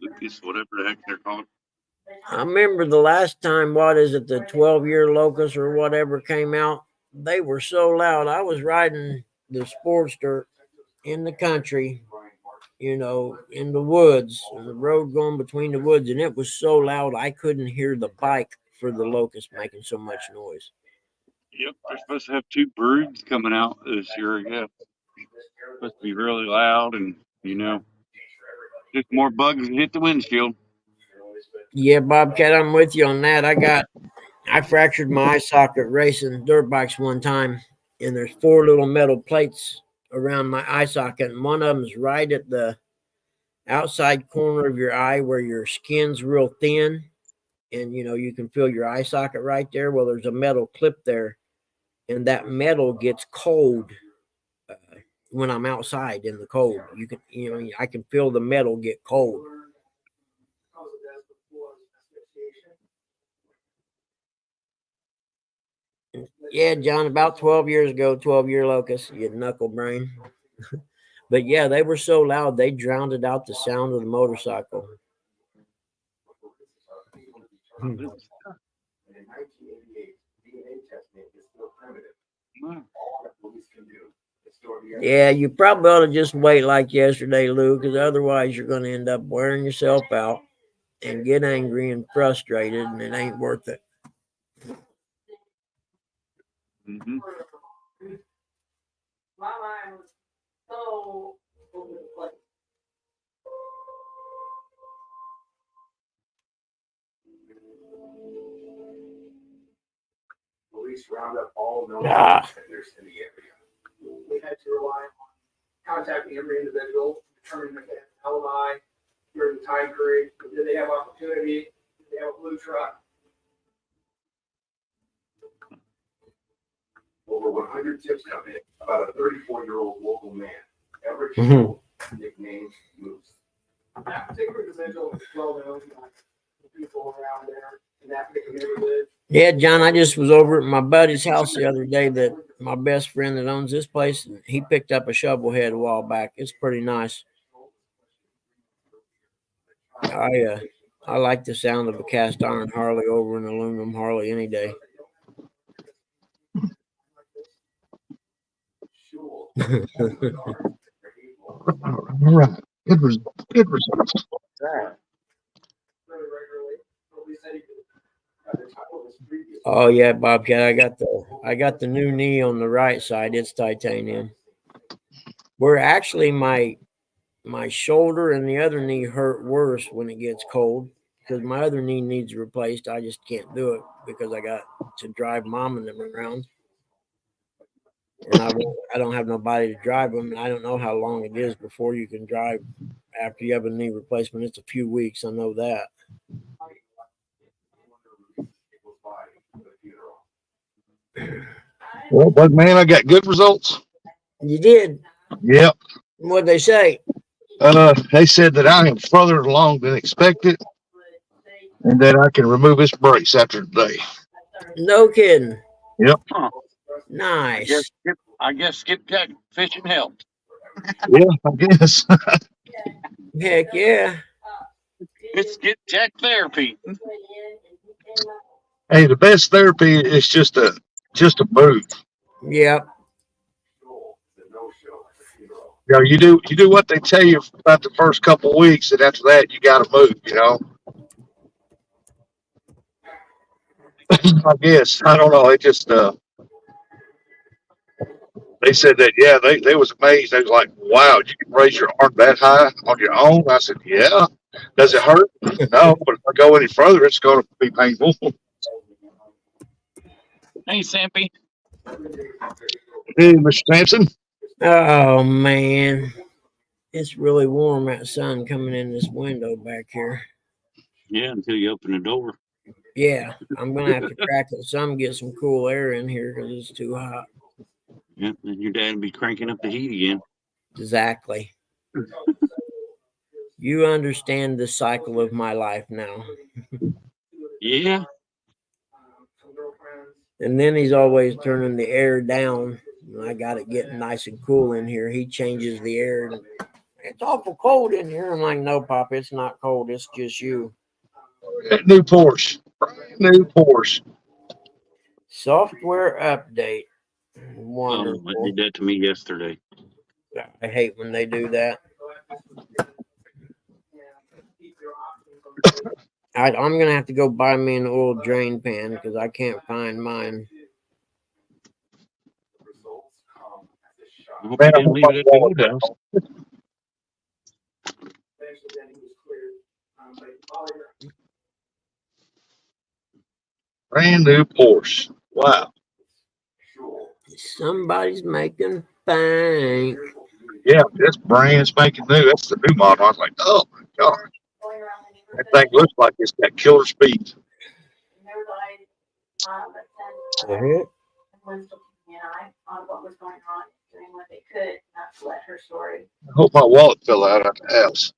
Locust, whatever the heck they're called. I remember the last time, what is it, the 12-year locust or whatever came out. They were so loud. I was riding the Sportster in the country, in the woods, on the road going between the woods, and it was so loud I couldn't hear the bike for the locust making so much noise. Yep, they're supposed to have 2 broods coming out this year. Yeah, supposed to be really loud, and just more bugs hit the windshield. Yeah, Bobcat, I'm with you on that. I fractured my eye socket racing dirt bikes one time, and there's 4 little metal plates around my eye socket, and one of them's right at the outside corner of your eye where your skin's real thin, and you can feel your eye socket right there. Well, there's a metal clip there, and that metal gets cold when I'm outside in the cold. I can feel the metal get cold. Yeah, John, about 12 years ago, 12-year locust, you knuckle brain. But yeah, they were so loud, they drowned out the sound of the motorcycle. Yeah, you probably ought to just wait like yesterday, Lou, because otherwise you're going to end up wearing yourself out and get angry and frustrated, and it ain't worth it. Mm-hmm. My mind was so over the place. Police round up all known Ah. offenders in the area. We had to rely on contacting every individual, determining if they have an alibi during the time period. Did they have opportunity? Did they have a blue truck? Over 100 tips come in about a 34-year-old local man, Everett School, nicknamed Moose. That particular individual is well known by the people around there in that particular neighborhood. Yeah, John, I just was over at my buddy's house the other day, that my best friend that owns this place, and he picked up a shovel head a while back. It's pretty nice. I like the sound of a cast iron Harley over an aluminum Harley any day. All right. Good results. Oh yeah, Bobcat, I got the new knee on the right side. It's titanium. Where actually my shoulder and the other knee hurt worse when it gets cold, because my other knee needs replaced. I just can't do it because I got to drive Mom and them around, and I don't have nobody to drive them, and I don't know how long it is before you can drive after you have a knee replacement. It's a few weeks, I know that. I Well, but man, I got good results. You did. Yep. What'd they say? They said that I am further along than expected and that I can remove this brace after today. No kidding. Yep. Huh. Nice. I guess Skip Jack fishing helped. Yeah, I guess. Heck yeah. It's Skip Jack therapy. Hey, the best therapy is just a move. Yep. You know, you do what they tell you about the first couple of weeks, and after that, you got to move. You know. I guess I don't know. It just they said that they was amazed. They was like, "Wow, you can raise your arm that high on your own?" I said, "Yeah." Does it hurt? No, but if I go any further, it's going to be painful. Hey, Sampy. Hey, Mr. Sampson. Oh man. It's really warm, that sun coming in this window back here. Yeah, until you open the door. Yeah, I'm gonna have to crack it some, get some cool air in here because it's too hot. Yeah, then your dad will be cranking up the heat again. Exactly. You understand the cycle of my life now. Yeah. And then he's always turning the air down. And I got it getting nice and cool in here. He changes the air. And it's awful cold in here. I'm like, no, Pop, it's not cold. It's just you. New Porsche. Brand new Porsche. Software update. They Wonderful. did that to me yesterday. I hate when they do that. I'm going to have to go buy me an oil drain pan because I can't find mine. I hope you didn't leave it at the old house. Brand new Porsche. Wow. Somebody's making bank. Yeah, that's brand spanking new. That's the new model. I was like, oh my god, that thing looks like it's got killer speed. The heck? On what was going on, doing what they could not to let her story. I hope my wallet fell out at the house.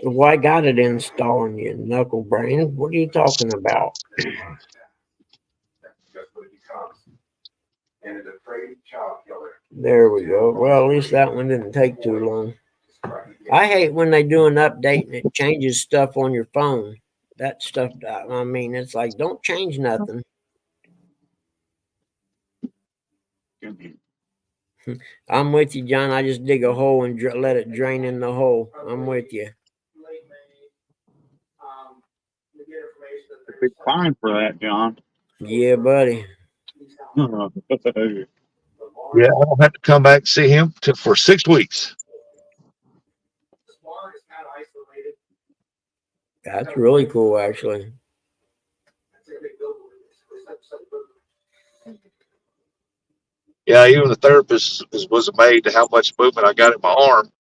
Well, I got it installing you, knuckle brain. What are you talking about? That's what it becomes. And a depraved child killer. There we go. Well, at least that one didn't take too long. I hate when they do an update and it changes stuff on your phone. That stuff, I mean, it's like, don't change nothing. I'm with you, John. I just dig a hole and let it drain in the hole. I'm with you. Big fine for that, John. Yeah, buddy. Yeah, I don't have to come back and see him for 6 weeks. That's really cool, actually. Yeah, even the therapist was amazed at how much movement I got in my arm.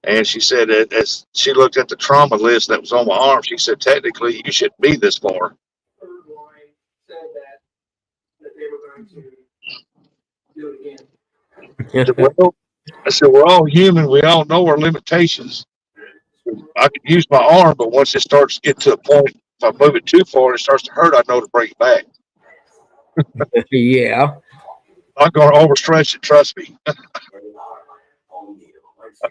And she said that as she looked at the trauma list that was on my arm, she said, technically, you shouldn't be this far. I said, we're all human. We all know our limitations. I can use my arm, but once it starts to get to a point, if I move it too far and it starts to hurt, I know to bring it back. Yeah. I'm going to overstretch it, trust me. I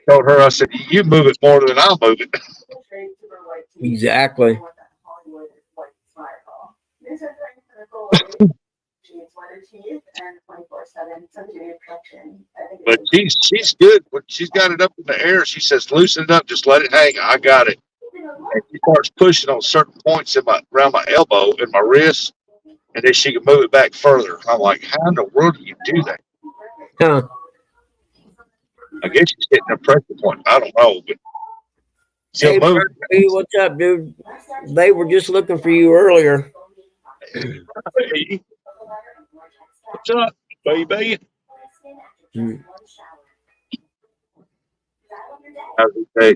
told her, I said, you move it more than I'll move it. Exactly. But she's good. When she's got it up in the air, she says, loosen it up, just let it hang. I got it. And she starts pushing on certain points around my elbow and my wrist, and then she can move it back further. I'm like, how in the world do you do that? Huh. I guess she's hitting a pressure point. I don't know, but she'll Hey, move. Murphy, what's up, dude? They were just looking for you earlier. Hey, what's up, baby?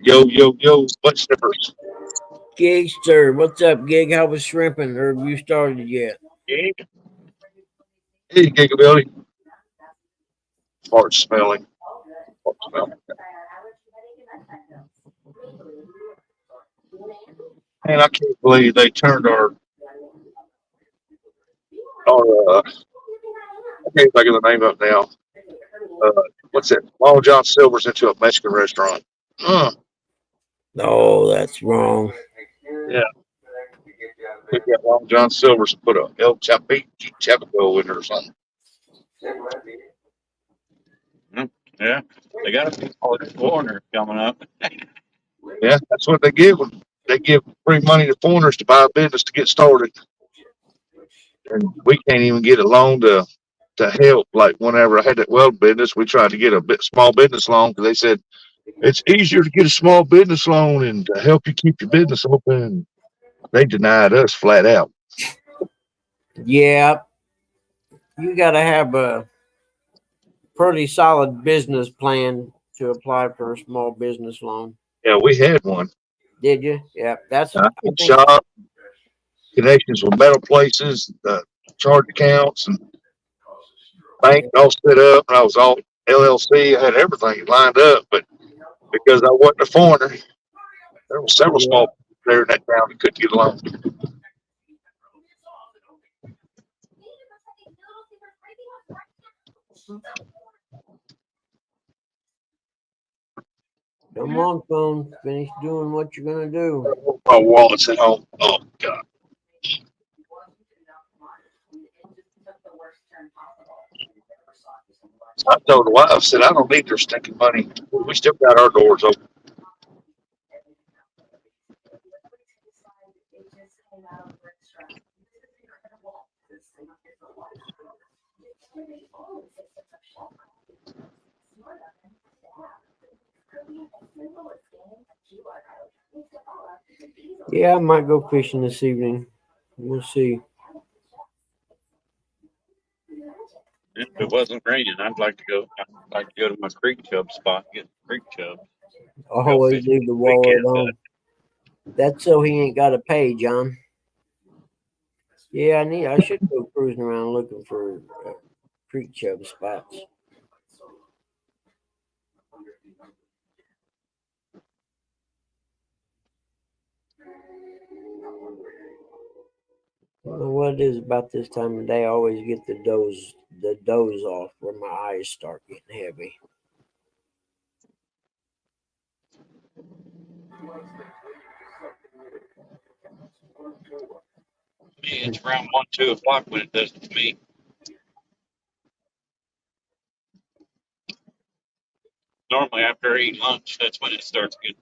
Yo, butt snippers. Gig, sir. What's up, Gig? How was shrimping? Or have you started yet? Gig? Hey, Gigabilly. Fart smelling. Fart smelling. Man, I can't believe they turned I can't think of the name of it now. What's it? Long John Silver's into a Mexican restaurant. Oh, that's wrong. Yeah. Took that Long John Silver's and put a El Chapico in it or something. Yeah, they got a few foreigners coming up. Yeah, that's what they give them. They give free money to foreigners to buy a business to get started. And we can't even get a loan to help. Like whenever I had that weld business, we tried to get a small business loan because they said it's easier to get a small business loan and to help you keep your business open. They denied us flat out. Yeah, you got to have a pretty solid business plan to apply for a small business loan. Yeah, we had one. Did you? Yeah, that's. I had shop connections with metal places, charge accounts, and bank all set up. And I was all LLC. I had everything lined up, but because I wasn't a foreigner, there were several small people there in that town that couldn't get a loan. Come on, phone. Finish doing what you're gonna do. My wallet's at home. Oh God. I told the wife, I said, I don't need their stinking money. We still got our doors open. Yeah, I might go fishing this evening. We'll see. If it wasn't raining, I'd like to go. I'd like to go to my creek chub spot, get creek chub. Always fish leave the weekend, wallet on. That's so he ain't got to pay, John. Yeah, I should go cruising around looking for creek chub spots. I don't know what it is about this time of day. I always get the doze off where my eyes start getting heavy. Me, it's around 1, 2 o'clock when it does it to me. Normally after I eat lunch, that's when it starts getting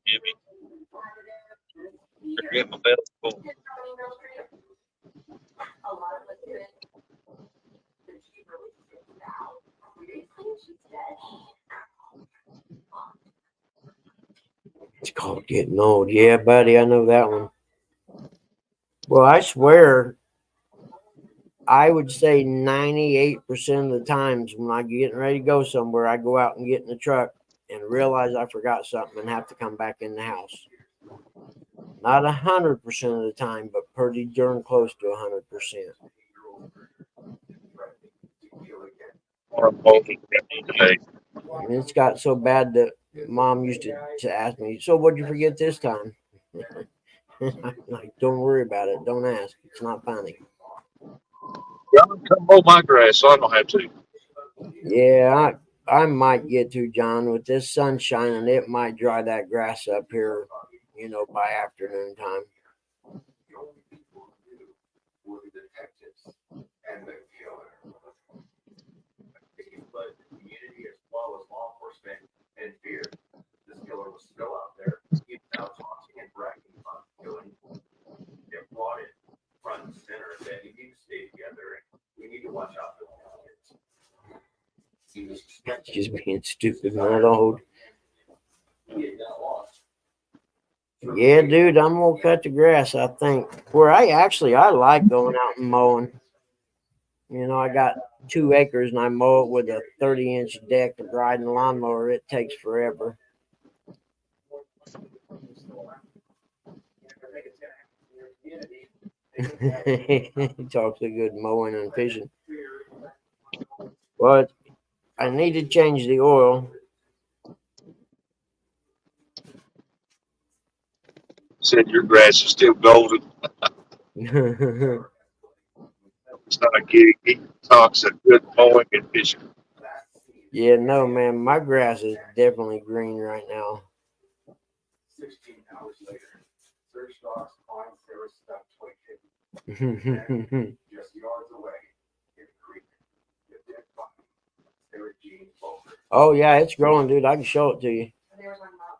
heavy. Forget my belly full. It's called getting old. Yeah, buddy, I know that one. Well, I swear, I would say 98% of the times when I'm getting ready to go somewhere, I go out and get in the truck and realize I forgot something and have to come back in the house. Not 100% of the time, but pretty darn close to 100%. And it's got so bad that Mom used to ask me, "So what'd you forget this time?" I'm like, "Don't worry about it. Don't ask. It's not funny." John, come mow my grass so I don't have to. Yeah, I might get to, John. With this sun shining, it might dry that grass up here, by afternoon time. But the community as well as law enforcement and fear. This killer was still out there, even now taunting and bragging about killing. Get brought in front and center that you need to stay together. We need to watch out for the kids. He was Just being stupid, not old. Yeah, dude, I'm gonna cut the grass. I think. Where I like going out and mowing. I got 2 acres and I mow it with a 30-inch deck of riding lawnmower. It takes forever. He talks a good mowing and fishing. Well, I need to change the oil. Said your grass is still golden. It's not getting, he talks a good mowing and fishing. Yeah, no, man, my grass is definitely green right now. 16 hours later, search dogs find Sarah's stuff twig just yards away in the creek. The dead body, Sarah Jean Fulker. Oh yeah, it's growing, dude. I can show it to you. There's one more.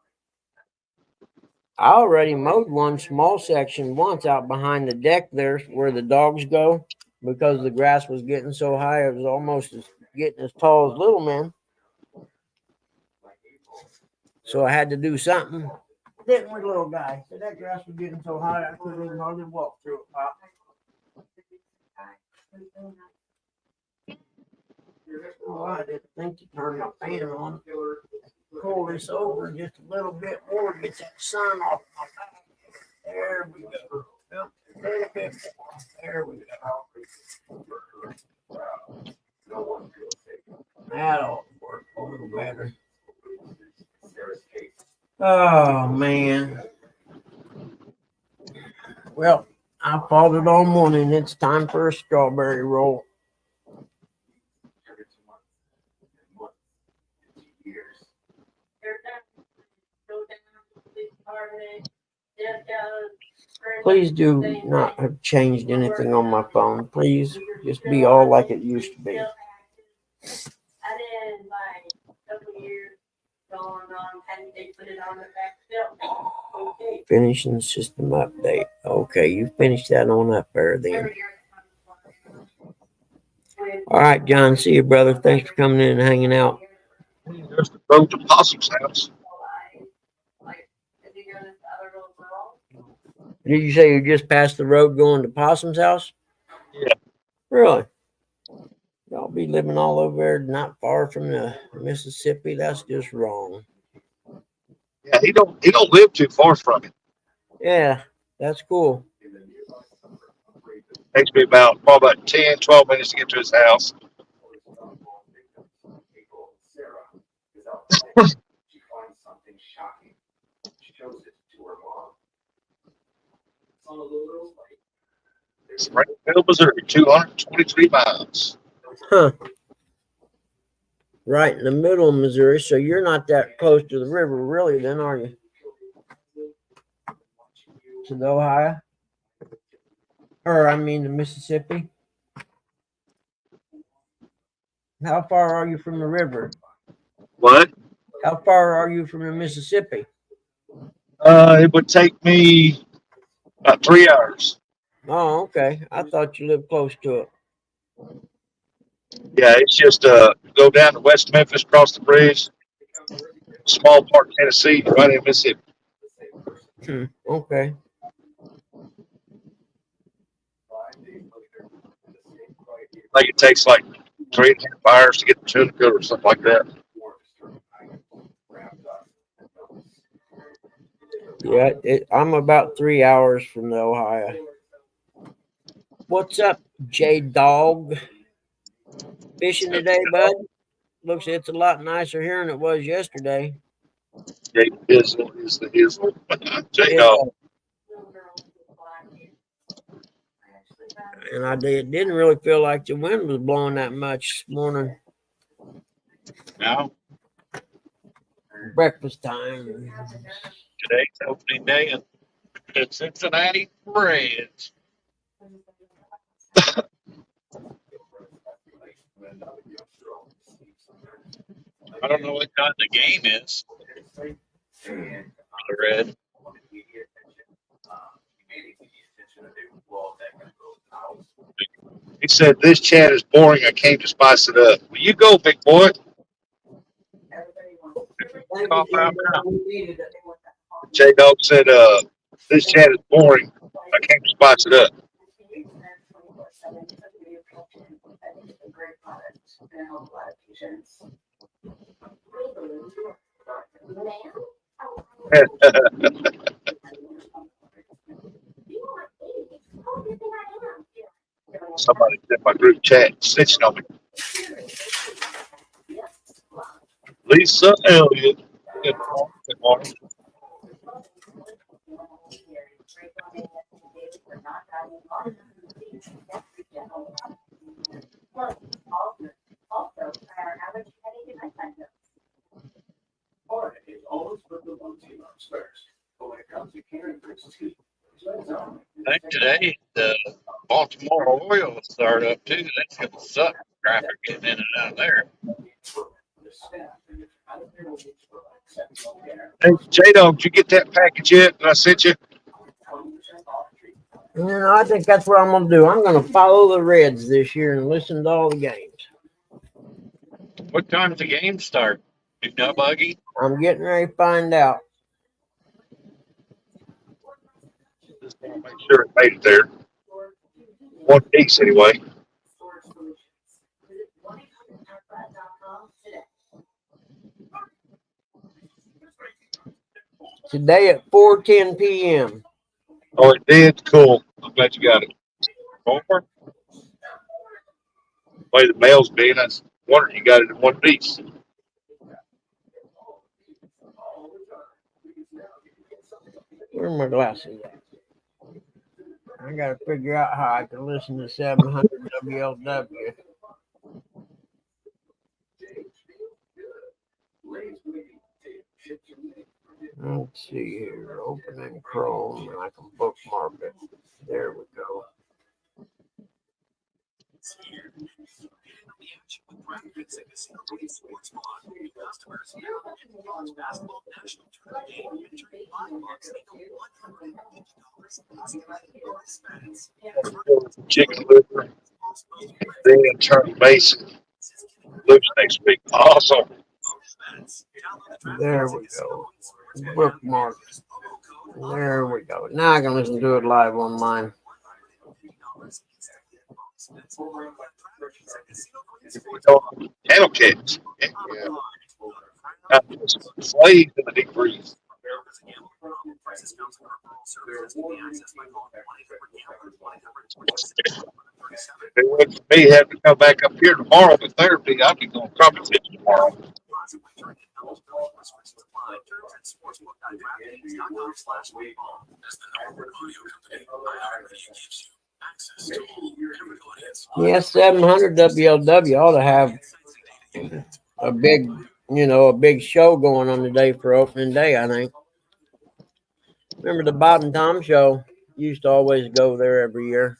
I already mowed one small section once out behind the deck there where the dogs go because the grass was getting so high it was almost getting as tall as Little Man. So I had to do something. Didn't we, little guy? So that grass was getting so high I couldn't even hardly walk through it, Pop. Oh, I didn't think to turn my fan on. Pull this over just a little bit more, get that sun off my back. There we go. Yep, a little bit more. There we go. That ought to work a little better. Oh man. Well, I fought it all morning. It's time for a strawberry roll. Please do not have changed anything on my phone. Please just be all like it used to be. I did like a couple years going on, and they put it on the back still. Okay. Finishing system update. Okay, you finished that on up there then. All right, John. See you, brother. Thanks for coming in and hanging out. There's the road to Possum's house. Did you say you just passed the road going to Possum's house? Yeah. Really? Y'all be living all over there, not far from the Mississippi. That's just wrong. Yeah, he don't live too far from it. Yeah, that's cool. Takes me probably about 10, 12 minutes to get to his house. She finds something shocking. She shows it to her mom. On a little like Springfield, Missouri, 223 miles. Huh. Right in the middle of Missouri, so you're not that close to the river, really, then, are you? To the Ohio? Or, I mean, the Mississippi? How far are you from the river? What? How far are you from the Mississippi? It would take me about 3 hours. Oh, okay. I thought you lived close to it. Yeah, it's just go down to West Memphis, cross the bridge, small part Tennessee, right in Mississippi. Okay. Like it takes like 3.5 hours to get to Tunica or something like that. Yeah, I'm about 3 hours from the Ohio. What's up, J-Dog? Fishing today, bud? Looks it's a lot nicer here than it was yesterday. Jake Hizzle is the Hizzle. J-Dog. And I didn't really feel like the wind was blowing that much this morning. No, Breakfast time. today's opening day at Cincinnati Reds. I don't know what time the game is. The Red. He said, this chat is boring. I came to spice it up. Will you go, big boy? Cough out now. J-Dog said, this chat is boring. I came to spice it up. Somebody in my group chat snitching on me. Lisa Elliott. Good morning. Good morning. Or it always put the one team on spares. But when it comes to carrying versus heat, I think today the Baltimore Orioles start up too. That's gonna suck. Traffic getting in and out of there. Hey, J-Dog, did you get that package yet that I sent you? I think that's what I'm gonna do. I'm gonna follow the Reds this year and listen to all the games. What time does the game start? You know, Buggy? I'm getting ready to find out. Just want to make sure it made it there. One piece anyway. Today at 4:10 p.m. Oh, it did? Cool. I'm glad you got it. Over? Way the mail's being, I was wondering you got it in one piece. Where are my glasses at? I gotta figure out how I can listen to 700 WLW. Let's see here. Opening Chrome, and I can bookmark it. There we go. Chicken liver. Then Charlie Mason. Looks next week. Awesome. There we go. Bookmark. There we go. Now I can listen to it live on mine. Channel cats. Yeah. Slaves in the deep freeze. If it wasn't for me having to come back up here tomorrow for therapy, I'd be going probably fit tomorrow. Yes, 700 WLW ought to have a big, a big show going on today for opening day, I think. Remember the Bob and Tom show? Used to always go there every year.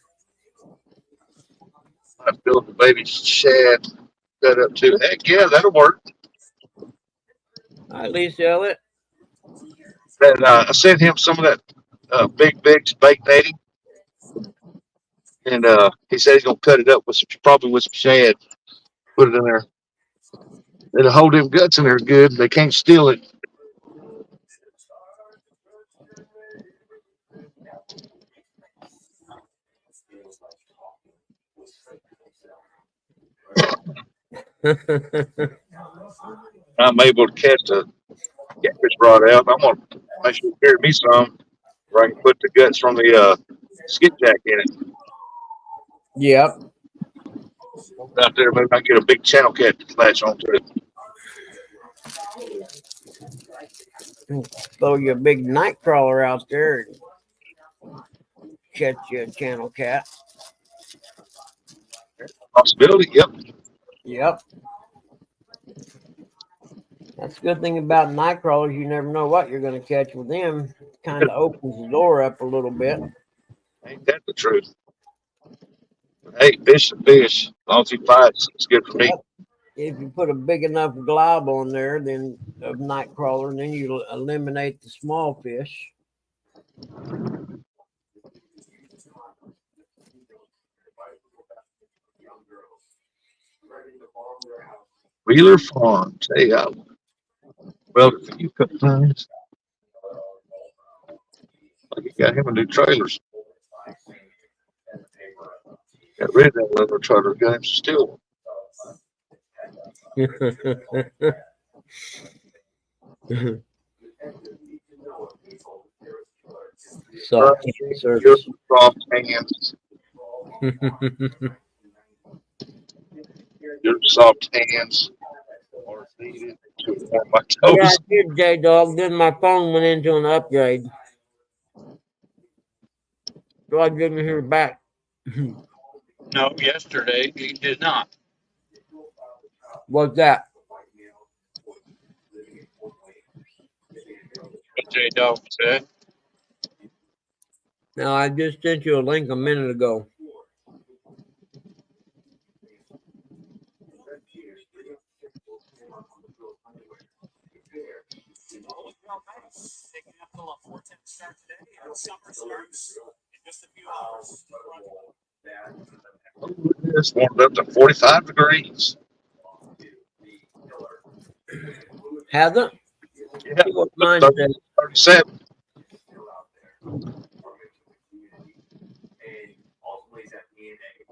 I built the baby shed that up too. Heck yeah, that'll work. Hi, Lisa Elliott. And I sent him some of that Big Big's baked 80. And he said he's gonna cut it up with probably with some shad. Put it in there. It'll hold them guts in there good. They can't steal it. I'm able to catch the catfish rod out. I'm gonna make sure you carry me some where I can put the guts from the skipjack in it. Yep. Out there, maybe I can get a big channel cat to latch onto it. Throw you a big night crawler out there and catch you a channel cat. Possibility, yep. Yep. That's the good thing about night crawlers. You never know what you're going to catch with them. Kind of opens the door up a little bit. Ain't that the truth? Hey, fish and fish. As long as he fights, it's good for me. If you put a big enough glob on there, then of night crawler, then you eliminate the small fish. Wheeler Farms. Hey, well, you cut things. Like you got him a new trailers. Got rid of that leather trailer. Got him still. Soft Your soft hands. Your soft hands are needed to warm my Yeah, I toes. did, J-Dog. Then my phone went into an upgrade. So I didn't hear back. No, yesterday he did not. What's that? What J Dog said. No, I just sent you a link a minute ago. It's warmed up to 45 degrees. Has it? Yeah, See what mine 30, says. 37.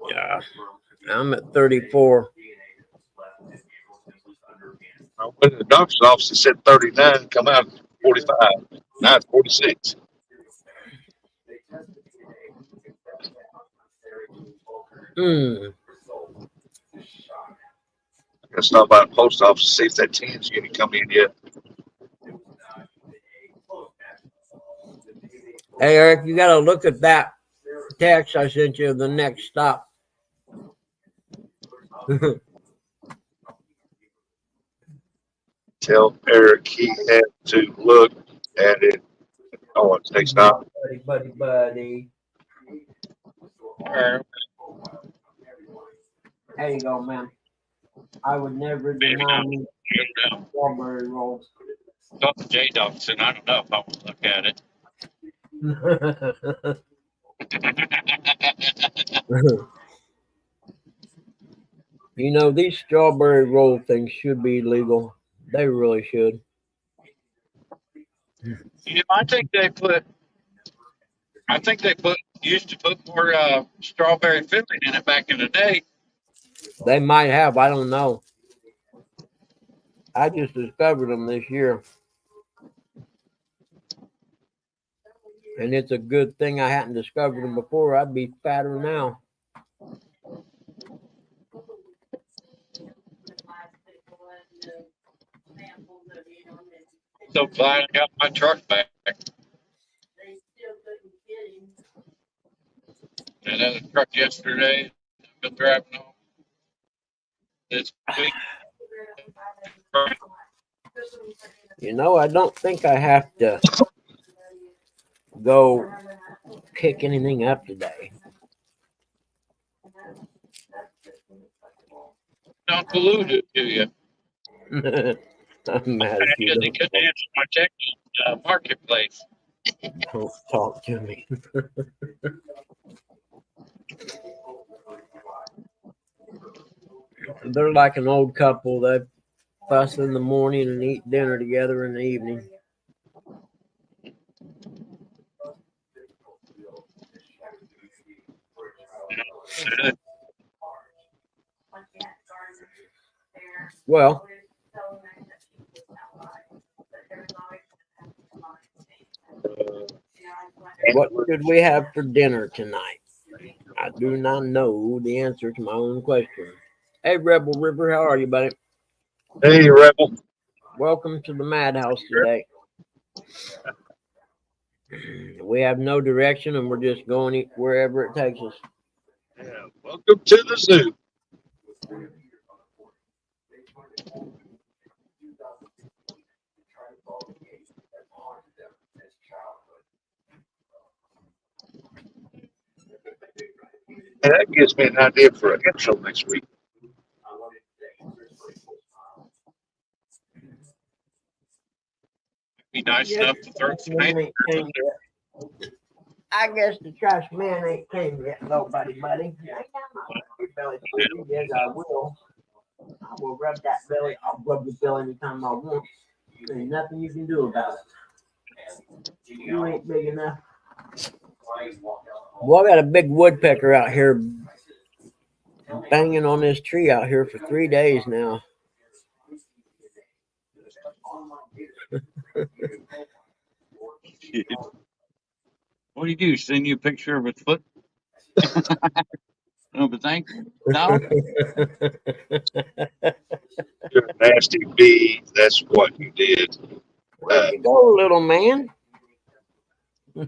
Yeah. I'm at 34. I went to the doctor's office. It said 39. Come out 45. Now it's 46. Hmm. I gotta stop by the post office to see if that 10's gonna come in yet. Hey, Eric, you got to look at that text I sent you, the next stop. Tell Eric he had to look at it. Oh, it's next stop. Buddy. Or There you go, man. I would never deny me strawberry rolls. talk to J Dog soon. I don't know if I want to look at it. You know, these strawberry roll things should be legal. They really should. I think they used to put more strawberry filling in it back in the day. They might have. I don't know. I just discovered them this year. And it's a good thing I hadn't discovered them before. I'd be fatter now. So glad I got my truck back. And then the truck yesterday, I've been driving home this week. You know, I don't think I have to go pick anything up today. Don't pollute it, do you? I'm mad at you. They couldn't answer my text marketplace. Don't talk to me. They're like an old couple. They fuss in the morning and eat dinner together in the evening. Well, what should we have for dinner tonight? I do not know the answer to my own question. Hey, Rebel River, how are you, buddy? Hey, Rebel. Welcome to the Madhouse today. We have no direction and we're just going wherever it takes us. Yeah, welcome to the zoo. And that gives me an idea for an intro next week. Be nice enough to throw some Man ain't came yet. I guess the trash man ain't came yet, though, buddy. Yes, I will. I will rub that belly. I'll rub your belly anytime I want. There ain't nothing you can do about it. You ain't big enough. Well, I got a big woodpecker out here banging on this tree out here for 3 days now. What do you do? Send you a picture of its foot? No, but thank you. No, You're a nasty bee. That's what you did. Where you go, little man? So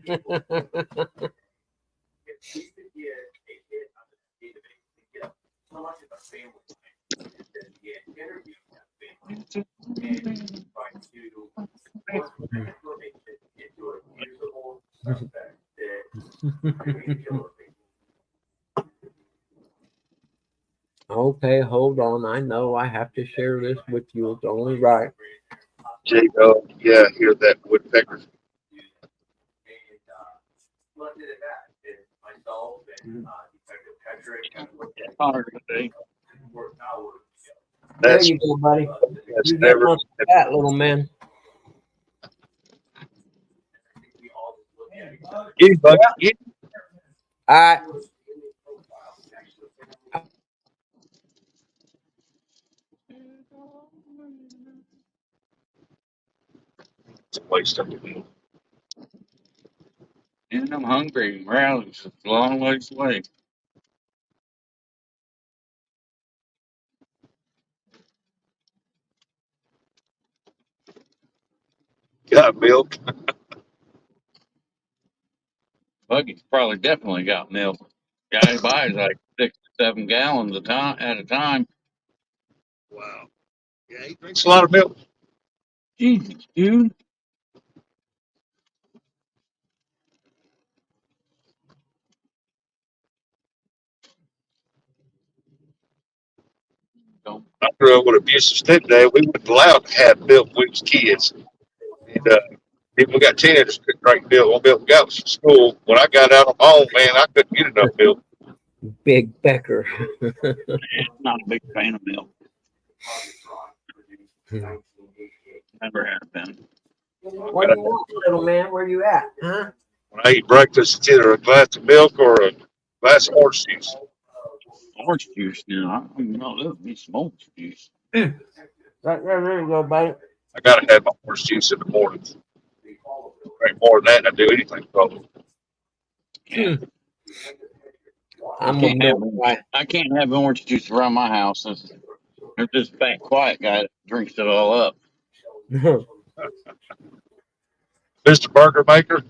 much of a family thing, is that you get interviewed that family, and try to work with that information into a usable suspect that could be a killer. Okay, hold on. I know I have to share this with you. It's only right. Jacob, yeah, hear that woodpecker. And, what did it that, is myself and, Detective Patrick, kind of looked at hard today. work hours. There That's, you go, buddy. that's You get never. one of that, little man. We all just looked at each other. Get him, Bucky. Get him. All right. It's a waste of it. And I'm hungry. Rally's a long ways away. Got milk. Buggy's probably definitely got milk. Guy buys like 6 to 7 gallons at a time. Wow. Yeah, he drinks a lot of milk. Jesus, dude. Don't. I grew up with an abusive stepdad. We weren't allowed to have milk when we was kids. And if we got teenagers could drink milk. What milk we got was from school. When I got out of home, man, I couldn't get enough milk. Big Becker. Not a big fan of milk. Never have been. What do you want, little man? Where you at? Huh? When I eat breakfast, it's either a glass of milk or a glass of orange juice. Orange juice, you know. I don't even know. That would be some orange juice. Right there you go, buddy. I gotta have my orange juice in the morning. Drink more than that, and I do anything probably. Can't, I'm a can't have, milk guy. I can't have orange juice around my house. There's this fat, quiet guy that drinks it all up. Mr. Burger Maker,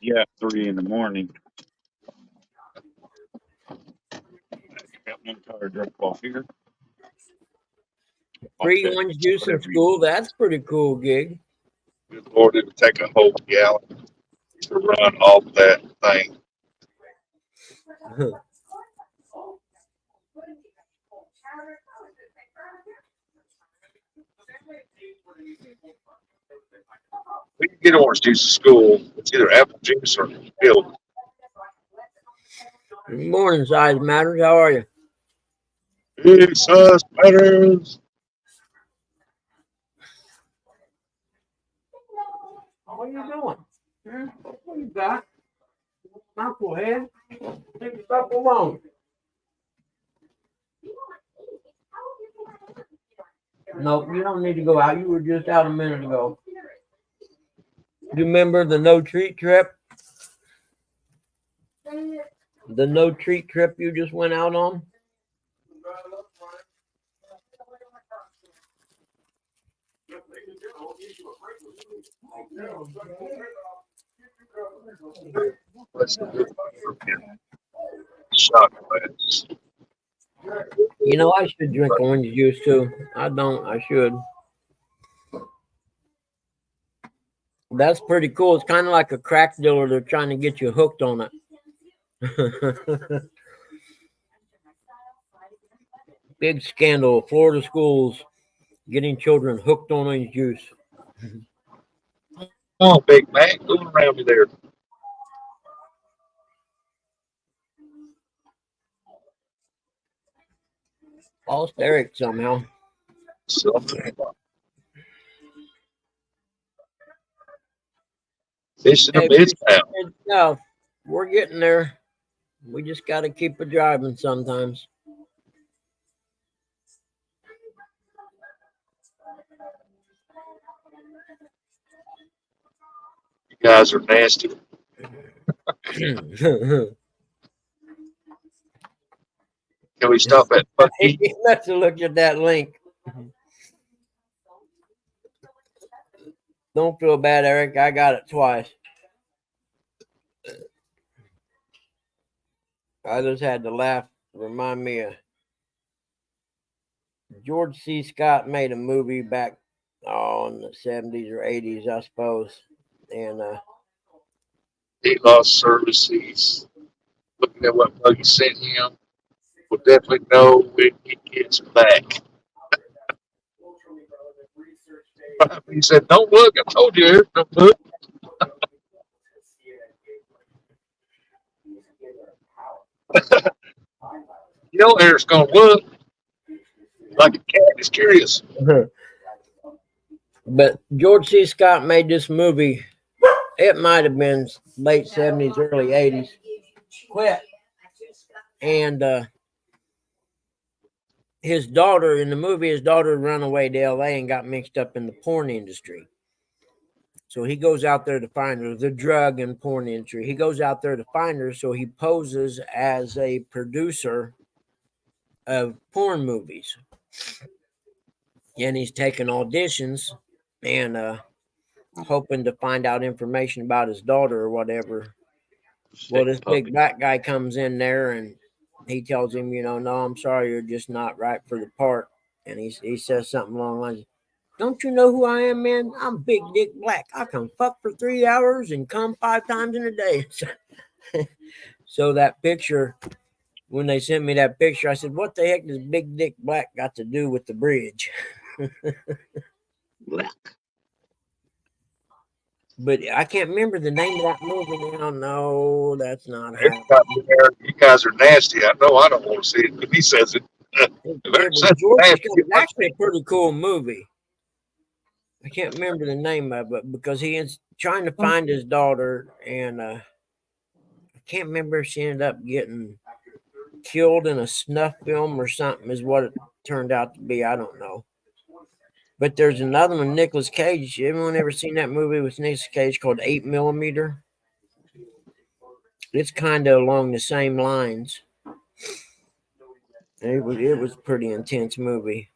Yeah, 3 in the morning. Got one car drop off here. Free orange juice in school. That's pretty cool gig. good Lord, it would take a whole gallon to run off that thing. We can get orange juice at school. It's either apple juice or milk. Good morning, Size Matters. How are you? Big size matters. What are you doing? What you got? Knucklehead. Take yourself alone. No, you don't need to go out. You were just out a minute ago. You remember the no treat trip? The no treat trip you just went out on? That's the good shot glass. You know, I should drink orange juice too. I don't. I should. That's pretty cool. It's kind of like a crack dealer. They're trying to get you hooked on it. Big scandal. Florida schools getting children hooked on orange juice. Oh, Big Mac, going around me there. Lost Eric somehow. Fishing the Hey, mids now. good stuff. We're getting there. We just got to keep it driving sometimes. You guys are nasty. Can we stop at Bucky? You must have looked at that link. Don't feel bad, Eric. I got it twice. I just had to laugh. Remind me of George C. Scott made a movie back in the 70s or 80s, I suppose. And He lost service. He's looking at what Buggy sent him. Will definitely know when he gets back. He said, "Don't look." I told you, Eric, don't look. You know, Eric's gonna look like a cat is curious. but George C. Scott made this movie. It might have been late 70s, early 80s. Quit. And his daughter in the movie, his daughter ran away to LA and got mixed up in the porn industry. So he goes out there to find her, the drug and porn industry. He goes out there to find her, so he poses as a producer of porn movies. And he's taking auditions and hoping to find out information about his daughter or whatever. Well, this big black guy comes in there and he tells him, no, I'm sorry, you're just not right for the part. And he says something along the lines, don't you know who I am, man? I'm Big Dick Black. I can fuck for 3 hours and come 5 times in a day. So that picture, when they sent me that picture, I said, what the heck does Big Dick Black got to do with the bridge? Black. But I can't remember the name of that movie now. No, that's not Eric how. got me there. You guys are nasty. I know I don't want to see it, but he says it. It was actually a pretty cool movie. I can't remember the name of it because he is trying to find his daughter, and I can't remember if she ended up getting killed in a snuff film or something is what it turned out to be. I don't know. But there's another one, Nicolas Cage. Anyone ever seen that movie with Nicolas Cage called 8mm? It's kind of along the same lines. It was a pretty intense movie.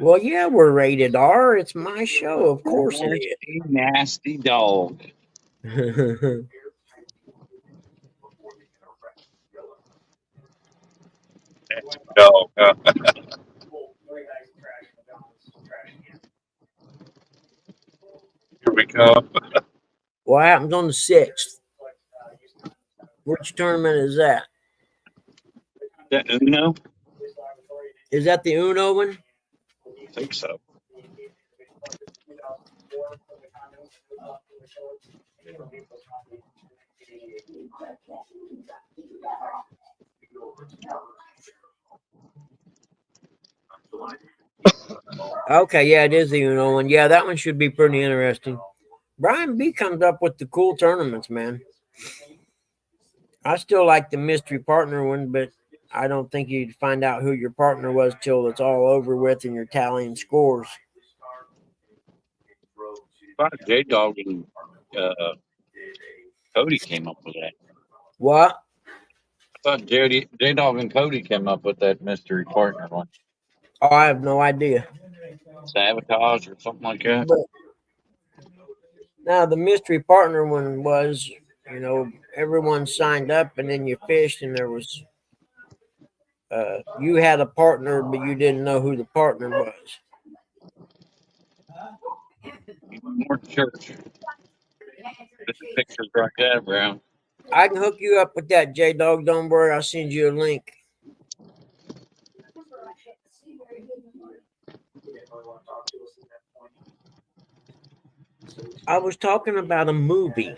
Well, yeah, we're rated R. It's my show, of course it is. Nasty dog. No, here we come. What happens on the 6th? Which tournament is that? That Uno? Is that the Uno one? I think so. Okay, yeah, it is the Uno one. Yeah, that one should be pretty interesting. Brian B comes up with the cool tournaments, man. I still like the mystery partner one, but I don't think you'd find out who your partner was till it's all over with and you're tallying scores. I thought J-Dog and Cody came up with that. What? I thought J-Dog and Cody came up with that mystery partner one. Oh, I have no idea. Sabotage or something like that. But now the mystery partner one was, everyone signed up and then you fished and there was, you had a partner, but you didn't know who the partner was. More church. Just pictures like that, Brown. I can hook you up with that, J-Dog. Don't worry. I'll send you a link. I was talking about a movie.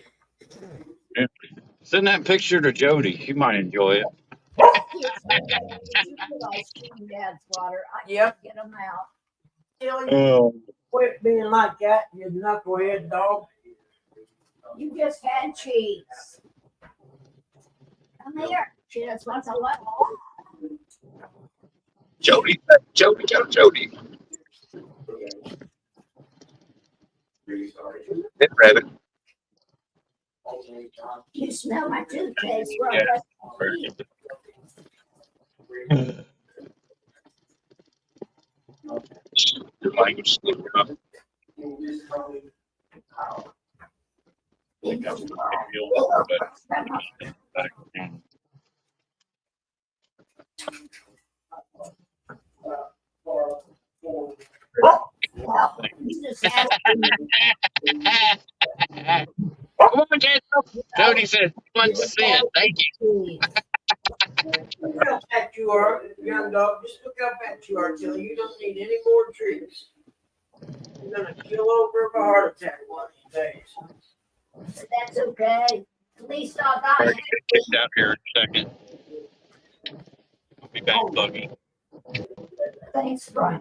Yeah. Send that picture to Jody. She might enjoy it. Yep. Get them out. Oh. Quit being like that, you knucklehead dog. You just had cheese. Come here. She just wants a little. Jody. Hit rabbit. You smell my toothpaste? Well, Yeah. that's me. Your language slipped up. You just asking me. Come on, Jason. Jody says he wants to see it. Thank you. Look how fat you are, young dog. Just look how fat you are, Tilly. You don't need any more treats. You're gonna kill over of a heart attack one of these days. That's okay. At least I got Sorry it. to get kicked out here in a second. I'll be back, Buggy. Thanks, Brian.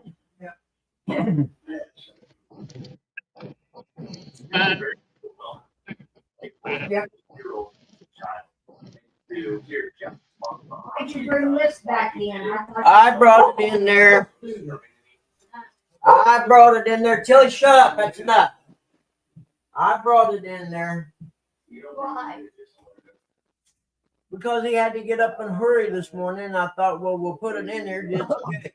Why'd you bring this back in? I brought it in there. I brought it in there. Tilly, shut up. That's enough. I brought it in there Why? because he had to get up and hurry this morning. And I thought, well, we'll put it in there just in case.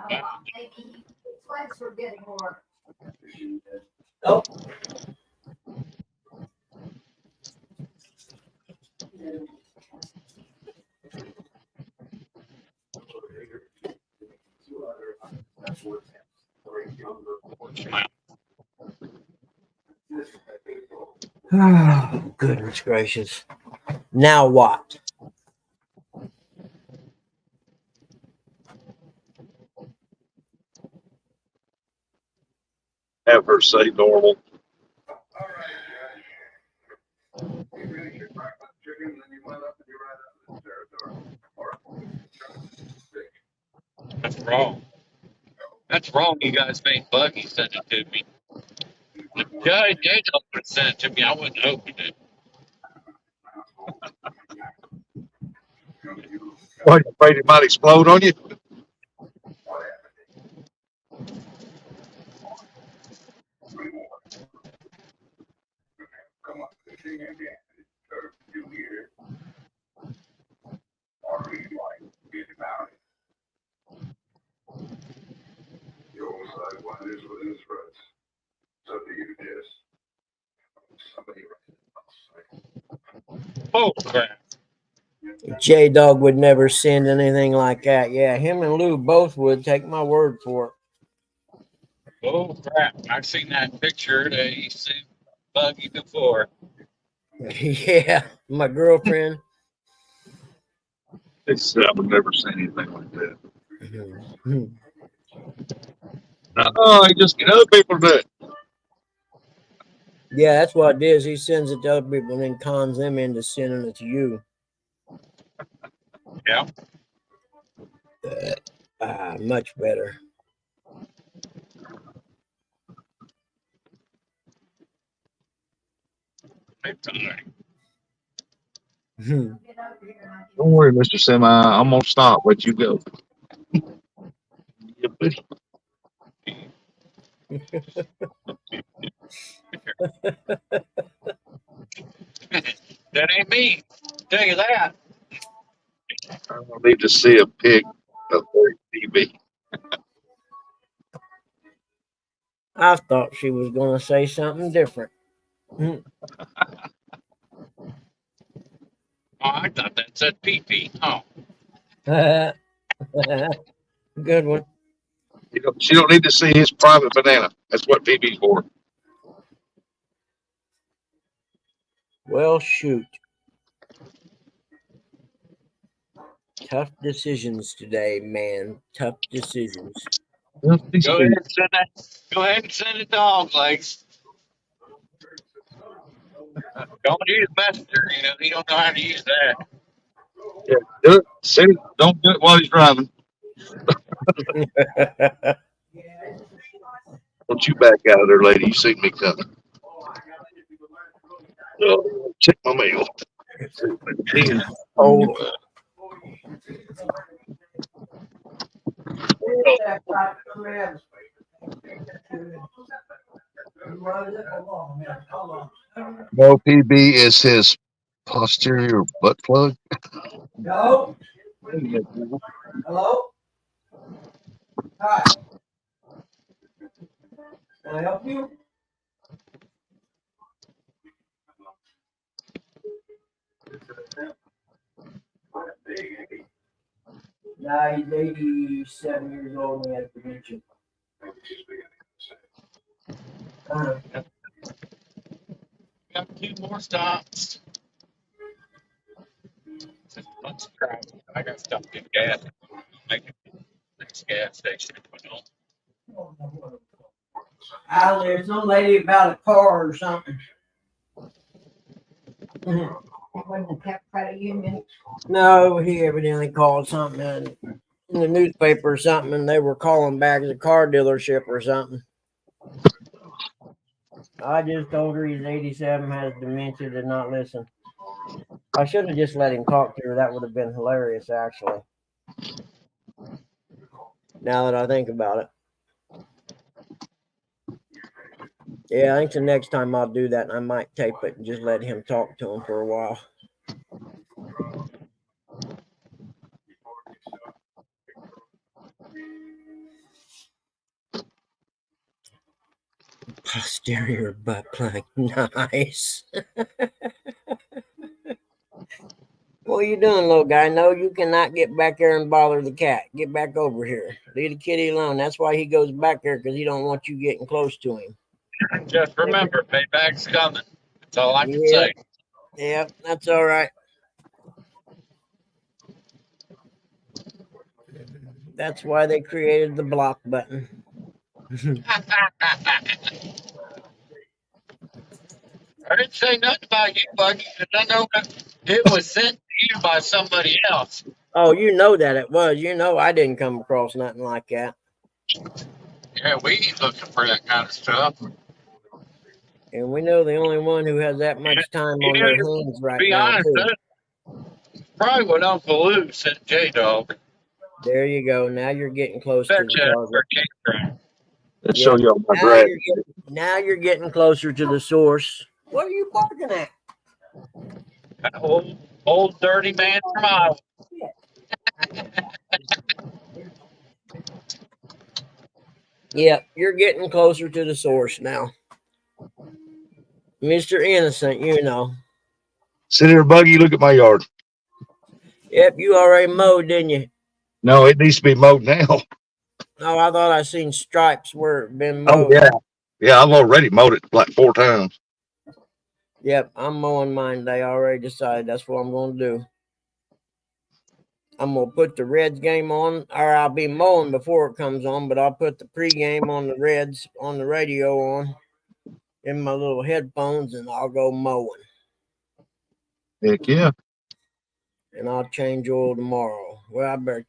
Maybe his legs were getting more. Oh. Oh, goodness gracious. Now what? Have her say normal. You really should crack that chicken, then you went up and you right out of this territory. That's wrong. That's wrong. You guys made Buggy send it to me. If Judge Jason would have sent it to me, I wouldn't have opened it. Why, you afraid it might explode on you? Come on, the king and the you here. Or do you like get about it? You always like what it is within his rights. It's up to you to just somebody Oh, crap. J Dog would never send anything like that. Yeah, him and Lou both would. Take my word for Oh, crap. I've seen that picture that you seen Buggy before. it. Yeah, my girlfriend. It's, I would never say anything like that. Oh, I just get other people to do it. Yeah, that's what it is. He sends it to other people and then cons them into sending it to you. Yeah. Much better. Don't worry, Mr. Semi. I'm gonna stop. Let you go. Yeah, buddy. That ain't me. Tell you that. I don't need to see a pig of TV. I thought she was going to say something different. Oh, I thought that said pee-pee. Oh. Good one. You know, she don't need to see his private banana. That's what PB's for. Well, shoot. Tough decisions today, man. Tough decisions. Go ahead and send that. Go ahead and send it to Hog Legs. Don't use Messenger. You know he don't know how to use that. Yeah, do it. See, don't do it while he's driving. Don't you back out of there, lady. You see me coming. Oh, check my mail. Oh, No, PB is his posterior butt plug. No, hello? Hi. Can I help you? Nah, he's 87 years old and he has dementia. Got 2 more stops. Let's try. I got stuff to get gas. Make it to the next gas station. Al, there's some lady about a car or something. It wasn't kept credit union. No, he evidently called something in the newspaper or something, and they were calling back as a car dealership or something. I just told her he's 87, has dementia, did not listen. I should have just let him talk to her. That would have been hilarious, actually. Now that I think about it. Yeah, I think the next time I'll do that, I might tape it and just let him talk to him for a while. Posterior butt plug. Nice. What are you doing, little guy? No, you cannot get back there and bother the cat. Get back over here. Leave the kitty alone. That's why he goes back there, because he don't want you getting close to him. Just remember, payback's coming. That's all I can Yeah. say. Yep, that's all right. That's why they created the block button. I didn't say nothing about you, Buggy, because I know that it was sent to you by somebody else. Oh, you know that it was. You know I didn't come across nothing like that. Yeah, we ain't looking for that kind of stuff. And we know the only one who has that much time on their hands right Be now, honest, too. that's probably what Uncle Lou sent J-Dog. There you go. Now you're getting close to the target. Let's Yeah. show y'all my drag. Now you're getting closer to the source. What are you barking at? That old dirty man from Iowa. Yep, you're getting closer to the source now. Mr. Innocent, you know. Sit here, Buggy. Look at my yard. Yep, you already mowed, didn't you? No, it needs to be mowed now. Oh, I thought I seen stripes where it been Oh mowed. yeah, I've already mowed it like 4 times. Yep, I'm mowing mine today. I already decided that's what I'm going to do. I'm going to put the Reds game on, or I'll be mowing before it comes on, but I'll put the pregame on the Reds on the radio on in my little headphones, and I'll go mowing. Heck yeah. And I'll change oil tomorrow. Well, I better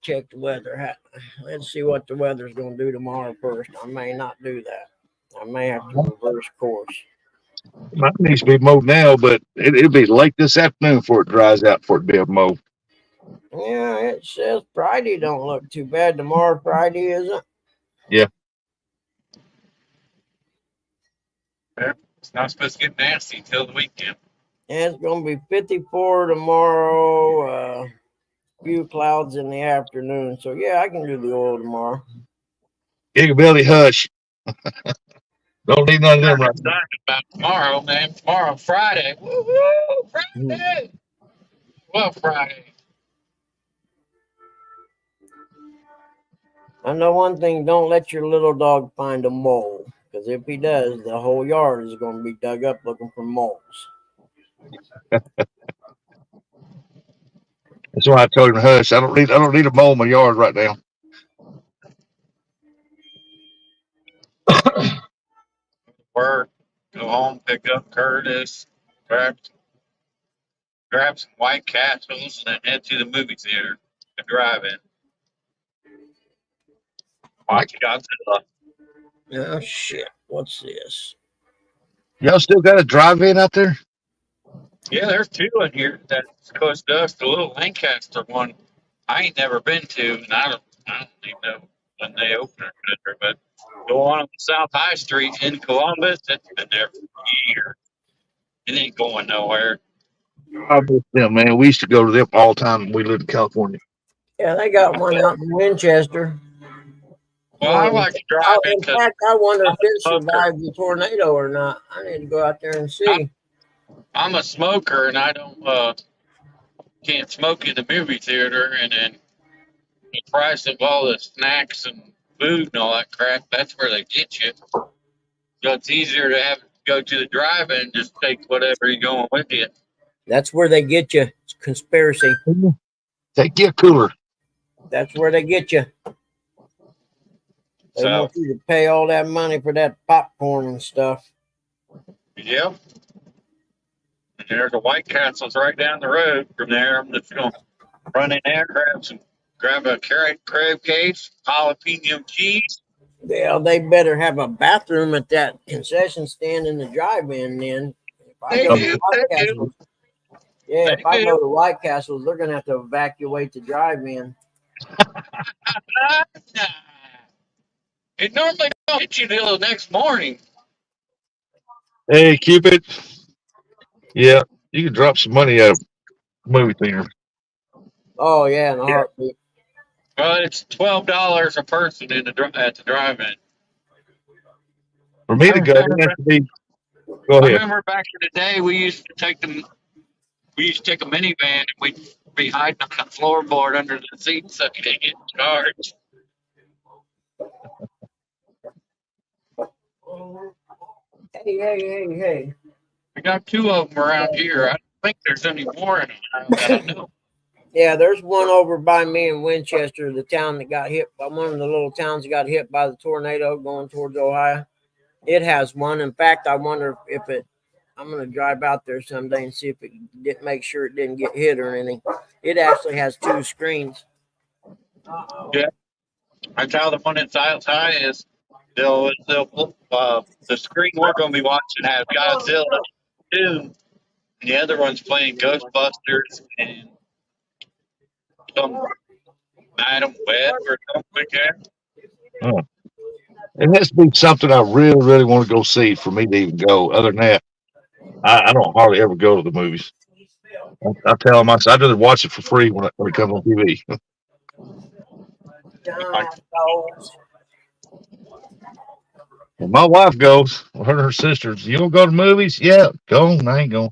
check the weather. Let's see what the weather's going to do tomorrow first. I may not do that. I may have to reverse course. Mine needs to be mowed now, but it'll be late this afternoon before it dries out for it to be able to mow. Yeah, it says Friday don't look too bad. Tomorrow Friday, is it? Yeah. It's not supposed to get nasty until the weekend. Yeah, it's going to be 54 tomorrow. Few clouds in the afternoon. So, yeah, I can do the oil tomorrow. Gigabilly, hush. Don't need none of them right now. Talking about tomorrow, man. Tomorrow, Friday. Woo-hoo! Friday! Well, Friday. I know one thing, don't let your little dog find a mole. Because if he does, the whole yard is going to be dug up looking for moles. That's why I told him to hush. I don't need to mow my yard right now. Work, go home, pick up Curtis, grab some White Castles, and then head to the movie theater to drive in. Watch Godzilla. Oh, shit. What's this? Y'all still got a drive-in out there? Yeah, there's 2 in here that's close to us. The little Lancaster one, I ain't never been to, and I don't even know when they open it, but the one on South High Street in Columbus, it's been there for years. It ain't going nowhere. I miss them, man. We used to go to them all the time when we lived in California. Yeah, they got one out in Winchester. Well, I like to drive In into fact, I wonder if it smoker. survived the tornado or not. I need to go out there and see. I'm a smoker and I don't can't smoke in the movie theater, and then the price of all the snacks and food and all that crap, that's where they get you. So it's easier to have go to the drive-in and just take whatever you're going with you. That's where they get you. It's conspiracy. Take your cooler. That's where they get you. They So want you to pay all that money for that popcorn and stuff. yeah. And there's a White Castle's right down the road from there. I'm just gonna run in there, grab a crab case, jalapeno cheese. Yeah, they better have a bathroom at that concession stand in the drive-in then. If I They go do, to White they do. Castles, yeah, if They I do. go to White Castles, they're gonna have to evacuate the drive-in. It normally don't hit you till the next morning. Hey, Cupid. Yeah, you can drop some money at a movie theater. Oh yeah, in a heartbeat. Well, it's $12 a person at the drive-in. For me to go, it has to be. Go I ahead. remember back in the day, we used to take a minivan and we'd be hiding on the floorboard under the seat so you didn't get charged. Hey. We got 2 of them around here. I don't think there's any more in Ohio that I know. Yeah, there's one over by me in Winchester, the town that got hit by one of the little towns that got hit by the tornado going towards Ohio. It has one. In fact, I wonder if it. I'm gonna drive out there someday and see if it didn't make sure it didn't get hit or anything. It actually has 2 screens. Yeah, that's how the one at South High is. The screen we're going to be watching has Godzilla 2, and the other one's playing Ghostbusters and some Madam Web or something like that. Oh. It has to be something I really, really want to go see for me to even go. Other than that, I don't hardly ever go to the movies. I tell them I'd rather watch it for free when it comes on TV. When my wife goes, her and her sisters, you don't go to movies? Yeah, go on. I ain't going.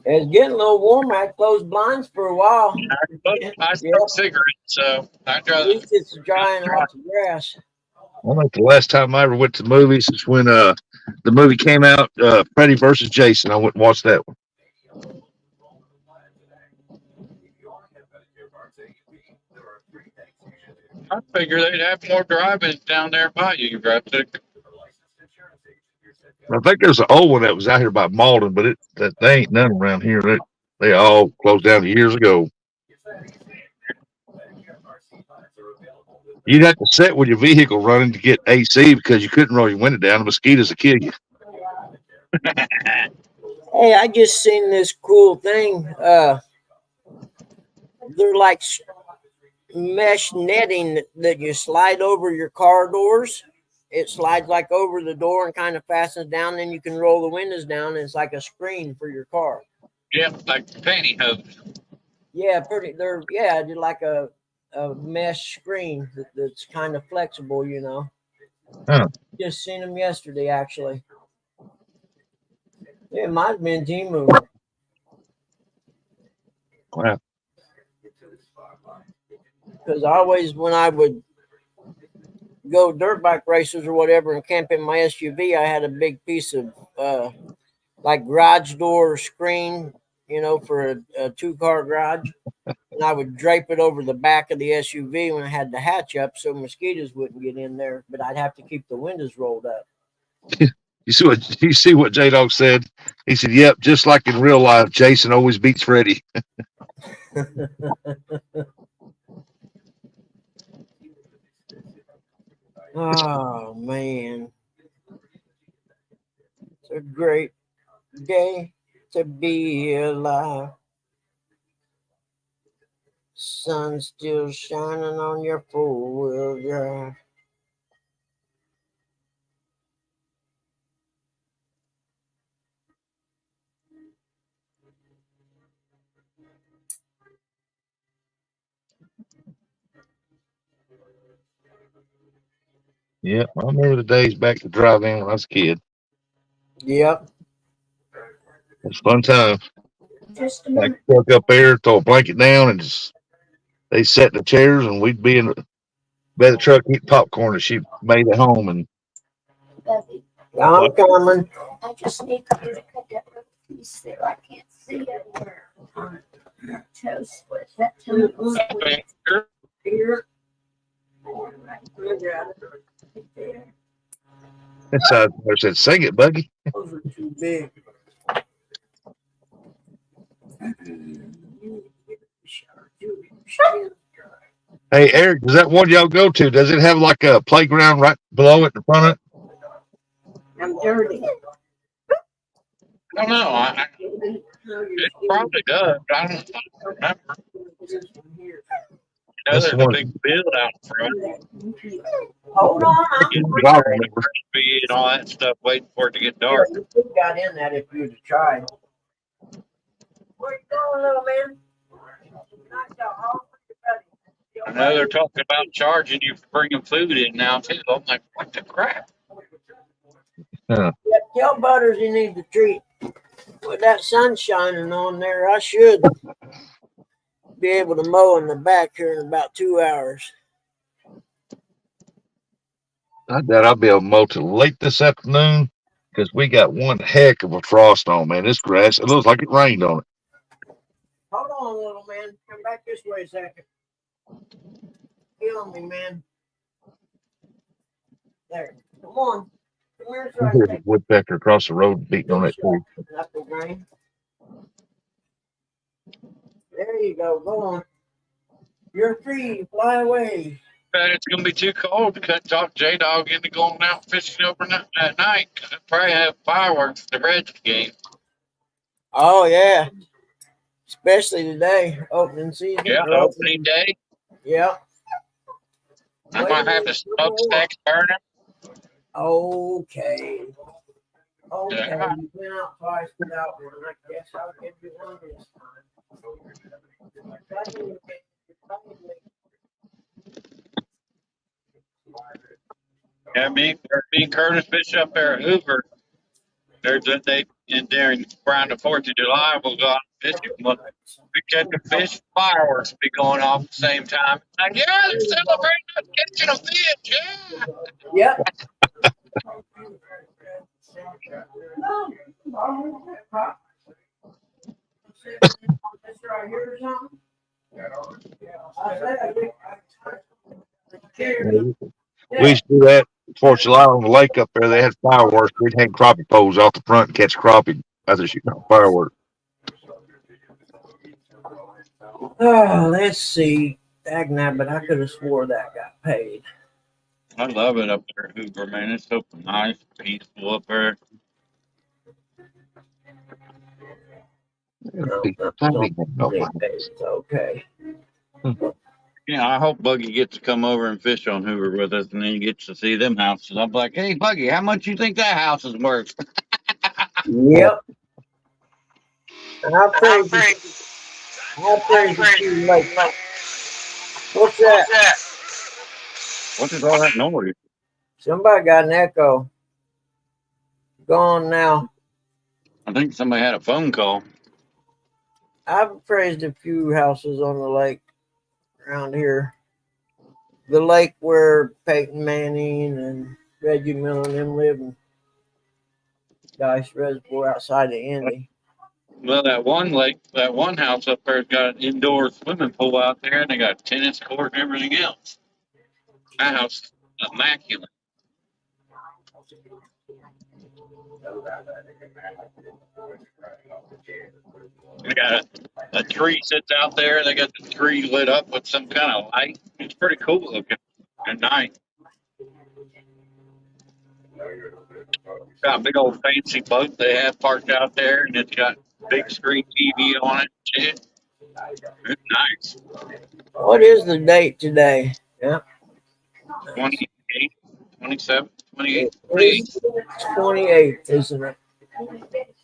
It's getting a little warmer. I closed blinds for a while. I smoke cigarettes, so I'd At rather. least it's drying off the grass. I think the last time I ever went to the movies is when the movie came out, Freddy versus Jason. I went and watched that one. I figure they'd have more drive-ins down there by you, right? I think there's an old one that was out here by Malden, but they ain't none around here. They all closed down years ago. You'd have to sit with your vehicle running to get AC because you couldn't roll your window down. The mosquitoes would kill you. Hey, I just seen this cool thing. They're like mesh netting that you slide over your car doors. It slides like over the door and kind of fastens down. Then you can roll the windows down, and it's like a screen for your car. Yeah, like pantyhose. Yeah, they're like a mesh screen that's kind of flexible, you know. Huh. Just seen them yesterday, actually. Yeah, it might have been Temu. Wow. Because when I would go dirt bike races or whatever and camp in my SUV, I had a big piece of like garage door screen, you know, for a 2-car garage. And I would drape it over the back of the SUV when I had the hatch up so mosquitoes wouldn't get in there, but I'd have to keep the windows rolled up. You see what J-Dog said? He said, "Yep, just like in real life, Jason always beats Freddy." Oh man, it's a great day to be alive. sun's still shining on your four-wheel drive. Yeah, I remember the days back to drive-in when I was a kid. Yep. It was a fun time. Just a Like minute. truck up there, throw a blanket down, and just they sat in the chairs, and we'd be in the bed of the truck eating popcorn that she made at home. And Bubby, I'm coming. I just need you to cut that little piece there. I can't see it where toast was. That toast here. There. that's how I said, "Sing it, Buggy." Those are too big. Hey, Eric, does that one y'all go to? Does it have like a playground right below it in front of it? I'm dirty. I don't know. It probably does. I don't remember. That's There's the a one. big field out front. Hold on. I remember. Frisbee and all that stuff, waiting for it to get dark. You could have got in that if you'd have tried. Where you going, little man? I know they're talking about charging you for bringing food in now too. I'm like, what the crap? Yep, tell Butters he needs a treat. With that sun shining on there, I should be able to mow in the back here in about 2 hours. I doubt I'll be able to mow till late this afternoon because we got one heck of a frost on, man. This grass, it looks like it rained on it. Hold on, little man. Come back this way a second. Killing me, man. There. Come on. Come here so I There's can a woodpecker across the road beating on that tree. take knuckle grain. There you go. Go on. You're free. Fly away. But it's gonna be too cold to talk J-Dog into going out fishing overnight at night. They'll probably have fireworks at the Reds game. Oh, yeah. Especially today. Opening season. Yeah, or opening day. Yep. I might have the smokestacks burning. Okay. Okay. Yeah. You went out twice without one. I guess I'll give you one this time. Yeah, me and Curtis fish up there at Hoover. There's a day in during around the 4th of July. We'll go out fishing. We catch a fish, fireworks will be going off at the same time. Like, yeah, they're celebrating us catching a fish. Yeah. Yep. We used to do that 4th of July on the lake up there. They had fireworks. We'd hang crappie poles off the front and catch crappie as they're shooting off fireworks. Oh, let's see. Dagnab, but I could have swore that got paid. I love it up there at Hoover, man. It's so nice, peaceful up there. It's okay. Yeah, I hope Buggy gets to come over and fish on Hoover with us, and then he gets to see them houses. I'm like, hey, Buggy, how much you think that house is worth? Yep. I'll praise you like. What's that? What is all that noise? Somebody got an echo. Gone now. I think somebody had a phone call. I've appraised a few houses on the lake around here. The lake where Peyton Manning and Reggie Miller and them live in Dice Reservoir outside of Indy. Well, that one house up there's got an indoor swimming pool out there, and they got a tennis court and everything else. That house is immaculate. They got a tree sits out there. They got the tree lit up with some kind of light. It's pretty cool looking at night. Got a big old fancy boat they have parked out there, and it's got big screen TV on it. Shit. It's nice. What is the date today? Yeah. 28, 27, 28, It 28. is 28th, isn't it?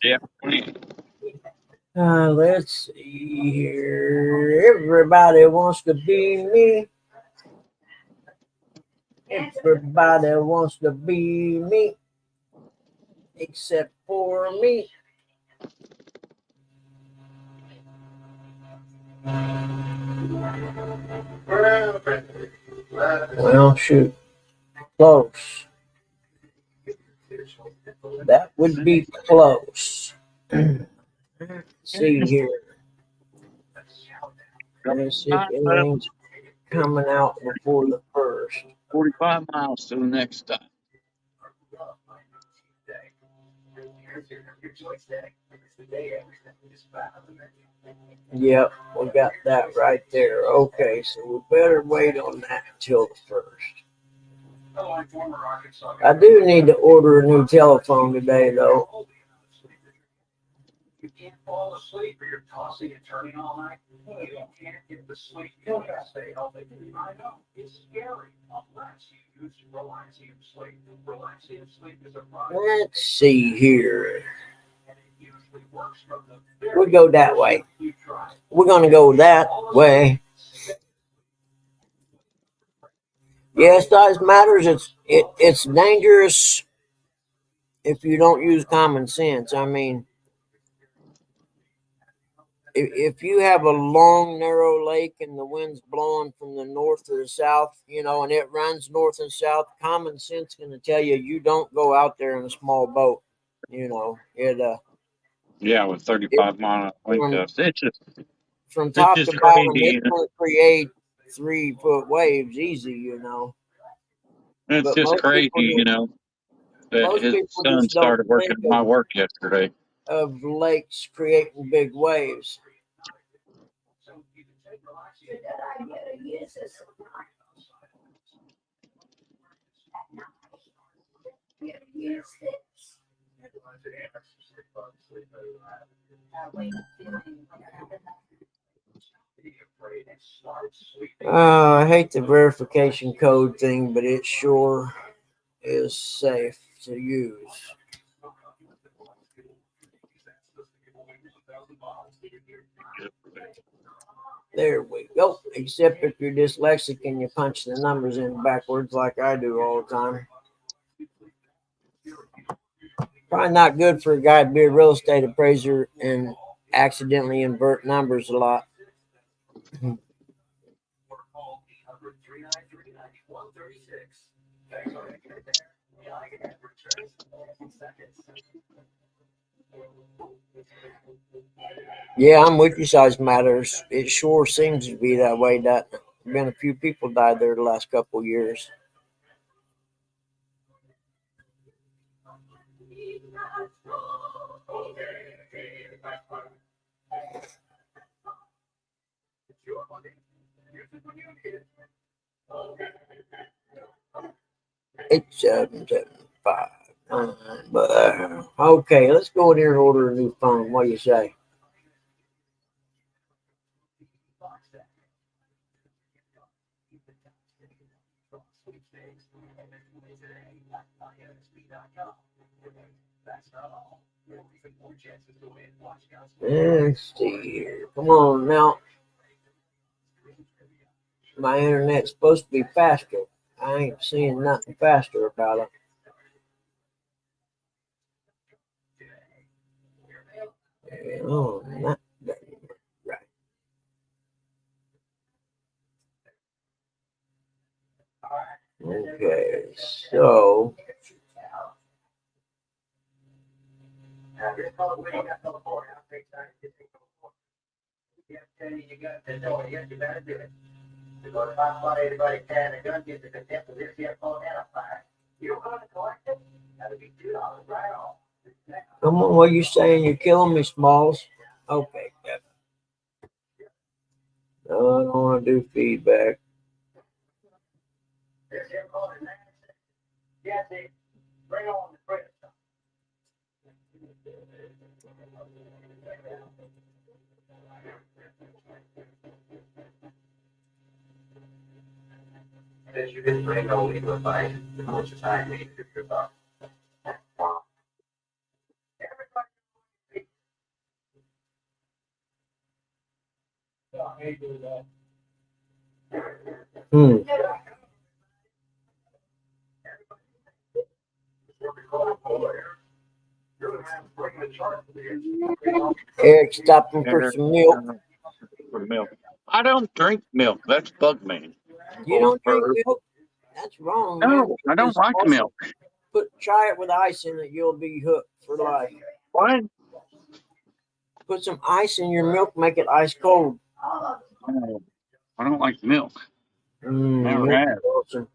Yeah, 28. Let's see here. Everybody wants to be me. Everybody wants to be me. Except for me. Well, shoot. Close. That would be close. Let's see here. Let's see if anything's coming out before the first. 45 miles to the next stop. Yep, we got that right there. Okay, so we better wait on that until the first. I do need to order a new telephone today, though. You can't fall asleep or you're tossing and turning all night. You can't get the sleep. You can't stay healthy. I know, it's scary. Unless you use Reliance Sleep. Reliance Sleep is a product. Let's see here. And it usually works from the We'll go that way. you try. We're going to go that way. Yes, size matters. It's dangerous if you don't use common sense. I mean, if you have a long, narrow lake and the wind's blowing from the north to the south, and it runs north and south, common sense going to tell you don't go out there in a small boat. Yeah, with 35 mile wind gusts. From It's top just to bottom, crazy. it's going to create 3-foot waves easy. It's But just crazy, that most his people son just don't started working think on my work yesterday. of lakes creating big waves. Should I get a use this or not? Get a use this. I hate the verification code thing, but it sure is safe to use. There we go. Except if you're dyslexic and you punch the numbers in backwards like I do all the time. Probably not good for a guy to be a real estate appraiser and accidentally invert numbers a lot. Yeah, I'm with you, size matters. It sure seems to be that way. That been a few people died there the last couple of years. It's 775. But okay, let's go in here and order a new phone. What do you say? Let's see here. Come on now. My internet's supposed to be faster. I ain't seeing nothing faster about it. Oh, not right. Okay, so come on, what are you saying? You're killing me, Smalls. Okay, yeah. No, I don't want to do feedback. That you didn't bring no legal advice, how much time you need to do about. Hmm. Eric stopping for some milk. For milk. I don't drink milk. That's bug man. You don't drink Or- milk? That's wrong, man. No, I don't Just like milk. try it with ice in it. You'll be hooked for life. What? Put some ice in your milk, make it ice cold. No, I don't like milk. Never Milk have. is awesome.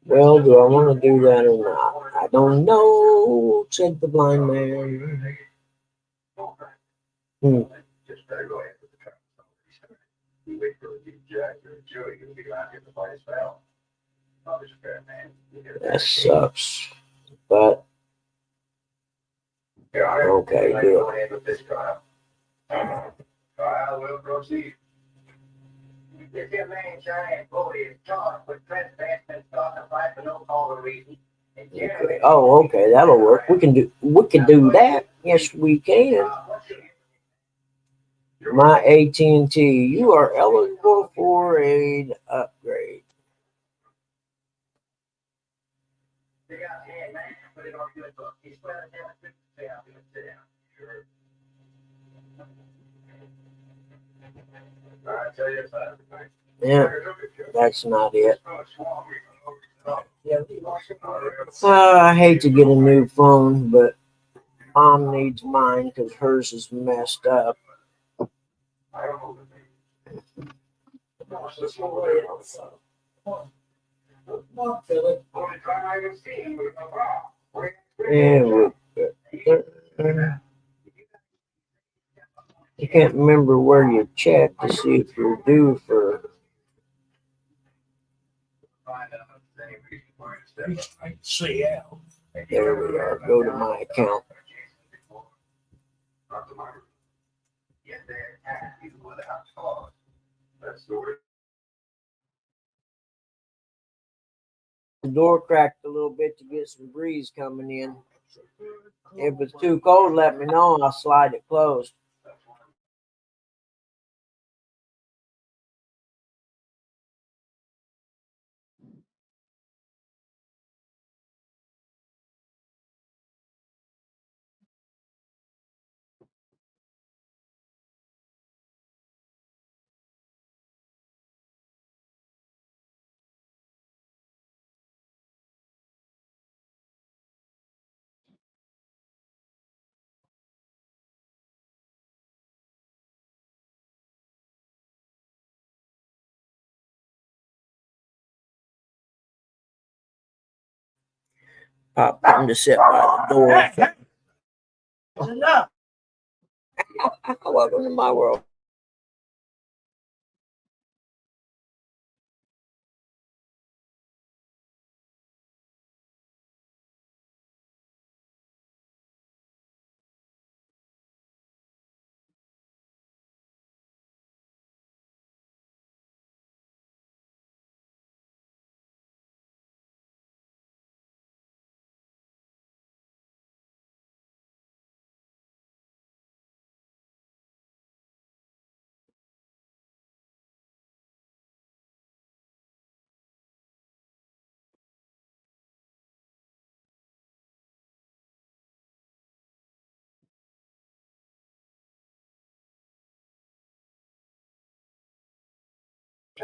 Well, do I want to do that or not? I don't know, said the blind man. Just better go ahead with the truck. You wait for the judge or a jury, you'll be around here to fight his battle. Probably fair, man. That sucks. But okay, do it. Go ahead with this trial. Trial will proceed. This here man, Cheyenne Bodie, is charged with trespassing and starting a fight for no cause or reason. Okay. Oh, okay, that'll work. We can do that. Yes, we can. My AT&T, you are eligible for an upgrade. They got hand, man, put it on a good book. He's swearing down to sit down, sit down. Sure. All right, tell you about it. Yeah, that's not it. I hate to get a new phone, but Mom needs mine because hers is messed up. And you can't remember where you check to see if you're due for. There we are. Go to my account. The door cracked a little bit to get some breeze coming in. If it's too cold, let me know and I'll slide it closed. Pop come to sit by the door. Enough. Welcome to my world.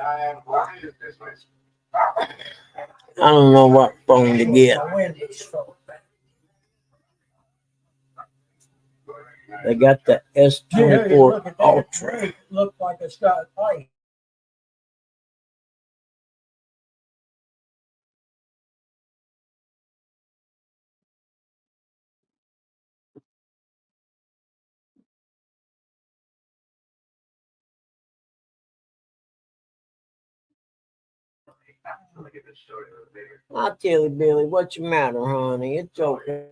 I don't know what phone to get. They got the S24 Ultra. Look like it's got light. I'll tell you, Billy, what's the matter, honey? It's okay.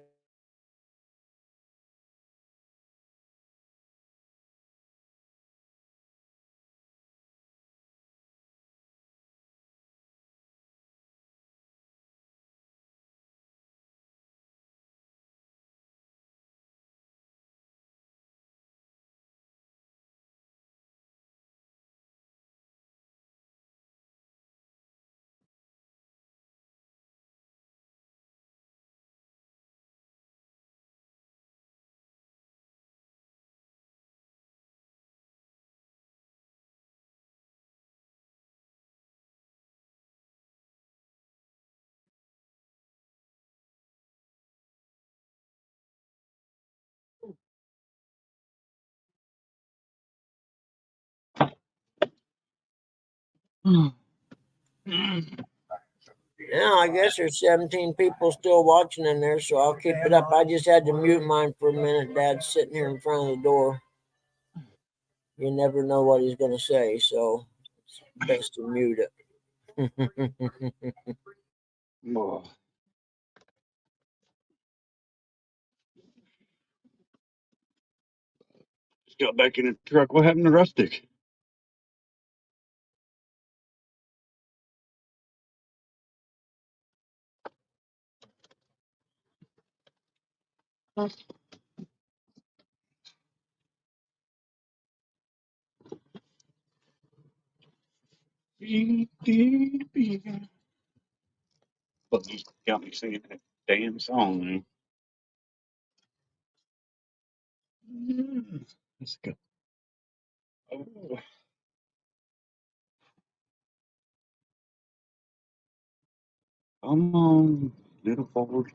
Yeah, I guess there's 17 people still watching in there, so I'll keep it up. I just had to mute mine for a minute. Dad's sitting here in front of the door. You never know what he's going to say, so it's best to mute it. Oh. Just got back in the truck. What happened to Rustic? But you got me singing that damn song. Man. Let's go. Oh. Come on, little forward.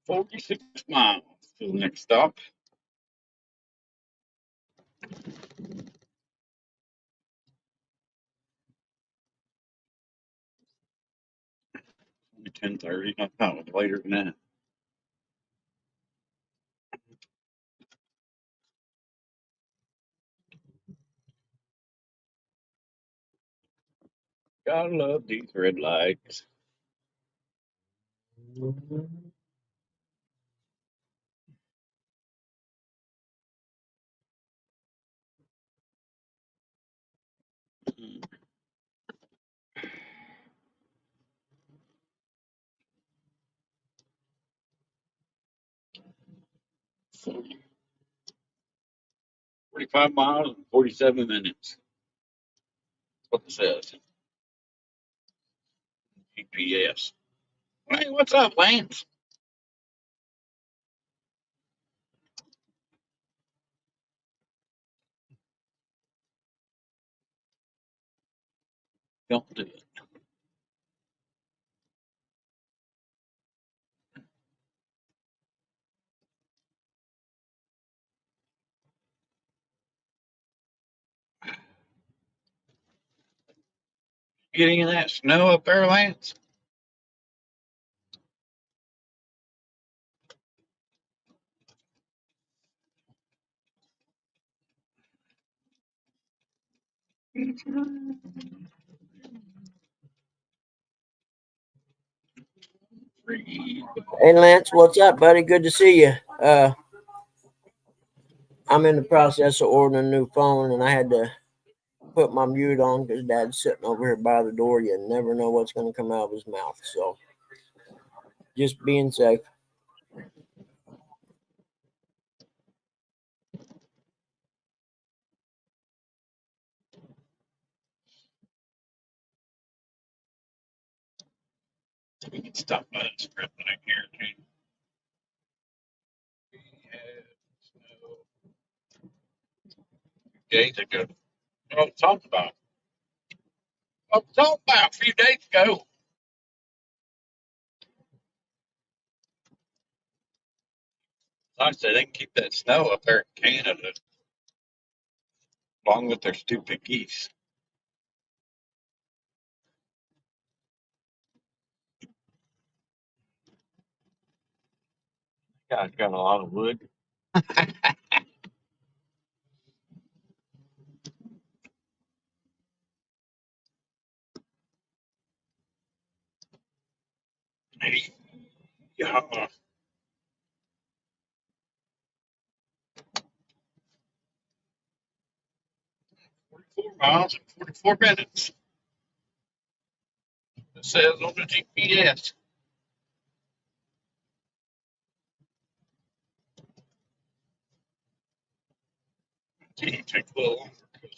$46 miles to the next stop. Only 10:30. I thought it was later than that. Gotta love these red lights. Forty 45 miles and 47 minutes. That's what it says. GPS. Hey, what's up, Lance? Don't do it. Get any of that snow up there, Lance? Hey, Lance, what's up, buddy? Good to see you. I'm in the process of ordering a new phone, and I had to put my mute on because Dad's sitting over here by the door. You never know what's going to come out of his mouth, so just being safe. We can stop by this red light here, too. We had snow days ago. What I'm talking about. What I'm talking about a few days ago. Like I said, they can keep that snow up there in Canada as long as there's stupid geese. Guys got a lot of wood. Hey, yeah, 44 miles and 44 minutes. says on the GPS. It took a little longer to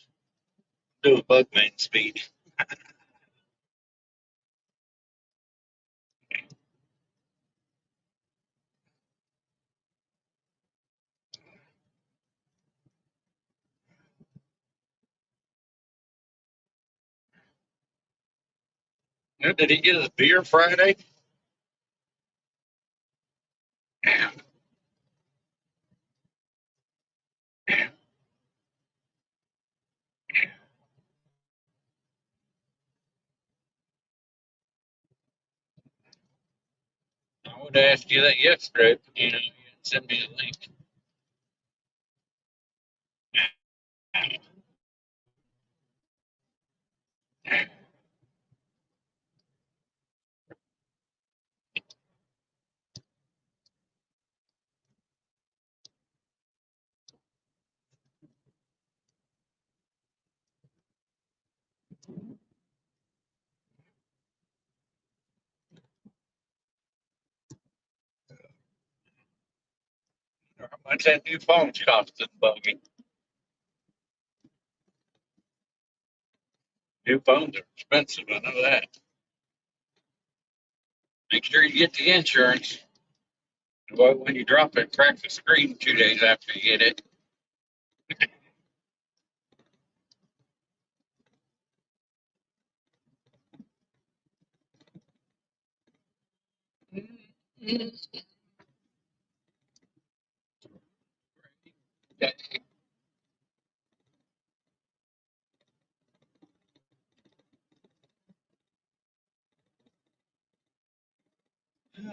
do a bug main speed. Did he get his beer Friday? I would have asked you that yesterday, but you didn't send me a link. How much that new phone costing, Buggy? New phones are expensive, I know that. Make sure you get the insurance. Well, when you drop it, crack the screen 2 days after you get it.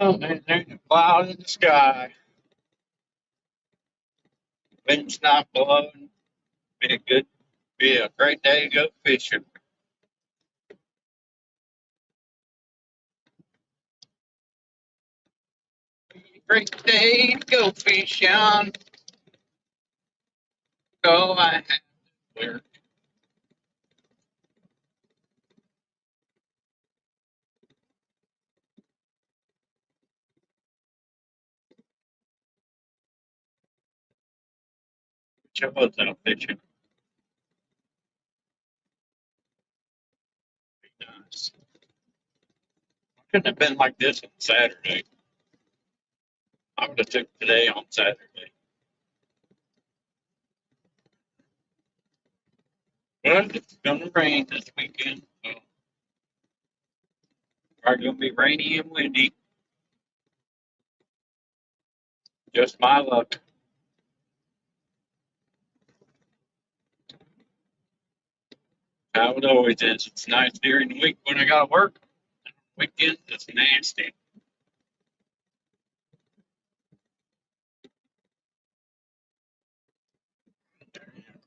Oh man, there's a cloud in the sky. Wind's not blowing. Be a great day to go fishing. Great day to go fishing. Go, I have clear. Which I was out fishing. Nice. Couldn't have been like this on Saturday. I would have took today on Saturday. But it's gonna rain this weekend. So probably gonna be rainy and windy. Just my luck. How it always is. It's nice during the week when I gotta work. Weekend it's nasty.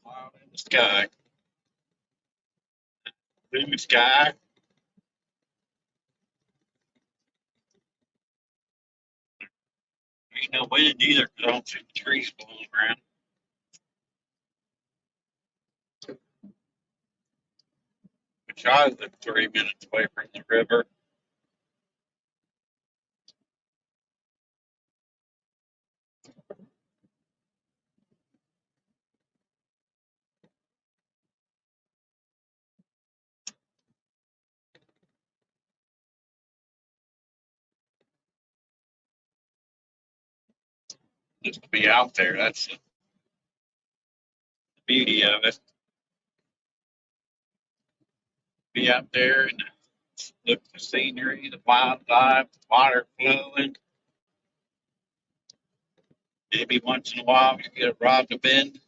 Cloud in the sky. Blue sky. Ain't no wind either because I don't see the trees blowing around. Which I live 3 minutes away from the river. Just to be out there. That's the beauty of it. Be out there and look at the scenery, the wildlife, the water flowing. Maybe once in a while you get a rod to bend.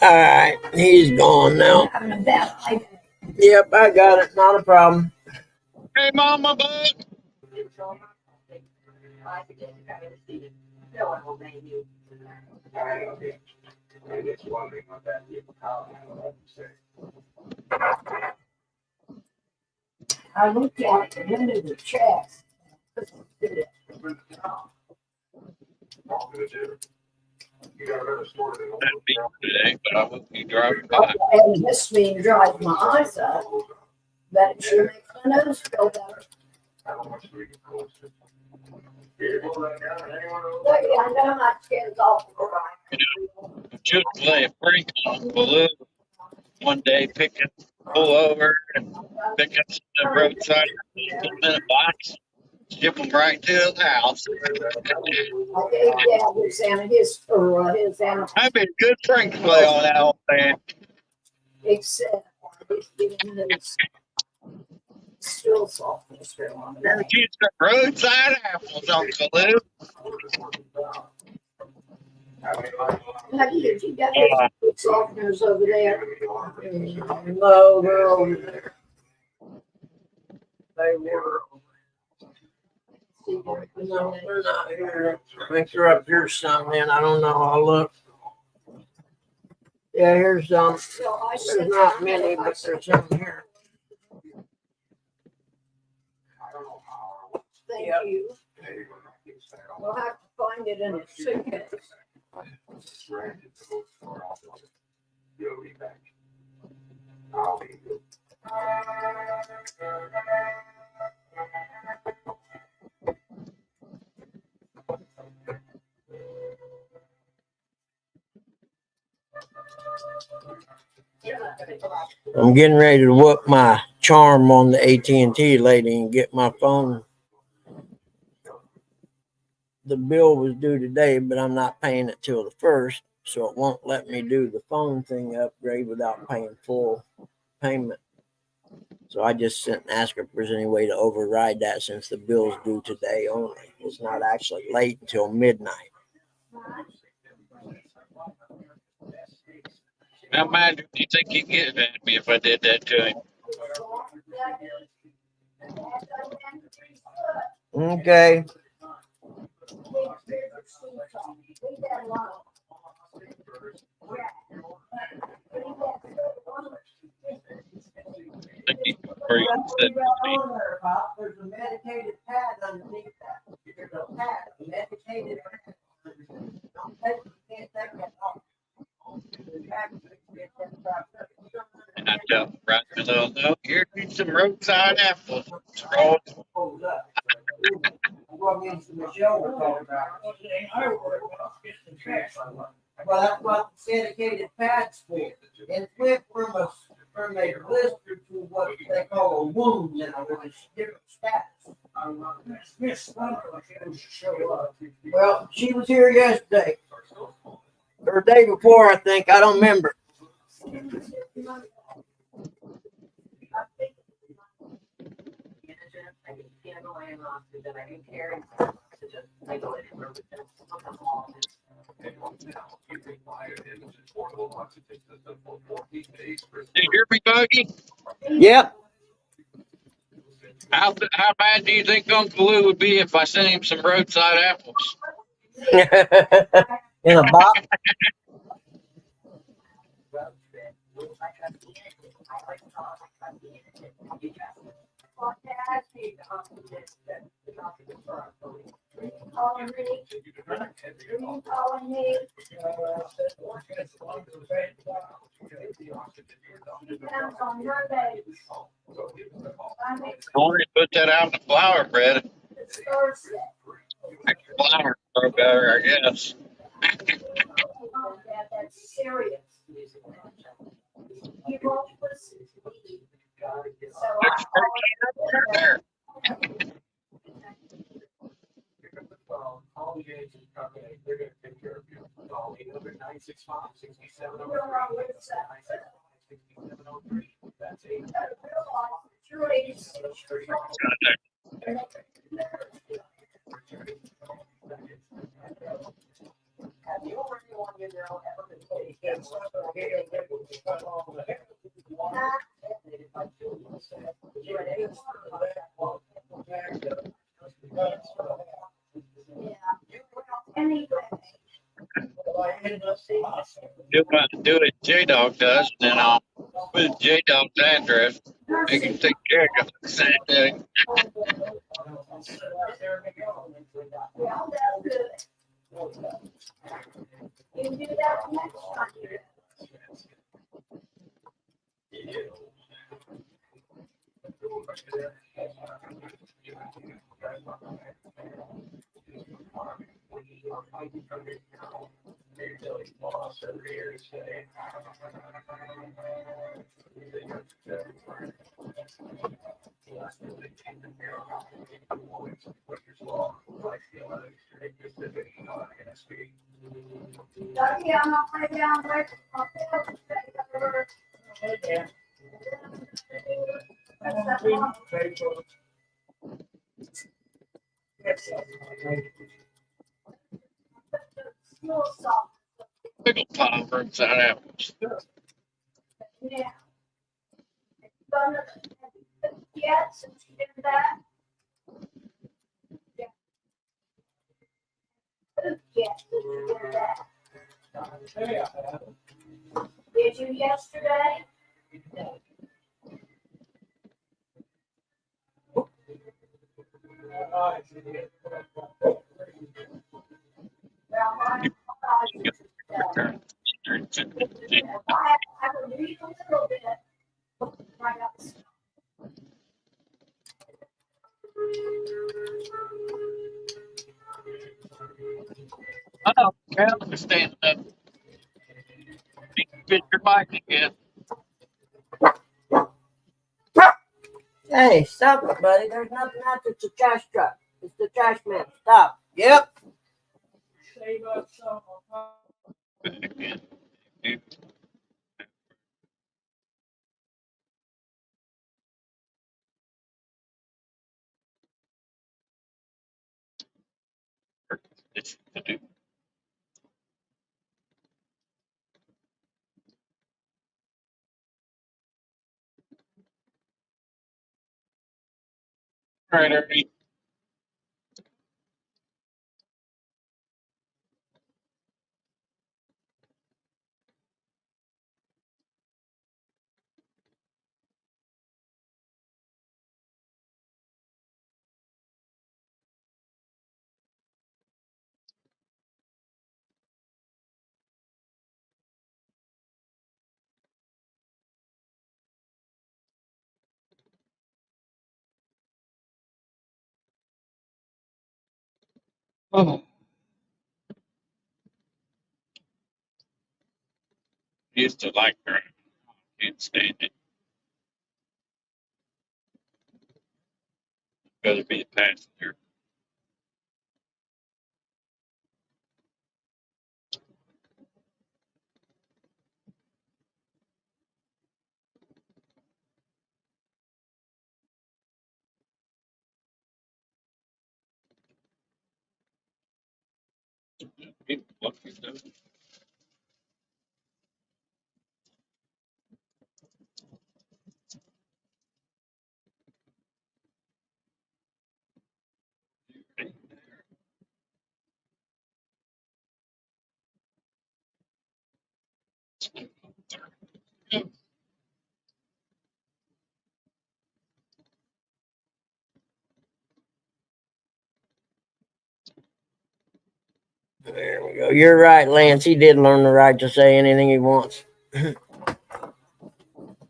All right, he's gone now. Yep, I got it. Not a problem. Hey, Mama Bug. I just wondering what that is. I looked at it into the chest. You got another store that That'd be today, but I wouldn't be driving by. And this mean drives my eyes up, but it sure makes my nose feel better. how much we can post it. Yeah, well, like, anyone else? Look, I know my skin's awful dry. Should play a prank on Baloo one day, pull over and pick up some roadside, put them in a box, ship them right to his house. I gave Dad his animal, That'd be a good prank play on that old man. except he's getting his still softness on Better it. get some roadside apples on Baloo. How do you got his softeners over there? No, they're over there. They were. No, they're not here. I think they're up here some, man. I don't know. I'll look. Yeah, here's some. So I There's said. not many, but there's some here. Thank you. We'll have to find it in a suitcase. You'll be back. I'll be good. I'm getting ready to whoop my charm on the AT&T lady and get my phone. The bill was due today, but I'm not paying it till the 1st, so it won't let me do the phone thing upgrade without paying full payment. So I just sent and asked her if there's any way to override that since the bill's due today only. It's not actually late until midnight. How mad do you think he'd get at me if I did that to him? Okay. Think he'd be pretty upset with me. There's a medicated pad underneath that. There's a pad, a medicated pad. Don't take, you can't take that off. And I tell him right in the little note, here, need some roadside apples. Scroll. What means the Michelle was talking about. Well, that's what the medicated pads for. It went from a blister to what they call a wound, you know, with a different status. Well, she was here yesterday. Or the day before, I think. I don't remember. Did you hear me, Buggy? Yep. How bad do you think Uncle Lou would be if I sent him some roadside apples? In a box. Only put that out in the flour bread. Make the flour grow better, I guess. That's serious. You won't listen to me. So There's protein right there. All the agents come in, they're gonna take care of you. Call 800-965-6703. 6703. That's 800-965-6703. anyway. Do what J-Dog does, and then I'll put J-Dog's address. They can take care of the same thing. Well, that's good. Loss every year, say. Ducky, I'm not playing down there. I'll take over. Hey, Dan. That's that one. Small salt. Big old pile of inside apples. Yeah. Done it yet since you did that? Yeah. Yes, you did that. Did you yesterday? Well, I would read a little bit. Right up. Oh, Cal is standing up. He can fit your mic again. Hey, stop it, buddy. There's nothing out. It's a trash truck. It's the trash man. Stop. Yep. Save us some. Again. It's to do. All right, Ernie. Oh, used to like her. Can't stand it. Rather be a passenger. What you do? There we go. You're right, Lance. He did learn the right to say anything he wants.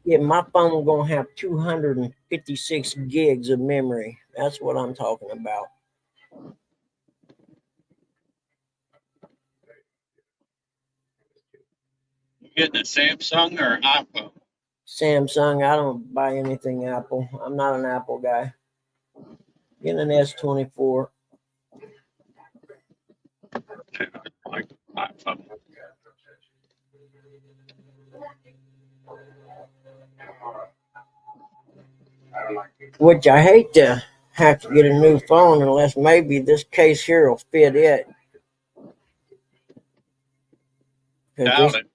Yeah, my phone gonna have 256 gigs of memory. That's what I'm talking about. You getting a Samsung or an iPhone? Samsung. I don't buy anything Apple. I'm not an Apple guy. Get an S24. Like iPhone. Which I hate to have to get a new phone unless maybe this case here will fit it. 'Cause Doubt this, it.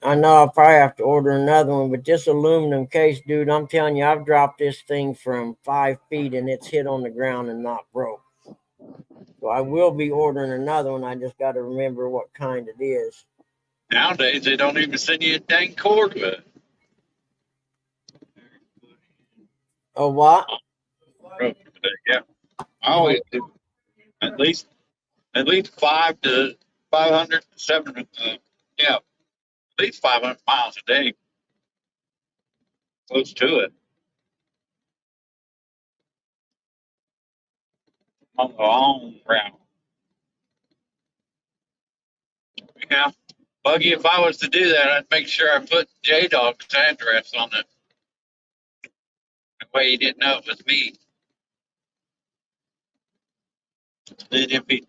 I know I'll probably have to order another one, but this aluminum case, dude, I'm telling you, I've dropped this thing from 5 feet and it's hit on the ground and not broke. So I will be ordering another one. I just got to remember what kind it is. Nowadays, they don't even send you a dang cord with it. Oh, what? Yeah, I always do. At least 5 to 500, 700. Yeah, at least 500 miles a day. Close to it. On the long route. Yeah. Buggy, if I was to do that, I'd make sure I put J-Dog's address on it. That way he didn't know it was me. Then if he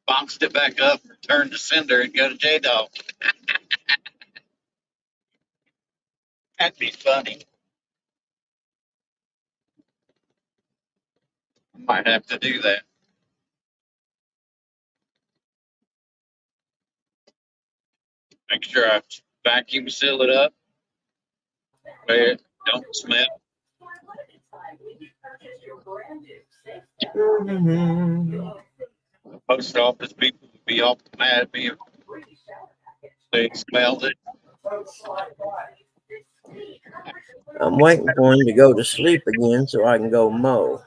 boxed it back up, return the sender, and go to J-Dog. That'd be funny. Might have to do that. Make sure I vacuum seal it up where it don't smell. The post office people would be all mad at me if they smelled it. I'm waiting for him to go to sleep again so I can go mow.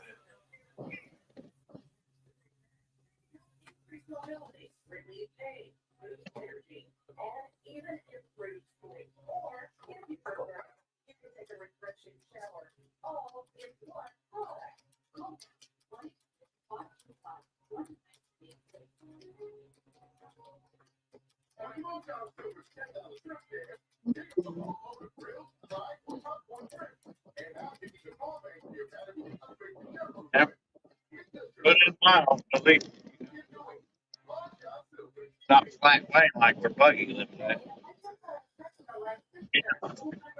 Put it mild, at least not flat lane like where Buggy lives at. Yeah.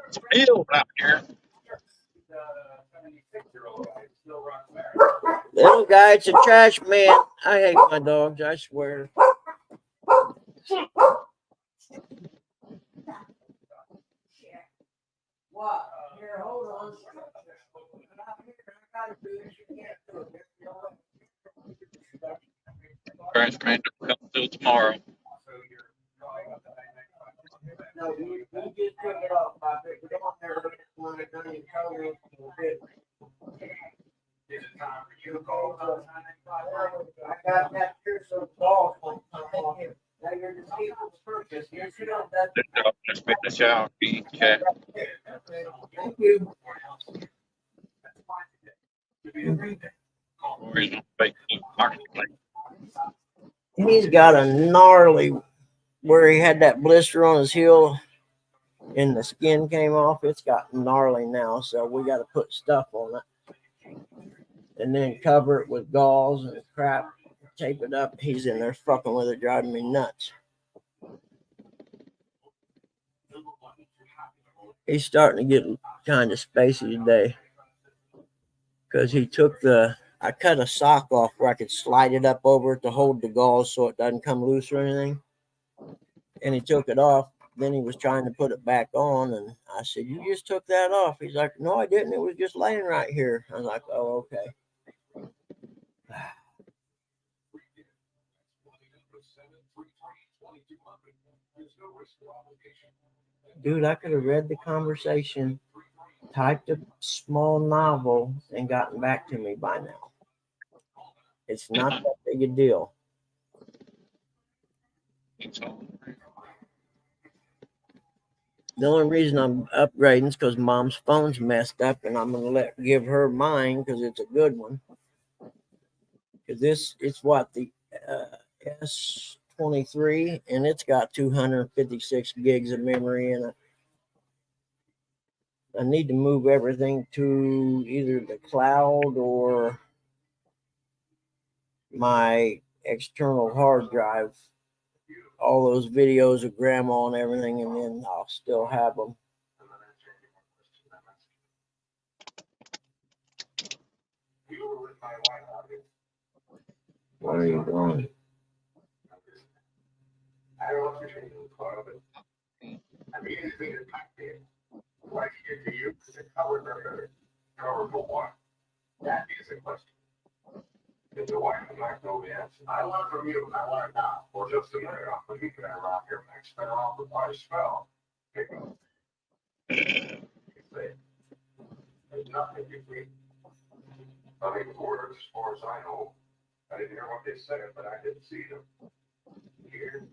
It's field out here. Little guy, it's a trash man. I hate my dogs, I swear. What? Here, hold on. I gotta do this. You can't do it. Trash man don't come till tomorrow. No, we just took it off. I think we don't have it when it doesn't cover it. Is it time for you to call? I got that here, so ball. Now you're just people's purchase. Yes, you know that. This dog just made the shower key check. Thank you. Or he's on Facebook Marketplace. He's got a gnarly where he had that blister on his heel and the skin came off. It's got gnarly now, so we got to put stuff on it and then cover it with gauze and crap, tape it up. He's in there fucking with it, driving me nuts. He's starting to get kind of spacey today because he took I cut a sock off where I could slide it up over it to hold the gauze so it doesn't come loose or anything. And he took it off. Then he was trying to put it back on. And I said, "You just took that off." He's like, "No, I didn't. It was just laying right here." I was like, "Oh, okay." Dude, I could have read the conversation, typed a small novel, and gotten back to me by now. It's not that big a deal. The only reason I'm upgrading is because Mom's phone's messed up, and I'm gonna give her mine because it's a good one. Because it's what, the S23, and it's got 256 gigs of memory in it. I need to move everything to either the cloud or my external hard drive. All those videos of grandma and everything, and then I'll still have them. Where are you going? I don't know what you're saying, but I mean, anything that I did, what I did to you, cover for what? That is a question. It's a white and black, no answer. I want it from you, I want it now, or just a minute, I'll put you around here, next spin around for quite a spell. Pick up. There's nothing between. I mean, words, as far as I know, I didn't hear what they said, but I didn't see them. Here.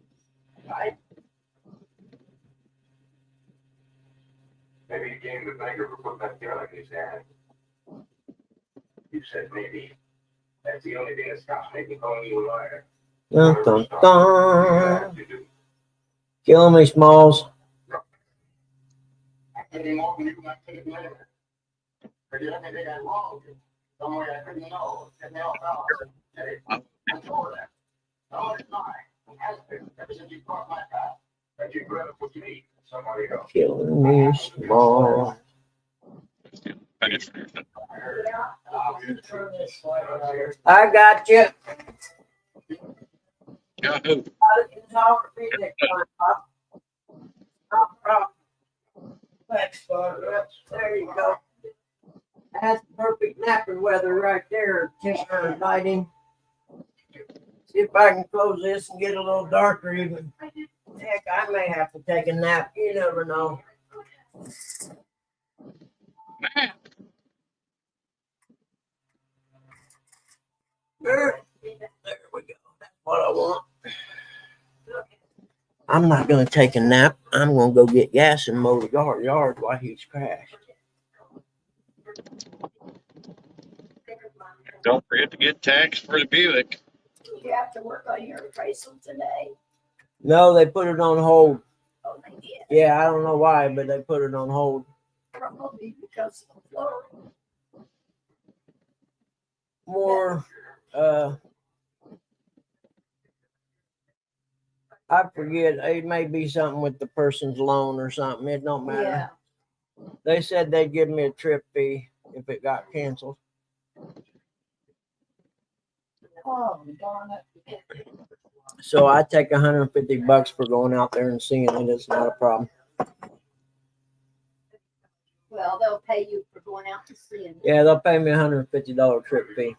Maybe he gained the finger for putting that gun in his hand. You said maybe. That's the only thing that stops me from calling you a liar. Dun, dun, dun. Killing me, Smalls. I couldn't walk and you got to take it later. But you let me think I'm wrong. Somewhere I couldn't know. Couldn't help out. Hey, I told her that. No, it's not. It has been ever since you caught my path. But you grew up with me. Somebody else. Killing me, Smalls. Finish. I got you. Yahoo. Thanks, Bud. There you go. That's perfect napping weather right there, temper and lighting. See if I can close this and get a little darker even. Heck, I may have to take a nap. You never know. Man, There we go. That's what I want. I'm not gonna take a nap. I'm gonna go get gas and mow the yard while he's crashed. don't forget to get taxed for the Buick. You have to work on your appraisal today. No, they put it on hold. Oh, they did. Yeah, I don't know why, but they put it on hold. Probably because of the floor. More, I forget. It may be something with the person's loan or something. It don't matter. Yeah. They said they'd give me a trip fee if it got canceled. Oh, darn it. So I take $150 for going out there and seeing it. It's not a problem. Well, they'll pay you for going out to see him. Yeah, they'll pay me a $150 trip fee.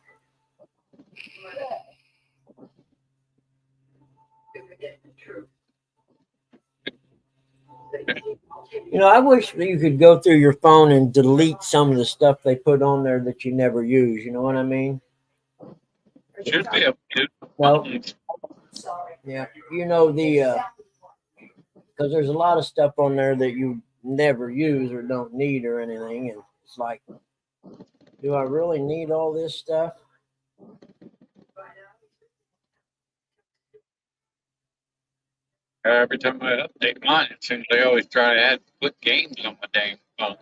You know, I wish you could go through your phone and delete some of the stuff they put on there that you never use. You know what I mean? Should be able to. Well, Sorry. yeah. You know, because there's a lot of stuff on there that you never use or don't need or anything. And it's like, do I really need all this stuff? Every time I update mine, it seems they always try to put games on my dang phone.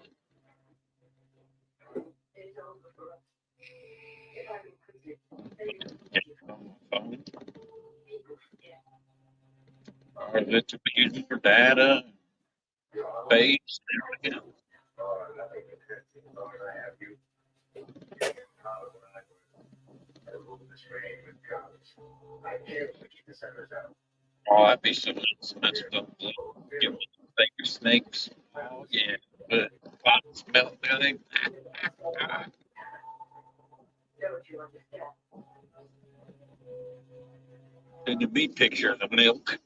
Phone. Or is it to be used for data, space, and everything else? Oh, that'd be so expensive. Give me bigger snakes. Oh, yeah. But pot smell nothing. Send me picture of the milk.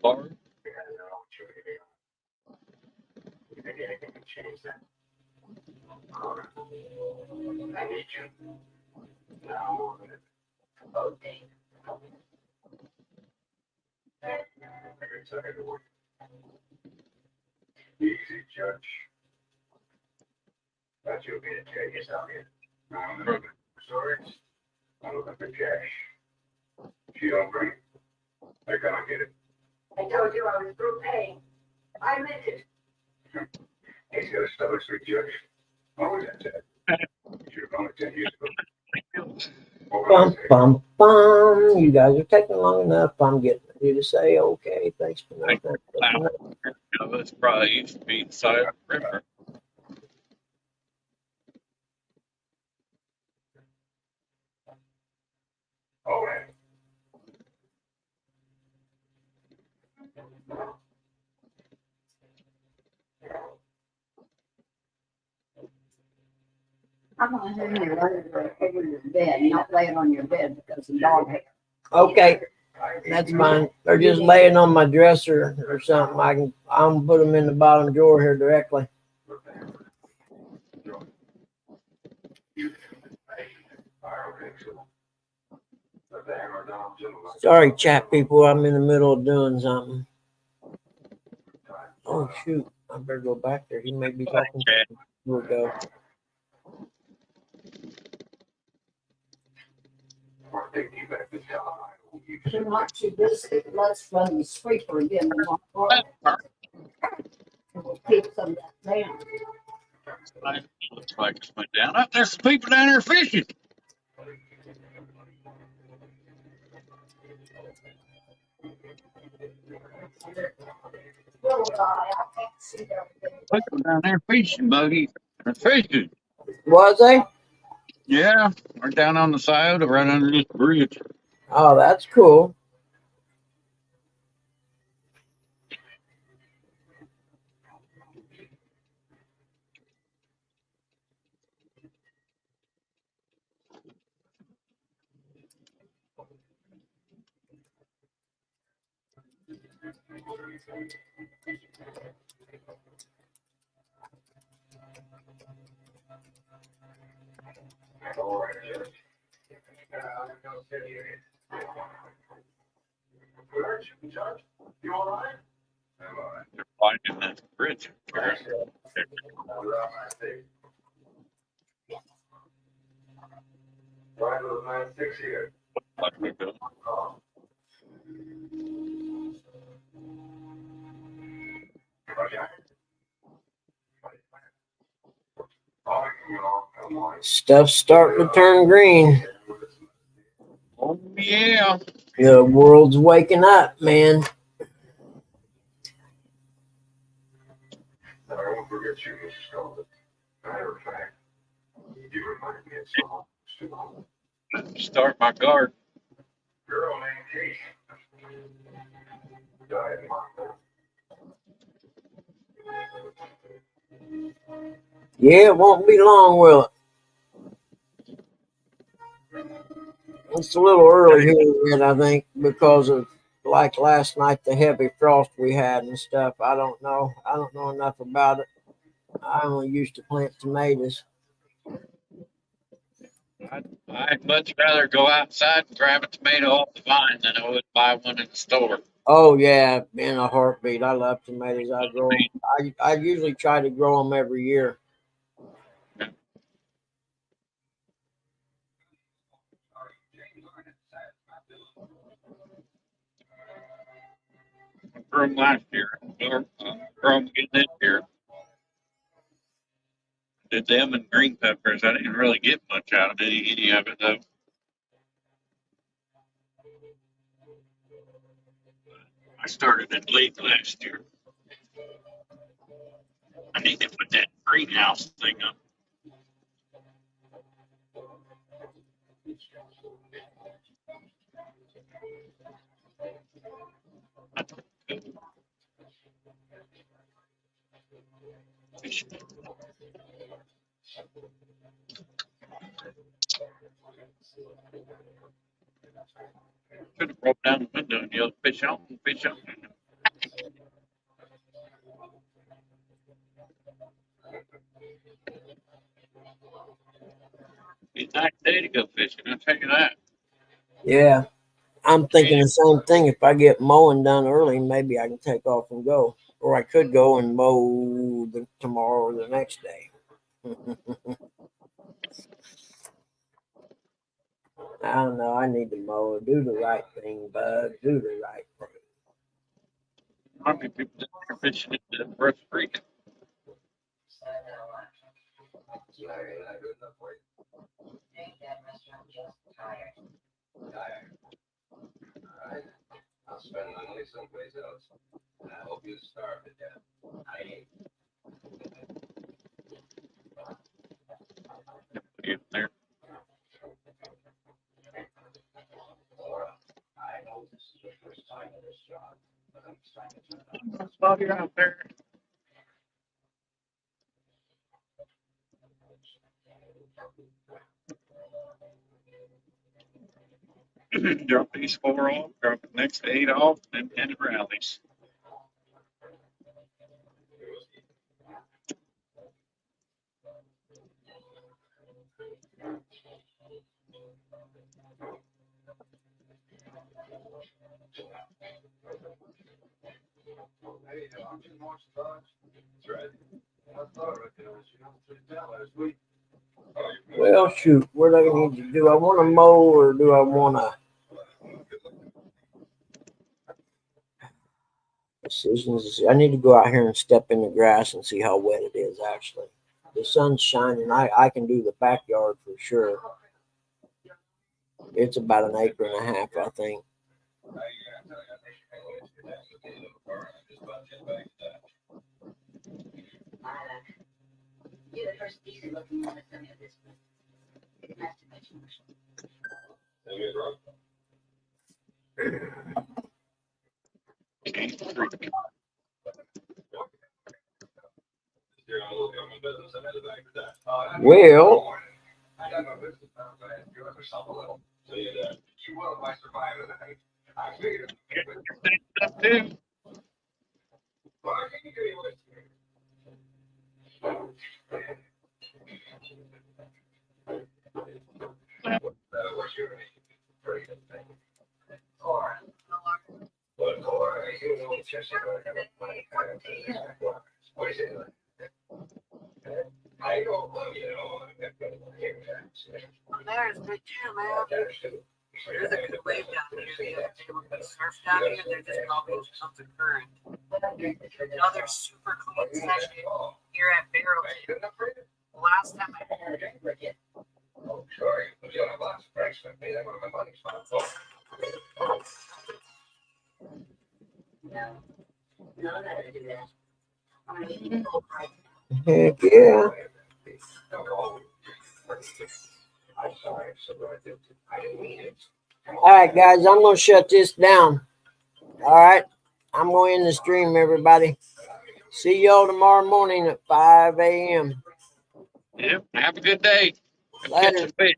Or I need you. Now, okay. Easy, Judge. But you'll be to take us out here. I'm looking for swords. I'm looking for cash. If you don't bring it, they're gonna get it. I told you I was through paying. I meant it. He's got a stubborn street judge. Always had that. Should have gone 10 years ago. What would I Bum, say? bum, bum. You guys are taking long enough. I'm getting ready to say, okay, thanks for nothing. this probably used to be inside the river. All right. I'm gonna have you lay over your bed, not laying on your bed because of dog hair. Okay, that's fine. They're just laying on my dresser or something. I'm put them in the bottom drawer here directly. Sorry, chat people. I'm in the middle of doing something. Oh shoot! I better go back there. He may be talking. Okay. We'll go. Take you back to town. They're not too busy. Let's run the sweeper again tomorrow. We'll keep some of that down. Looks like it's went down. Up there's some people down there fishing. Little guy, I can't see everything. People down there fishing, Buggy. They're fishing. Was they? Yeah, we're down on the side, right under this bridge. Oh, that's cool. You all right? They're finding that bridge. Right with 9-6 here. Like we do. Stuff's starting to turn green. Oh yeah. The world's waking up, man. I won't forget you, Mrs. Golden. Matter of fact, you remind me of someone. Start my garden. Girl named Kate. Died in Montana. Yeah, it won't be long, will it? It's a little early here yet, I think, because of like last night, the heavy frost we had and stuff. I don't know. I don't know enough about it. I only used to plant tomatoes. I'd much rather go outside and grab a tomato off the vine than I would buy one in the store. Oh yeah, in a heartbeat. I love tomatoes. I grow 'em. I usually try to grow them every year. I grew them last year. Grew them again this year. Did them and green peppers. I didn't really get much out of any of it though. I started it late last year. I need to put that greenhouse thing up. Should have broke down the window and yelled, fish on, fish on. It's a nice day to go fishing, I'll tell you that. Yeah, I'm thinking the same thing. If I get mowing done early, maybe I can take off and go, or I could go and mow tomorrow or the next day. I don't know. I need to mow. Do the right thing, bud. Do the right thing. How many people that are fishing at the Brush Creek? I'll spend my money someplace else. I hope you starve to death. I ain't. Get there. Laura, I know this is your first time in this job, but I'm just trying to turn it on. While you're out there. Drop these 4 off, drop the next 8 off, and 10 rallies. Hey, I'm just watching Dodge. That's right. I thought right there was, you know, last week. Well, shoot, what do I need to do? I want to mow or do I want to? Decisions. I need to go out here and step in the grass and see how wet it is actually. The sun's shining. I can do the backyard for sure. It's about an acre and a half, I think. You're the first decent looking one that's done this. Not to mention. Well, I got no business. You ever sell a little? She will if I survive it. I figured. Stuff too. Well, I can give you a list. What's your name? Very good thing. Cora. What, Cora? You know, it's just what is it? I don't know, you know. There's good too, man. There's a good wave down here. The other day when we surfed down here, they're just always something current. Another super clean session here at Barrelton. Last time I Oh, sorry. You don't have lots of price with me. That would have my money spot. No. No, I gotta do that. I mean, heck yeah. I'm sorry. I didn't mean it. All right, guys, I'm going to shut this down. All right. I'm going to end the stream, everybody. See y'all tomorrow morning at 5 a.m. Yep. Have a good day. Catch Later. a fish.